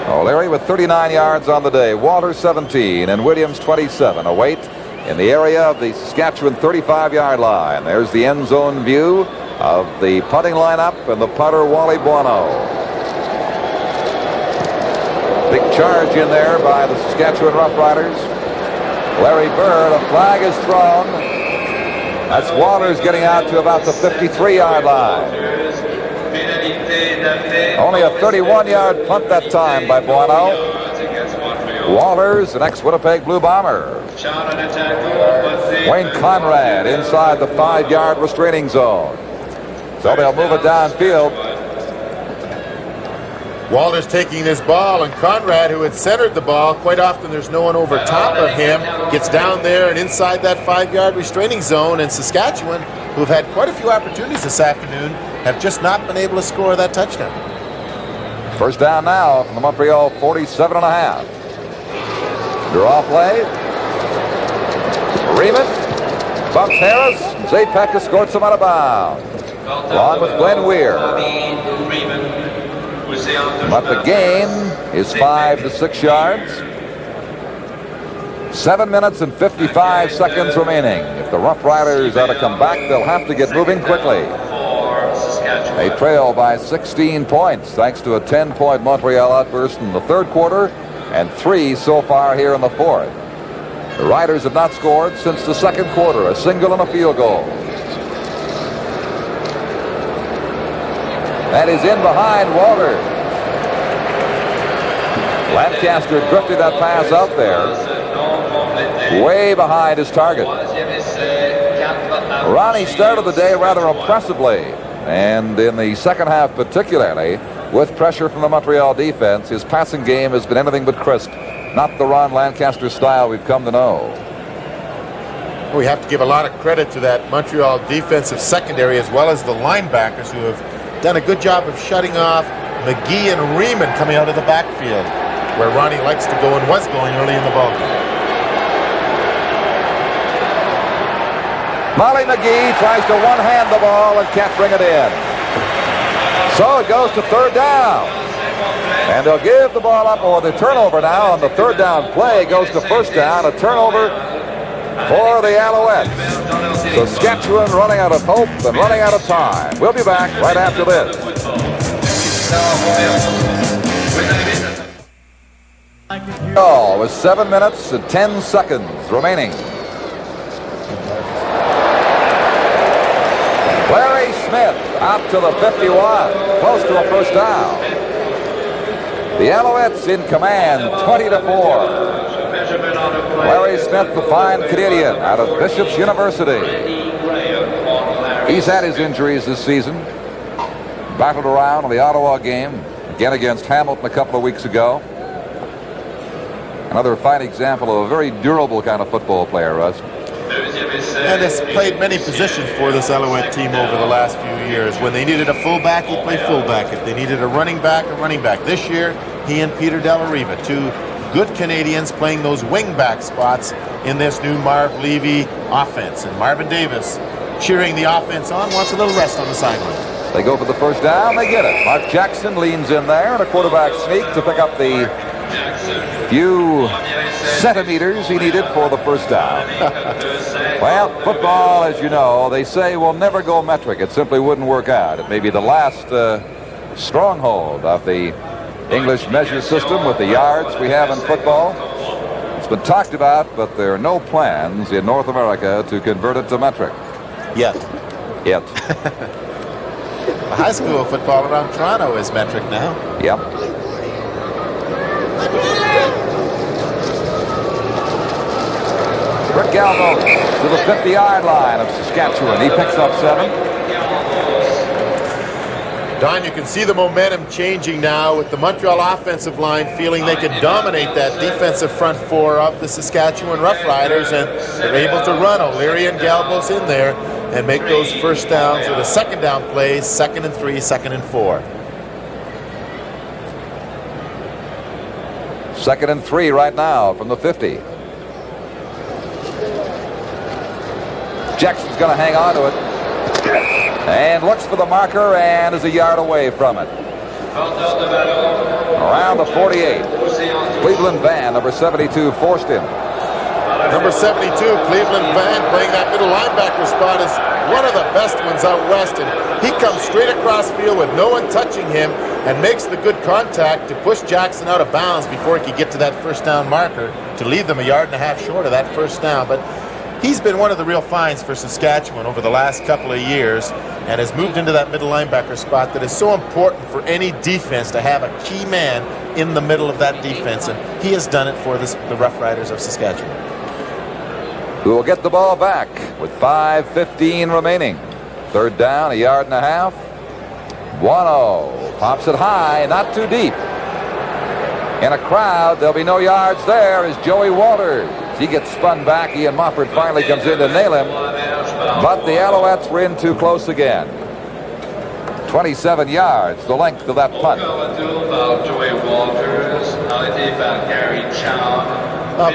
D: O'Leary with 39 yards on the day, Walter 17, and Williams 27. A wait in the area of the Saskatchewan 35-yard line. There's the end zone view of the punting lineup and the punter, Wally Buono. Big charge in there by the Saskatchewan Roughriders. Larry Bird, a flag is thrown. That's Walters getting out to about the 53-yard line. Only a 31-yard punt that time by Buono. Walters, an ex-Winnipeg Blue Bomber. Wayne Conrad inside the 5-yard restraining zone. So they'll move it downfield.
E: Walters taking this ball, and Conrad, who had centered the ball, quite often there's no one over top of him, gets down there and inside that 5-yard restraining zone, and Saskatchewan, who've had quite a few opportunities this afternoon, have just not been able to score that touchdown.
D: First down now from the Montreal 47.5. Draw play. Riemann bumps Harris. Zapek escorts him out of bounds, along with Glenn Weir. But the gain is 5 to 6 yards. 7 minutes and 55 seconds remaining. If the Roughriders are to come back, they'll have to get moving quickly. They trail by 16 points thanks to a 10-point Montreal outburst in the third quarter and 3 so far here in the fourth. The Riders have not scored since the second quarter, a single and a field goal. That is in behind Walter. Lancaster drifted that pass out there, way behind his target. Ronnie started the day rather impressively, and in the second half particularly, with pressure from the Montreal defense, his passing game has been anything but crisp. Not the Ron Lancaster style we've come to know.
E: We have to give a lot of credit to that Montreal defensive secondary as well as the linebackers who have done a good job of shutting off McGee and Riemann coming out of the backfield, where Ronnie likes to go and was going early in the ballgame.
D: Molly McGee tries to one-hand the ball and can't bring it in. So it goes to third down. And they'll give the ball up, or the turnover now on the third down play goes to first down. A turnover for the Alouettes. Saskatchewan running out of hope and running out of time. We'll be back right after this. All with 7 minutes and 10 seconds remaining. Larry Smith out to the 51, close to a first down. The Alouettes in command, 20-4. Larry Smith, the fine Canadian out of Bishop's University. He's had his injuries this season. Battled around in the Ottawa game, again against Hamilton a couple of weeks ago. Another fine example of a very durable kind of football player, Russ.
E: And has played many positions for this Alouette team over the last few years. When they needed a fullback, he played fullback. If they needed a running back. This year, he and Peter Delariva, two good Canadians playing those wing-back spots in this new Marv Levy offense. And Marvin Davis, cheering the offense on, wants a little rest on the sideline.
D: They go for the first down. They get it. Mark Jackson leans in there, and a quarterback sneak to pick up the few centimeters he needed for the first down. Well, football, as you know, they say will never go metric. It simply wouldn't work out. It may be the last stronghold of the English measure system with the yards we have in football. It's been talked about, but there are no plans in North America to convert it to metric.
E: Yet. High school football around Toronto is metric now.
D: Yep. Rick Galvo to the 50-yard line of Saskatchewan. He picks up 7.
E: Don, you can see the momentum changing now with the Montreal offensive line feeling they can dominate that defensive front four of the Saskatchewan Roughriders, and they're able to run. O'Leary and Galvos in there and make those first downs or the second down plays, 2nd and 3, 2nd and 4.
D: 2nd and 3 right now from the 50. Jackson's going to hang on to it and looks for the marker and is a yard away from it. Around the 48. Cleveland Van, number 72, forced him.
E: Number 72, Cleveland Van, playing that middle linebacker spot, is one of the best ones out west, and he comes straight across field with no one touching him and makes the good contact to push Jackson out of bounds before he could get to that first down marker to leave them a yard and a half short of that first down. But he's been one of the real finds for Saskatchewan over the last couple of years and has moved into that middle linebacker spot that is so important for any defense to have a key man in the middle of that defense, and he has done it for the Rough Riders of Saskatchewan.
D: Who will get the ball back with 5:15 remaining. 3rd down, a yard and a half. 1-0. Pops it high, not too deep. In a crowd, there'll be no yards there as Joey Walters. He gets spun back. Ian Mofford finally comes in to nail him. But the Alouettes were in too close again. 27 yards, the length of that punt.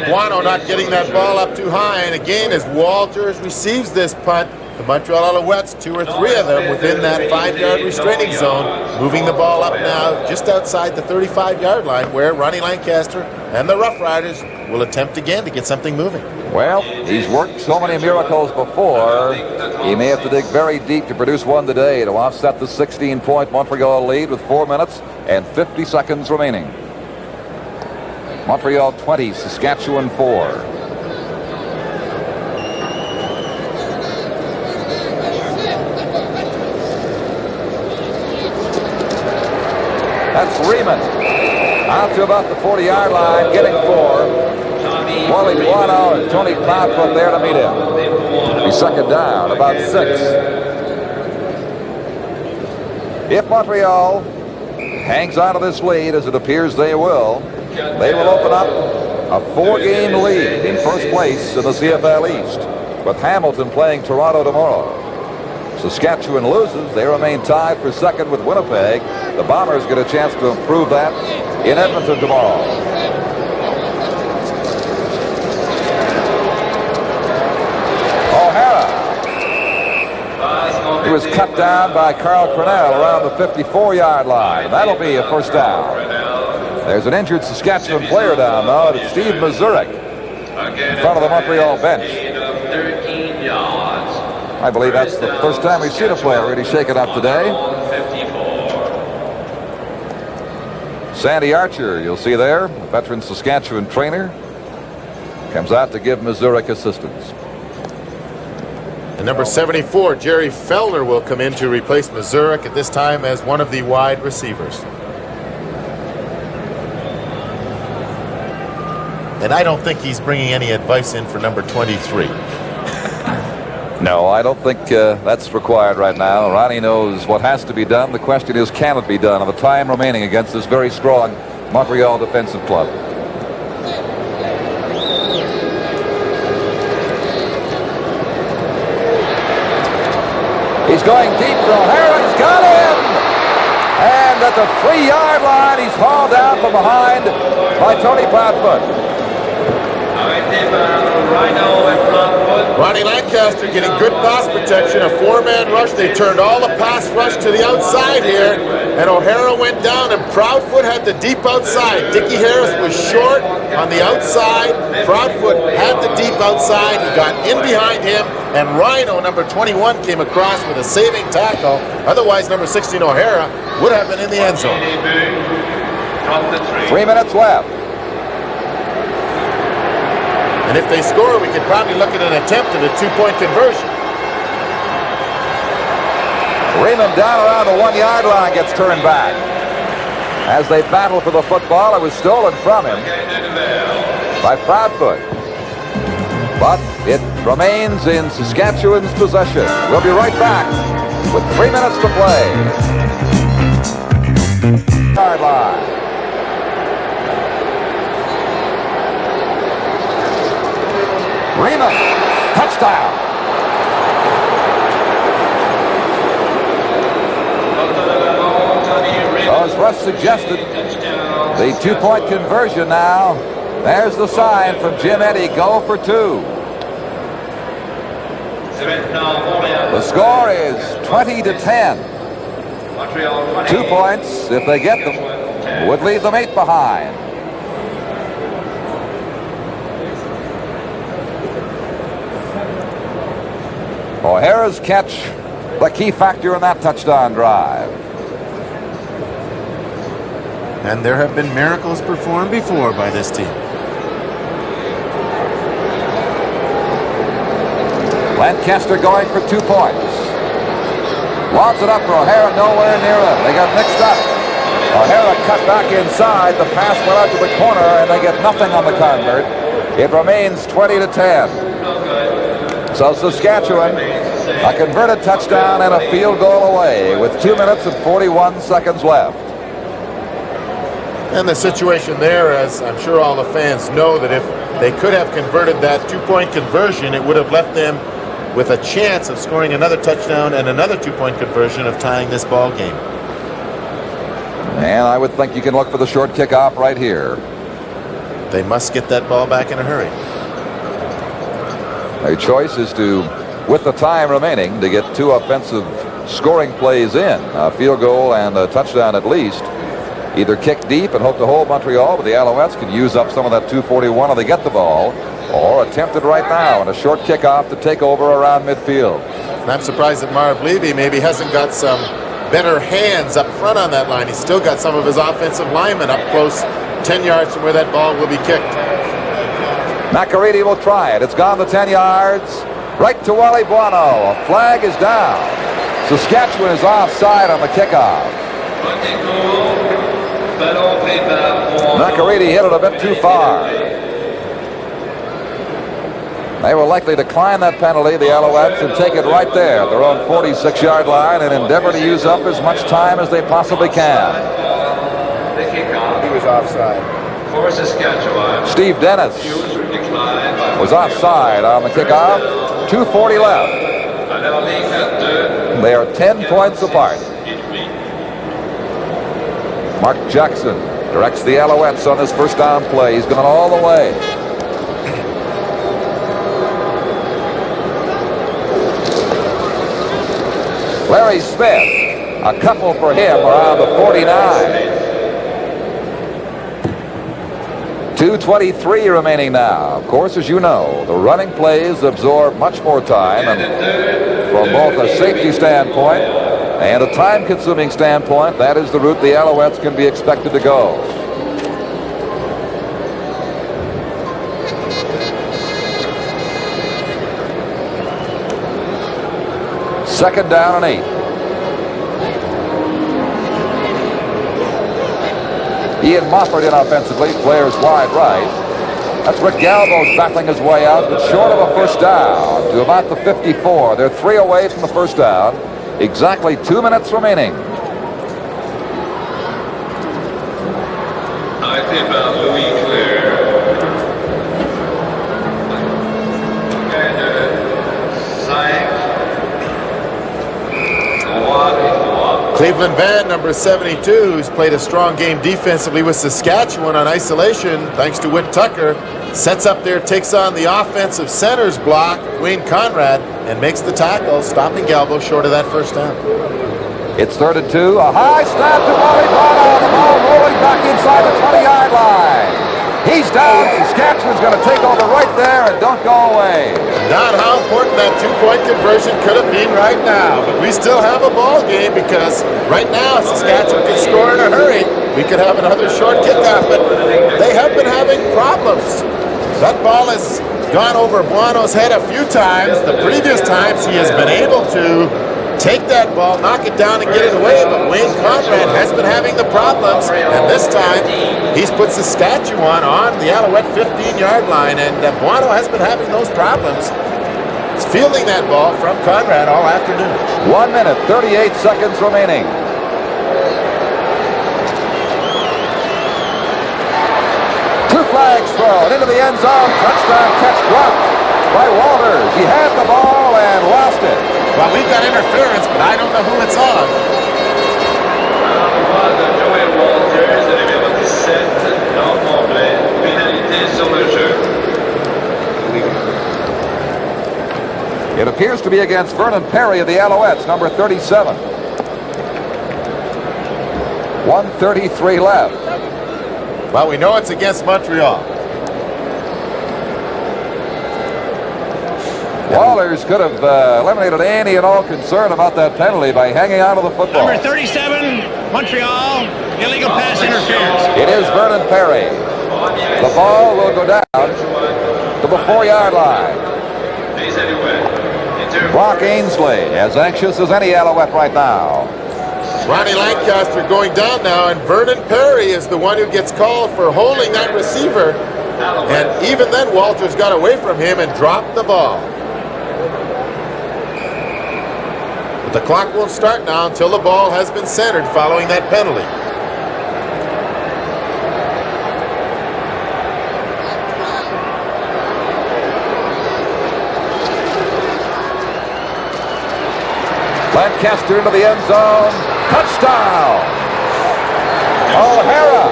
E: Guano not getting that ball up too high, and again as Walters receives this punt, the Montreal Alouettes, 2 or 3 of them within that 5-yard restraining zone, moving the ball up now just outside the 35-yard line, where Ronnie Lancaster and the Rough Riders will attempt again to get something moving.
D: Well, he's worked so many miracles before. He may have to dig very deep to produce one today to offset the 16-point Montreal lead with 4 minutes and 50 seconds remaining. Montreal 20, Saskatchewan 4. That's Riemann out to about the 40-yard line, getting 4. Wally Guano and Tony Proudfoot there to meet him. He's 2nd down, about 6. If Montreal hangs on to this lead, as it appears they will open up a 4-game lead in first place in the CFL East, with Hamilton playing Toronto tomorrow. Saskatchewan loses, they remain tied for 2nd with Winnipeg. The Bombers get a chance to improve that in Edmonton tomorrow. O'Hara. He was cut down by Carl Cornell around the 54-yard line. That'll be a first down. There's an injured Saskatchewan player down now. It's Steve Mazurek in front of the Montreal bench. I believe that's the first time we've seen a player really shaken up today. Sandy Archer, you'll see there, a veteran Saskatchewan trainer, comes out to give Mazurek assistance.
E: And number 74, Jerry Fellner, will come in to replace Mazurek at this time as one of the wide receivers. And I don't think he's bringing any advice in for number 23.
D: No, I don't think that's required right now. Ronnie knows what has to be done. The question is, can it be done in the time remaining against this very strong Montreal defensive club? He's going deep for O'Hara. He's got him! And at the 3-yard line, he's hauled down from behind by Tony Proudfoot.
E: Ronnie Lancaster getting good pass protection, a 4-man rush. They turned all the pass rush to the outside here, and O'Hara went down, and Proudfoot had the deep outside. Dickie Harris was short on the outside. Proudfoot had the deep outside. He got in behind him, and Rhino, number 21, came across with a saving tackle. Otherwise, number 16, O'Hara, would have been in the end zone.
D: 3 minutes left.
E: And if they score, we could probably look at an attempt at a 2-point conversion.
D: Raymond down around the 1-yard line gets turned back. As they battle for the football, it was stolen from him by Proudfoot. But it remains in Saskatchewan's possession. We'll be right back with 3 minutes to play. Yard line. Raymond, touchdown. So as Russ suggested, the 2-point conversion now. There's the sign from Jim Eddy, go for 2. The score is 20-10. 2 points, if they get them, would leave them 8 behind. O'Hara's catch, the key factor in that touchdown drive.
E: And there have been miracles performed before by this team.
D: Lancaster going for 2 points. Lobs it up for O'Hara, nowhere near him. They got mixed up. O'Hara cut back inside. The pass went out to the corner, and they get nothing on the convert. It remains 20-10. So Saskatchewan, a converted touchdown and a field goal away with 2 minutes and 41 seconds left.
E: And the situation there, as I'm sure all the fans know, that if they could have converted that 2-point conversion, it would have left them with a chance of scoring another touchdown and another 2-point conversion of tying this ball game.
D: And I would think you can look for the short kickoff right here.
E: They must get that ball back in a hurry.
D: Their choice is to, with the time remaining, to get 2 offensive scoring plays in, a field goal and a touchdown at least. Either kick deep and hope to hold Montreal, but the Alouettes can use up some of that 2:41 if they get the ball, or attempt it right now and a short kickoff to take over around midfield.
E: And I'm surprised that Marv Levy maybe hasn't got some better hands up front on that line. He's still got some of his offensive linemen up close, 10 yards from where that ball will be kicked.
D: McAreedy will try it. It's gone to 10 yards. Right to Wally Buono. A flag is down. Saskatchewan is offside on the kickoff. McAreedy hit it a bit too far. They will likely decline that penalty, the Alouettes, and take it right there at their own 46-yard line and endeavor to use up as much time as they possibly can.
E: He was offside.
G: For Saskatchewan,
D: Steve Dennis was offside on the kickoff. 2:40 left. They are 10 points apart. Mark Jackson directs the Alouettes on this first down play. He's gone all the way. Larry Smith, a couple for him around the 49. 2:23 remaining now. Of course, as you know, the running plays absorb much more time, and from both a safety standpoint and a time-consuming standpoint, that is the route the Alouettes can be expected to go. Second down and 8. Ian Mofford in offensively, players wide right. That's Rick Galbo's battling his way out, but short of a first down to about the 54. They're 3 away from the first down. Exactly 2 minutes remaining.
G: Arrêté par Louis Claire. Gain de 5.
E: Cleveland Band, number 72, who's played a strong game defensively with Saskatchewan on isolation, thanks to Whit Tucker, sets up there, takes on the offensive center's block, Wayne Conrad, and makes the tackle, stopping Galbo short of that first down.
D: It's 3rd and 2. A high snap to Wally Bono. The ball rolling back inside the 20-yard line. He's down. Saskatchewan's going to take over right there and don't go away.
E: Not how important that two-point conversion could have been right now, but we still have a ball game because right now Saskatchewan can score in a hurry. We could have another short kickoff, but they have been having problems. That ball has gone over Buono's head a few times. The previous times he has been able to take that ball, knock it down, and get it away, but Wayne Conrad has been having the problems, and this time he's put Saskatchewan on the Alouette 15-yard line, and Buono has been having those problems. He's fielding that ball from Conrad all afternoon.
D: 1 minute, 38 seconds remaining. Two flags thrown into the end zone. Touchdown catch blocked by Walters. He had the ball and lost it.
E: Well, we've got interference, but I don't know who it's on.
D: It appears to be against Vernon Perry of the Alouettes, number 37. 1:33 left.
E: Well, we know it's against Montreal.
D: Walters could have eliminated any and all concern about that penalty by hanging on to the football.
H: Number 37, Montreal, illegal pass interference.
D: It is Vernon Perry. The ball will go down to the 4-yard line. Brock Ainsley, as anxious as any Alouette right now.
E: Ronnie Lancaster going down now, and Vernon Perry is the one who gets called for holding that receiver. And even then, Walters got away from him and dropped the ball. But the clock won't start now until the ball has been centered following that penalty.
D: Lancaster into the end zone. Touchdown! O'Hara.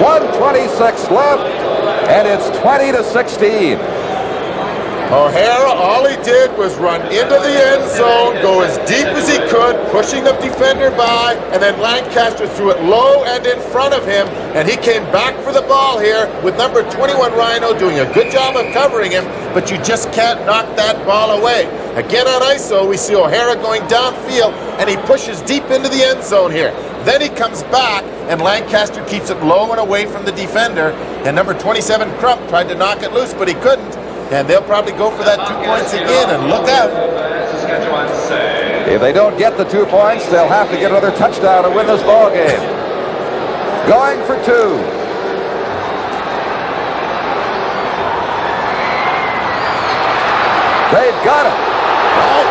D: 1:26 left, and it's 20-16.
E: O'Hara, all he did was run into the end zone, go as deep as he could, pushing the defender by, and then Lancaster threw it low and in front of him, and he came back for the ball here with number 21 Rhino doing a good job of covering him, but you just can't knock that ball away. Again on ISO, we see O'Hara going downfield, and he pushes deep into the end zone here. Then he comes back, and Lancaster keeps it low and away from the defender, and number 27 Crump tried to knock it loose, but he couldn't. And they'll probably go for that 2 points again, and look out.
D: If they don't get the 2 points, they'll have to get another touchdown to win this ball game. Going for 2. They've got it.
E: Right.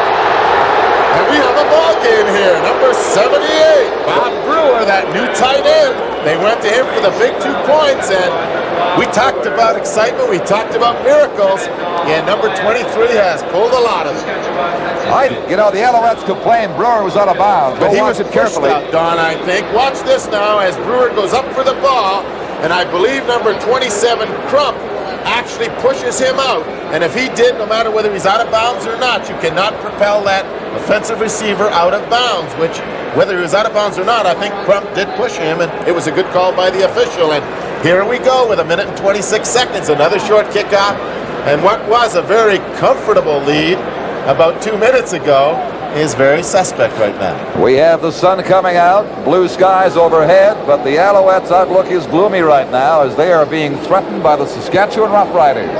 E: And we have a ball game here. Number 78, Bob Brewer, that new tight end. They went to him for the big 2 points, and we talked about excitement, we talked about miracles, and number 23 has pulled a lot of them.
D: The Alouettes complained Brewer was out of bounds.
E: But he was carefully out, Don, I think. Watch this now as Brewer goes up for the ball, and I believe number 27, Crump, actually pushes him out. And if he did, no matter whether he's out of bounds or not, you cannot propel that offensive receiver out of bounds, which, whether he was out of bounds or not, I think Crump did push him, and it was a good call by the official. And here we go with 1 minute and 26 seconds, another short kickoff. And what was a very comfortable lead about 2 minutes ago is very suspect right now.
D: We have the sun coming out, blue skies overhead, but the Alouettes' outlook is gloomy right now as they are being threatened by the Saskatchewan Roughriders.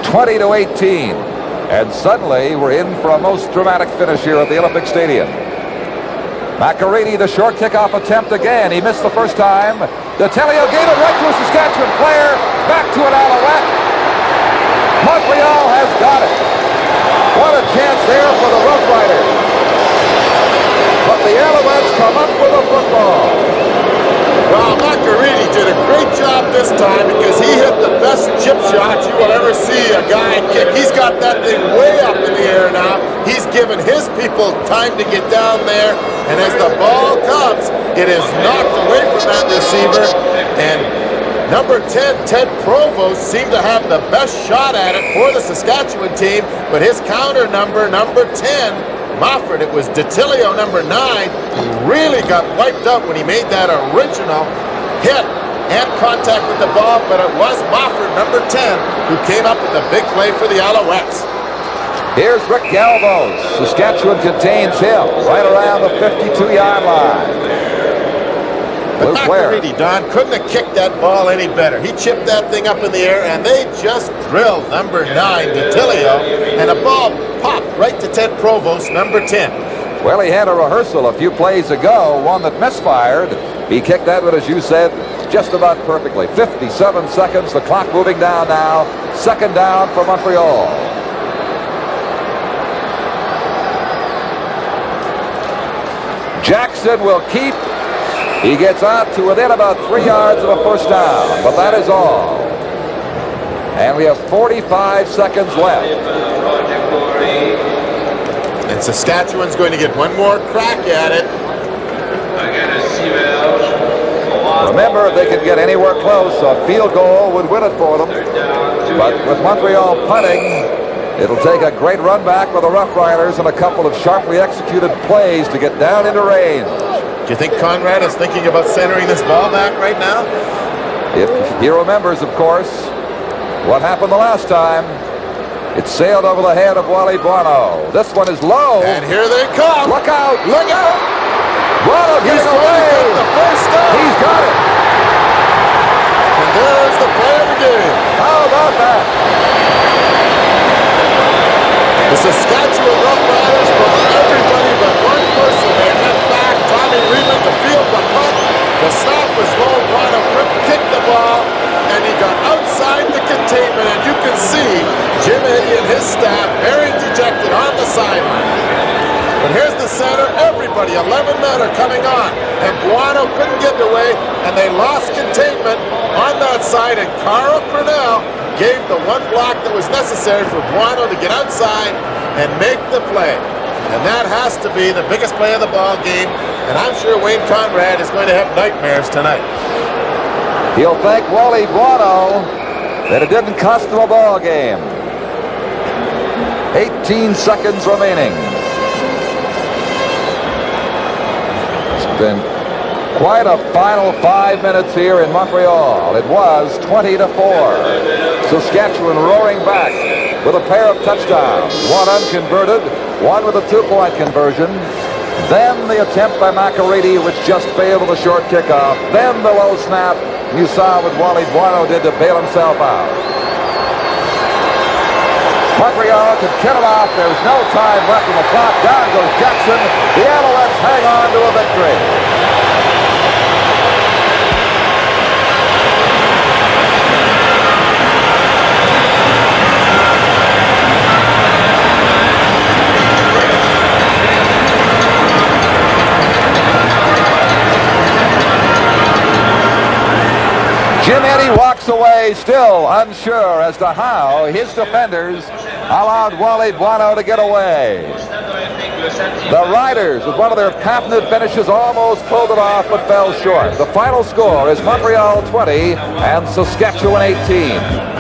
D: 20-18. And suddenly we're in for a most dramatic finish here at the Olympic Stadium. Macarini, the short kickoff attempt again. He missed the first time. Detelio gave it right to a Saskatchewan player. back to an Alouette. Montreal has got it. What a chance there for the Roughriders. But the Alouettes come up with a football.
E: Well, Macariti did a great job this time because he hit the best chip shot you will ever see a guy kick. He's got that thing way up in the air now. He's given his people time to get down there, and as the ball comes, it is knocked away from that receiver, and number 10, Ted Provost, seemed to have the best shot at it for the Saskatchewan team, but his counter number 10, Mofford, it was Detilio, number 9, who really got wiped out when he made that original hit and contact with the ball, but it was Mofford, number 10, who came up with the big play for the Alouettes.
D: Here's Rick Galvos. Saskatchewan contains him right around the 52-yard line.
E: But Macariti, Don, couldn't have kicked that ball any better. He chipped that thing up in the air, and they just drilled number 9, Detilio, and the ball popped right to Ted Provost, number 10.
D: Well, he had a rehearsal a few plays ago, one that misfired. He kicked that one, as you said, just about perfectly. 57 seconds, the clock moving down now. Second down for Montreal. Jackson will keep. He gets out to within about 3 yards of a first down, but that is all. And we have 45 seconds left.
E: And Saskatchewan's going to get one more crack at it.
D: Remember, if they could get anywhere close, a field goal would win it for them. But with Montreal punting, it'll take a great run back with the Roughriders and a couple of sharply executed plays to get down into range.
E: Do you think Conrad is thinking about centering this ball back right now?
D: If he remembers, of course, what happened the last time. It sailed over the head of Wally Buono. This one is low.
E: And here they come.
D: Look out.
E: Look out.
D: Buono getting away.
E: The first down.
D: He's got it.
E: And there's the play of the game.
D: How about that?
E: The Saskatchewan Roughriders, for everybody but one person, they went back. Tommy Reedman to field the punt. The snap was low. Buono kicked the ball, and he got outside the containment, and you can see Jim Eddy and his staff very dejected on the sideline. But here's the center. Everybody, 11 men are coming on, and Buono couldn't get away, and they lost containment on that side, and Carl Purnell gave the one block that was necessary for Buono to get outside and make the play. And that has to be the biggest play of the ball game, and I'm sure Wayne Conrad is going to have nightmares tonight.
D: He'll thank Wally Buono that it didn't cost him a ball game. 18 seconds remaining. It's been quite a final 5 minutes here in Montreal. It was 20-4. Saskatchewan roaring back with a pair of touchdowns. One unconverted, one with a two-point conversion. Then the attempt by Macariti, which just failed with a short kickoff. Then the low snap. You saw what Wally Buono did to bail himself out. Montreal could kill it off. There's no time left on the clock. Down goes Jackson. The Alouettes hang on to a victory. Jim Eddy walks away still unsure as to how his defenders allowed Wally Buono to get away. The Riders, with one of their patented finishes, almost pulled it off but fell short. The final score is Montreal 20 and Saskatchewan 18.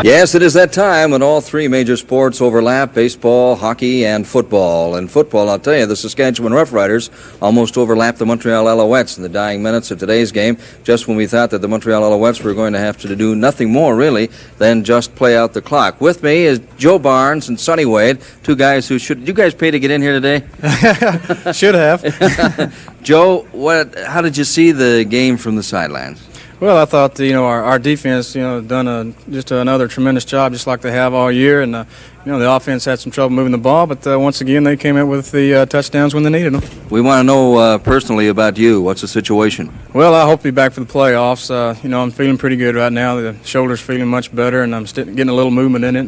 A: Yes, it is that time when all three major sports overlap, baseball, hockey, and football. In football, I'll tell you, the Saskatchewan Roughriders almost overlapped the Montreal Alouettes in the dying minutes of today's game, just when we thought that the Montreal Alouettes were going to have to do nothing more, really, than just play out the clock. With me is Joe Barnes and Sonny Wade, two guys who should... Did you guys pay to get in here today?
N: Should have.
A: Joe, how did you see the game from the sidelines?
C: Well, I thought our defense done just another tremendous job, just like they have all year, and the offense had some trouble moving the ball, but once again they came in with the touchdowns when they needed them.
A: We want to know personally about you. What's the situation?
C: Well, I hope to be back for the playoffs. I'm feeling pretty good right now. The shoulder's feeling much better, and I'm getting a little movement in it,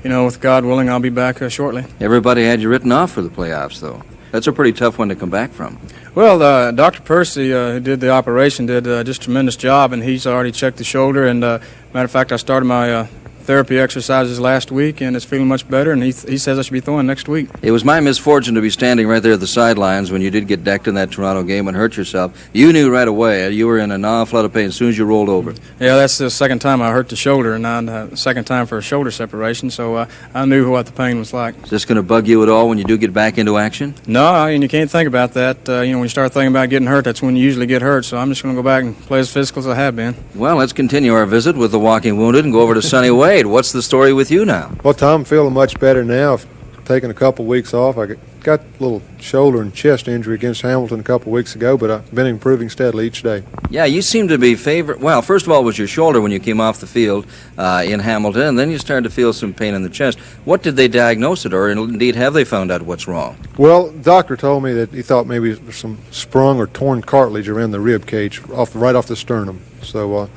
C: and with God willing, I'll be back shortly.
A: Everybody had you written off for the playoffs, though. That's a pretty tough one to come back from.
C: Well, Dr. Percy, who did the operation, did just a tremendous job, and he's already checked the shoulder. And matter of fact, I started my therapy exercises last week, and it's feeling much better, and he says I should be throwing next week.
A: It was my misfortune to be standing right there at the sidelines when you did get decked in that Toronto game and hurt yourself. You knew right away. You were in an awful lot of pain as soon as you rolled over.
C: Yeah, that's the second time I hurt the shoulder, and the second time for a shoulder separation, so I knew what the pain was like.
A: Is this going to bug you at all when you do get back into action?
C: No, and you can't think about that. When you start thinking about getting hurt, that's when you usually get hurt, so I'm just going to go back and play as physical as I have been.
A: Well, let's continue our visit with the walking wounded and go over to Sonny Wade. What's the story with you now?
N: Well, Tom, I'm feeling much better now. I've taken a couple weeks off. I got a little shoulder and chest injury against Hamilton a couple weeks ago, but I've been improving steadily each day.
A: Yeah, you seem to be well, first of all, it was your shoulder when you came off the field in Hamilton, and then you started to feel some pain in the chest. What did they diagnose it, or indeed have they found out what's wrong?
N: Well, the doctor told me that he thought maybe there's some sprung or torn cartilage around the rib cage right off the sternum. So,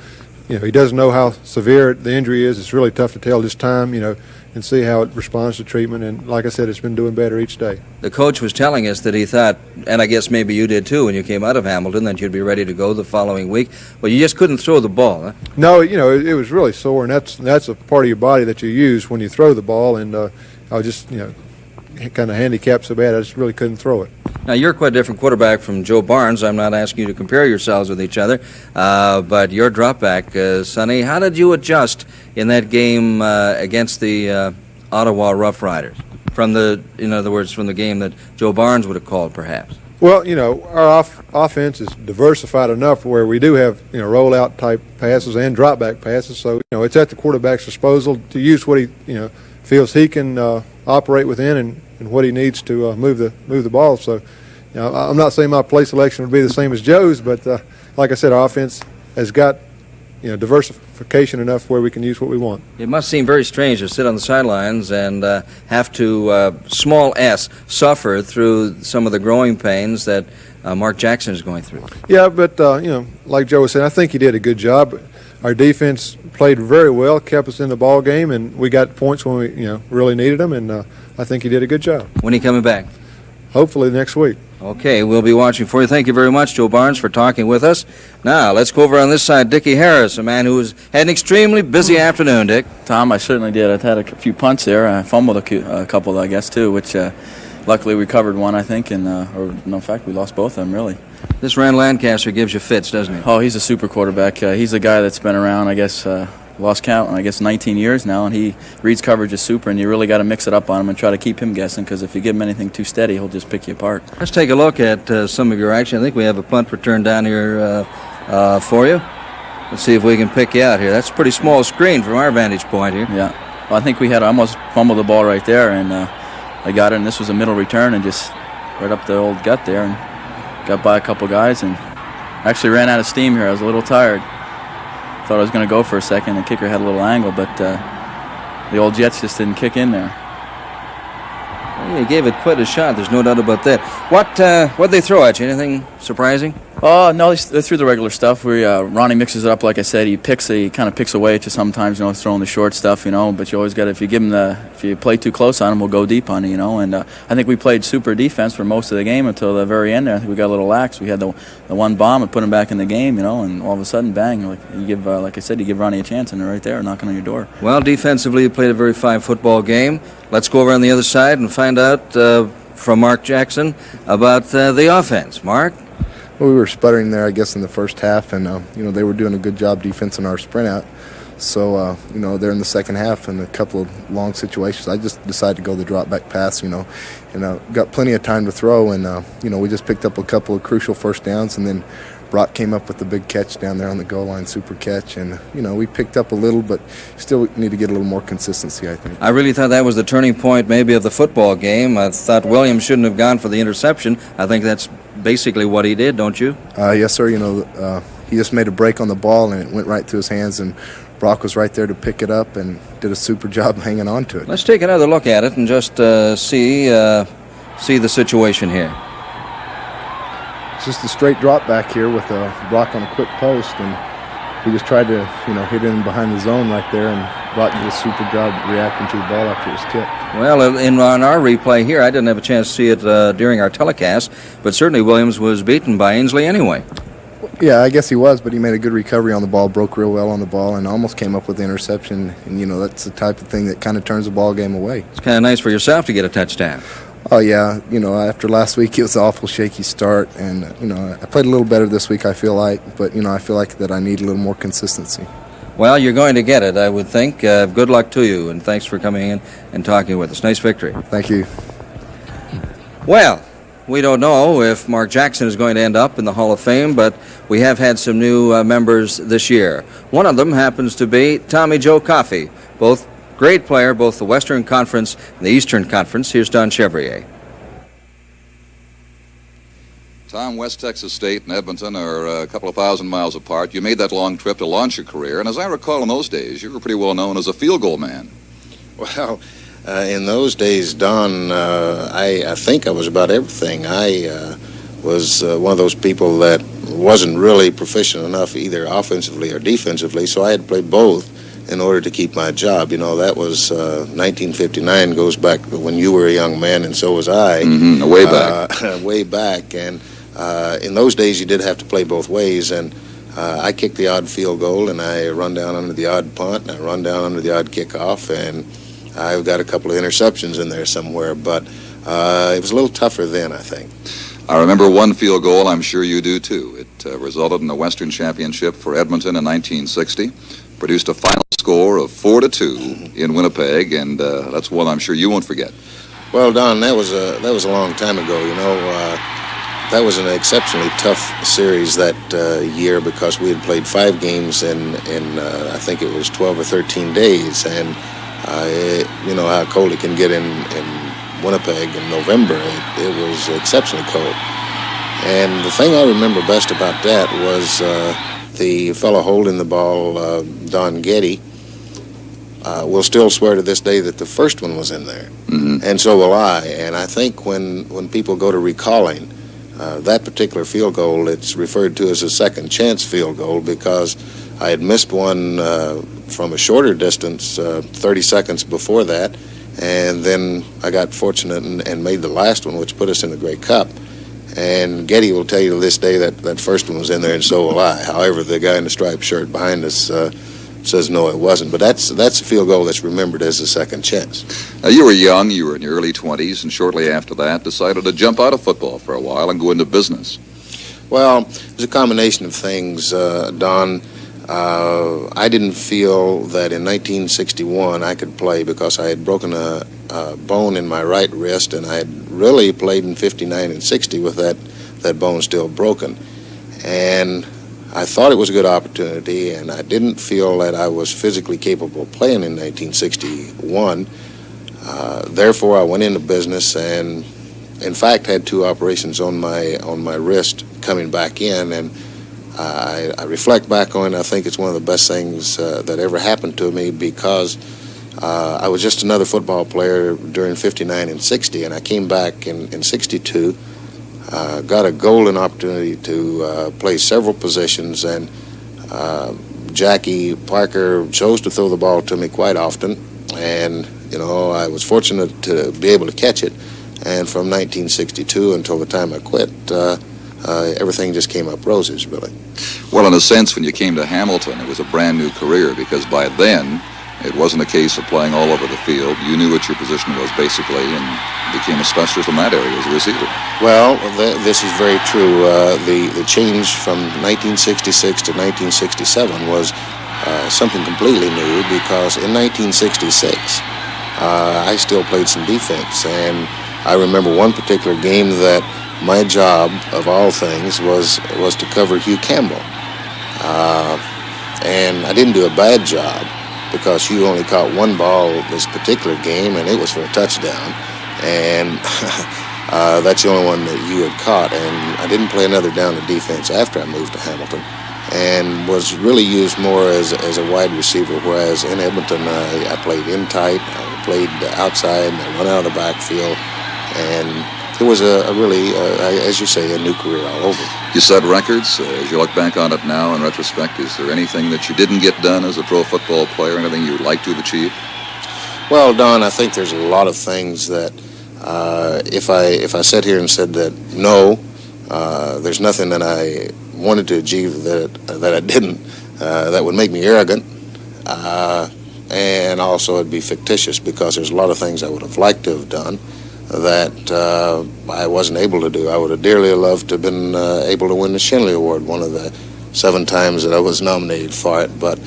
N: he doesn't know how severe the injury is. It's really tough to tell this time, and see how it responds to treatment. And like I said, it's been doing better each day.
A: The coach was telling us that he thought, and I guess maybe you did too when you came out of Hamilton, that you'd be ready to go the following week. Well, you just couldn't throw the ball, huh?
N: No, it was really sore, and that's a part of your body that you use when you throw the ball. And I was just, kind of handicapped so bad I just really couldn't throw it.
A: Now, you're quite a different quarterback from Joe Barnes. I'm not asking you to compare yourselves with each other, but your drop back, Sonny, how did you adjust in that game against the Ottawa Roughriders? In other words, from the game that Joe Barnes would have called, perhaps.
N: Well, our offense is diversified enough where we do have, rollout type passes and drop back passes. So, it's at the quarterback's disposal to use what he, feels he can operate within and what he needs to move the ball. So, I'm not saying my play selection would be the same as Joe's, but like I said, our offense has got diversification enough where we can use what we want.
A: It must seem very strange to sit on the sidelines and have to, small s, suffer through some of the growing pains that Mark Jackson is going through.
N: Yeah, but, like Joe was saying, I think he did a good job. Our defense played very well, kept us in the ball game, and we got points when we, really needed them, and I think he did a good job.
A: When are you coming back?
N: Hopefully next week.
A: Okay, we'll be watching for you. Thank you very much, Joe Barnes, for talking with us. Now, let's go over on this side. Dickie Harris, a man who had an extremely busy afternoon, Dick.
O: Tom, I certainly did. I've had a few punts there. I fumbled a couple, I guess, too, which luckily we covered one, I think, and in fact, we lost both of them, really.
A: This Rand Lancaster gives you fits, doesn't he?
O: Oh, he's a super quarterback. He's a guy that's been around, I guess, lost count, I guess 19 years now, and he reads coverage as super, and you really got to mix it up on him and try to keep him guessing, because if you give him anything too steady, he'll just pick you apart.
A: Let's take a look at some of your action. I think we have a punt return down here for you. Let's see if we can pick you out here. That's a pretty small screen from our vantage point here.
O: Yeah. Well, I think we had almost fumbled the ball right there, and I got it, and this was a middle return, and just right up the old gut there, and got by a couple guys, and actually ran out of steam here. I was a little tired. Thought I was going to go for a second. The kicker had a little angle, but the old Jets just didn't kick in there.
A: Well, you gave it quite a shot. There's no doubt about that. What'd they throw at you? Anything surprising?
O: Oh, no, they threw the regular stuff. Ronnie mixes it up, like I said. He kind of picks away at you sometimes, throwing the short stuff, but you always got to, if you play too close on him, we'll go deep on you, and I think we played super defense for most of the game until the very end there. I think we got a little lax. We had the one bomb and put him back in the game, and all of a sudden, bang, like I said, you give Ronnie a chance, and they're right there knocking on your door.
A: Well, defensively, you played a very fine football game. Let's go over on the other side and find out from Mark Jackson about the offense. Mark?
P: Well, we were sputtering there, I guess, in the first half, and they were doing a good job defense in our sprint out. So, they're in the second half in a couple of long situations. I just decided to go the drop back pass, and got plenty of time to throw, and we just picked up a couple of crucial first downs, and then Brock came up with the big catch down there on the goal line, super catch, and we picked up a little, but still need to get a little more consistency, I think.
A: I really thought that was the turning point maybe of the football game. I thought Williams shouldn't have gone for the interception. I think that's basically what he did, don't you?
P: Yes, sir. he just made a break on the ball, and it went right through his hands, and Brock was right there to pick it up and did a super job hanging on to it.
A: Let's take another look at it and just see the situation here.
P: It's just a straight drop back here with Brock on a quick post, and he just tried to, hit in behind the zone right there, and Brock did a super job reacting to the ball after it was tipped.
A: Well, on our replay here, I didn't have a chance to see it during our telecast, but certainly Williams was beaten by Ainsley anyway.
P: Yeah, I guess he was, but he made a good recovery on the ball, broke real well on the ball, and almost came up with the interception. And, that's the type of thing that kind of turns the ball game away.
A: It's kind of nice for yourself to get a touchdown.
P: Oh, yeah. After last week, it was an awful shaky start, and, I played a little better this week, I feel like, but, I feel like that I need a little more consistency.
A: Well, you're going to get it, I would think. Good luck to you, and thanks for coming in and talking with us. Nice victory.
P: Thank you.
A: Well, we don't know if Mark Jackson is going to end up in the Hall of Fame, but we have had some new members this year. One of them happens to be Tommy Joe Coffey, both great player, both the Western Conference and the Eastern Conference. Here's Don Chevrier.
Q: Tom, West Texas State and Edmonton are a couple of thousand miles apart. You made that long trip to launch your career, and as I recall in those days, you were pretty well known as a field goal man.
R: Well, in those days, Don, I think I was about everything. I was one of those people that wasn't really proficient enough either offensively or defensively, so I had to play both in order to keep my job. That was 1959, goes back when you were a young man, and so was I.
Q: Way back.
R: Way back, and in those days you did have to play both ways, and I kicked the odd field goal, and I run down under the odd punt, and I run down under the odd kickoff, and I've got a couple of interceptions in there somewhere, but it was a little tougher then, I think.
Q: I remember one field goal, I'm sure you do too. It resulted in the Western Championship for Edmonton in 1960, produced a final score of 4-2 in Winnipeg, and that's one I'm sure you won't forget.
R: Well, Don, that was a long time ago, That was an exceptionally tough series that year because we had played 5 games in I think it was 12 or 13 days, and you know how cold it can get in Winnipeg in November. It was exceptionally cold. And the thing I remember best about that was the fellow holding the ball, Don Getty, will still swear to this day that the first one was in there.
Q: Mm-hmm.
R: And so will I. And I think when people go to recalling that particular field goal, it's referred to as a second chance field goal because I had missed one from a shorter distance 30 seconds before that, and then I got fortunate and made the last one, which put us in the Grey Cup. And Getty will tell you to this day that first one was in there, and so will I. However, the guy in the striped shirt behind us says no, it wasn't. But that's a field goal that's remembered as a second chance.
Q: Now, you were young, you were in your early 20s, and shortly after that decided to jump out of football for a while and go into business.
R: Well, it was a combination of things, Don. I didn't feel that in 1961 I could play because I had broken a bone in my right wrist, and I had really played in 59 and 60 with that bone still broken. And I thought it was a good opportunity, and I didn't feel that I was physically capable of playing in 1961. Therefore, I went into business and, in fact, had 2 operations on my wrist coming back in, and I reflect back on it. I think it's one of the best things that ever happened to me because I was just another football player during 59 and 60, and I came back in 62, got a golden opportunity to play several positions, and Jackie Parker chose to throw the ball to me quite often, and I was fortunate to be able to catch it. And from 1962 until the time I quit, everything just came up roses, really.
Q: Well, in a sense, when you came to Hamilton, it was a brand new career because by then it wasn't a case of playing all over the field. You knew what your position was basically and became a specialist in that area as a receiver.
R: Well, this is very true. The change from 1966 to 1967 was something completely new because in 1966 I still played some defense, and I remember one particular game that my job, of all things, was to cover Hugh Campbell. And I didn't do a bad job because Hugh only caught 1 ball this particular game, and it was for a touchdown. And that's the only one that Hugh had caught. And I didn't play another down to defense after I moved to Hamilton. and was really used more as a wide receiver, whereas in Edmonton I played in tight, I played outside, and I run out of the backfield, and it was a really, as you say, a new career all over.
Q: You set records. As you look back on it now in retrospect, is there anything that you didn't get done as a pro football player, anything you would like to have achieved?
R: Well, Don, I think there's a lot of things that if I sat here and said that no, there's nothing that I wanted to achieve that I didn't, that would make me arrogant, and also it'd be fictitious, because there's a lot of things I would have liked to have done that I wasn't able to do. I would have dearly loved to have been able to win the Shenley Award one of the 7 times that I was nominated for it, but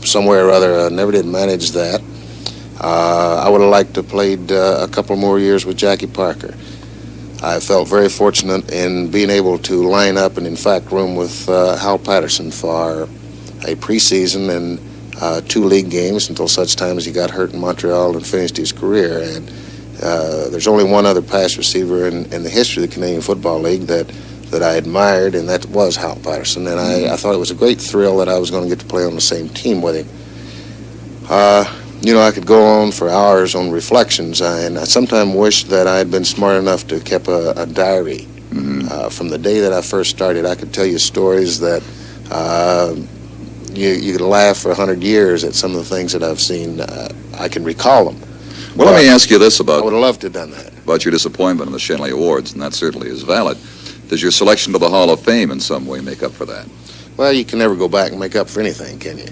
R: somewhere or other I never did manage that. I would have liked to have played a couple more years with Jackie Parker. I felt very fortunate in being able to line up and in fact room with Hal Patterson for a preseason and 2 league games until such time as he got hurt in Montreal and finished his career. And there's only one other pass receiver in the history of the Canadian Football League that I admired, and that was Hal Patterson. And I thought it was a great thrill that I was going to get to play on the same team with him. I could go on for hours on reflections, and I sometimes wish that I had been smart enough to keep a diary. From the day that I first started, I could tell you stories that you could laugh for 100 years at some of the things that I've seen. I can recall them.
Q: Well, let me ask you this about...
R: I would have loved to have done that.
Q: About your disappointment in the Shenley Awards, and that certainly is valid. Does your selection to the Hall of Fame in some way make up for that?
R: Well, you can never go back and make up for anything, can you?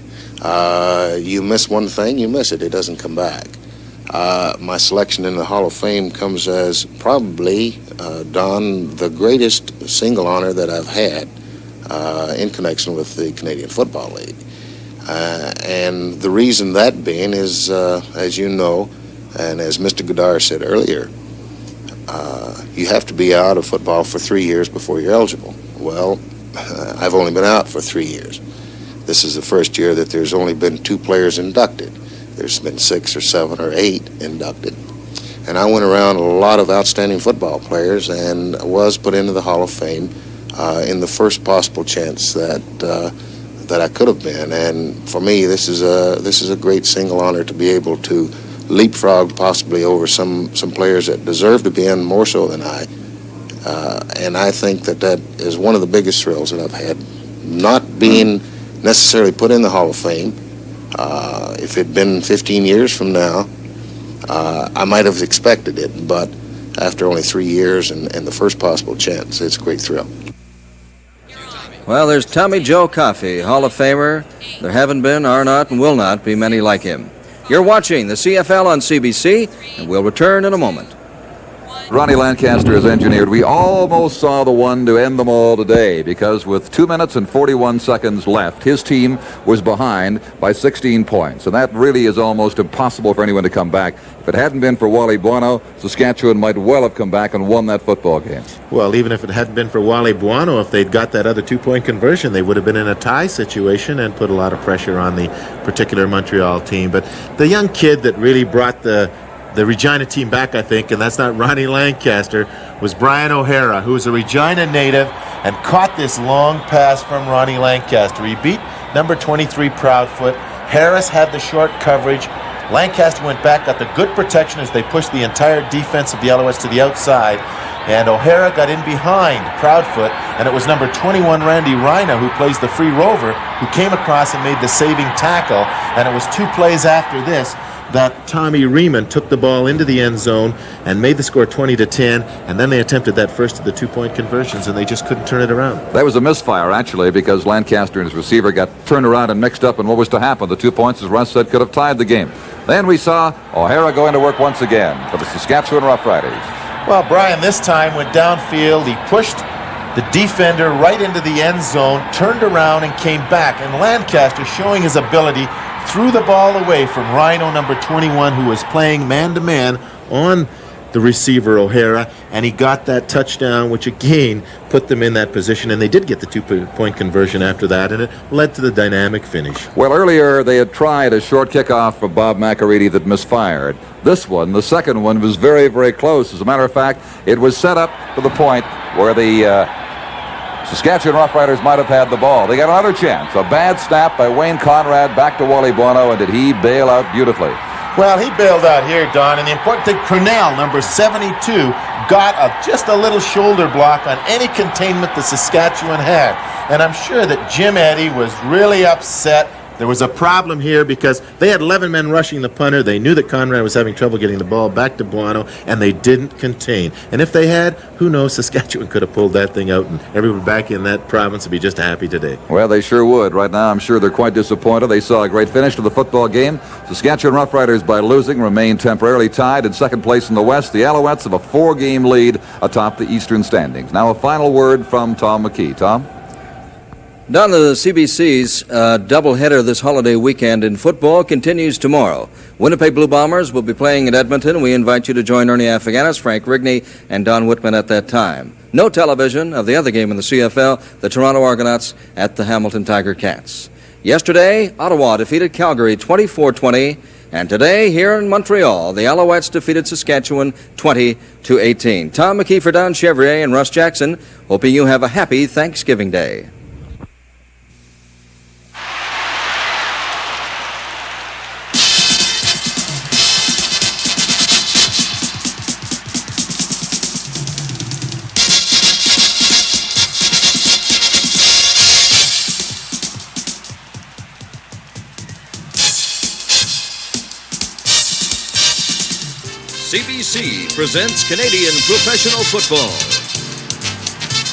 R: You miss one thing, you miss it. It doesn't come back. My selection in the Hall of Fame comes as probably, Don, the greatest single honor that I've had in connection with the Canadian Football League. And the reason that being is, as you know, and as Mr. Goddard said earlier, you have to be out of football for 3 years before you're eligible. Well, I've only been out for 3 years. This is the first year that there's only been 2 players inducted. There's been 6 or 7 or 8 inducted. And I went around a lot of outstanding football players and was put into the Hall of Fame in the first possible chance that I could have been. And for me, this is a great single honor to be able to leapfrog possibly over some players that deserve to be in more so than I. And I think that is one of the biggest thrills that I've had, not being necessarily put in the Hall of Fame. If it had been 15 years from now, I might have expected it, but after only 3 years and the first possible chance, it's a great thrill.
A: Well, there's Tommy Joe Coffey, Hall of Famer. There haven't been, are not, and will not be many like him. You're watching the CFL on CBC, and we'll return in a moment.
D: Ronnie Lancaster has engineered. We almost saw the one to end them all today, because with 2 minutes and 41 seconds left, his team was behind by 16 points. And that really is almost impossible for anyone to come back. If it hadn't been for Wally Buono, Saskatchewan might well have come back and won that football game.
E: Well, even if it hadn't been for Wally Buono, if they'd got that other 2-point conversion, they would have been in a tie situation and put a lot of pressure on the particular Montreal team. But the young kid that really brought the Regina team back, I think, and that's not Ronnie Lancaster, was Brian O'Hara, who was a Regina native and caught this long pass from Ronnie Lancaster. He beat number 23 Proudfoot. Harris had the short coverage. Lancaster went back, got the good protection as they pushed the entire defense of the Alouettes to the outside, and O'Hara got in behind Proudfoot, and it was number 21 Randy Rina, who plays the free rover, who came across and made the saving tackle. And it was 2 plays after this that Tommy Riemann took the ball into the end zone and made the score 20-10, and then they attempted that first of the 2-point conversions, and they just couldn't turn it around.
D: That was a misfire, actually, because Lancaster and his receiver got turned around and mixed up in what was to happen. The 2 points, as Russ said, could have tied the game. Then we saw O'Hara going to work once again for the Saskatchewan Roughriders.
E: Well, Brian this time went downfield. He pushed the defender right into the end zone, turned around and came back, and Lancaster, showing his ability, threw the ball away from Rhino number 21, who was playing man-to-man on the receiver O'Hara, and he got that touchdown, which again put them in that position, and they did get the 2-point conversion after that, and it led to the dynamic finish.
D: Well, earlier they had tried a short kickoff for Bob McAreedy that misfired. This one, the second one, was very, very close. As a matter of fact, it was set up to the point where the Saskatchewan Roughriders might have had the ball. They got another chance. A bad snap by Wayne Conrad back to Wally Bono, and did he bail out beautifully?
E: Well, he bailed out here, Don, and the important thing, Cornell, number 72, got just a little shoulder block on any containment the Saskatchewan had. And I'm sure that Jim Eddy was really upset. There was a problem here because they had 11 men rushing the punter. They knew that Conrad was having trouble getting the ball back to Buono, and they didn't contain. And if they had, who knows, Saskatchewan could have pulled that thing out, and everyone back in that province would be just happy today.
D: Well, they sure would. Right now, I'm sure they're quite disappointed. They saw a great finish to the football game. Saskatchewan Roughriders, by losing, remain temporarily tied in second place in the West. The Alouettes have a 4-game lead atop the Eastern standings. Now, a final word from Tom McKee. Tom?
A: Don, the CBC's doubleheader this holiday weekend in football continues tomorrow. Winnipeg Blue Bombers will be playing at Edmonton. We invite you to join Ernie Afghani's, Frank Rigney, and Don Whitman at that time. No television of the other game in the CFL, the Toronto Argonauts at the Hamilton Tiger Cats. Yesterday, Ottawa defeated Calgary 24-20, and today, here in Montreal, the Alouettes defeated Saskatchewan 20-18. Tom McKee for Don Chevrier and Russ Jackson, hoping you have a happy Thanksgiving Day.
B: CBC presents Canadian Professional Football.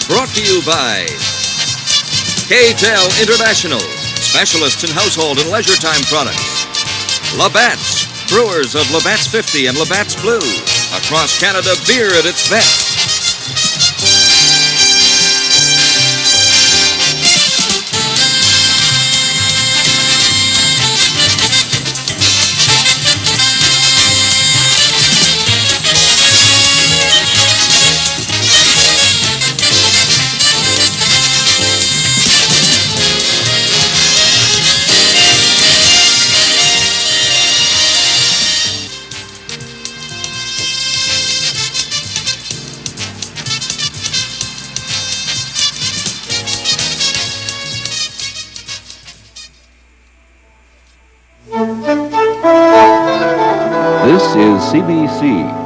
B: Brought to you by K-Tel International, specialists in household and leisure time products. Labatt's, brewers of Labatt's 50 and Labatt's Blue. Across Canada, beer at its best.
L: This is CBC,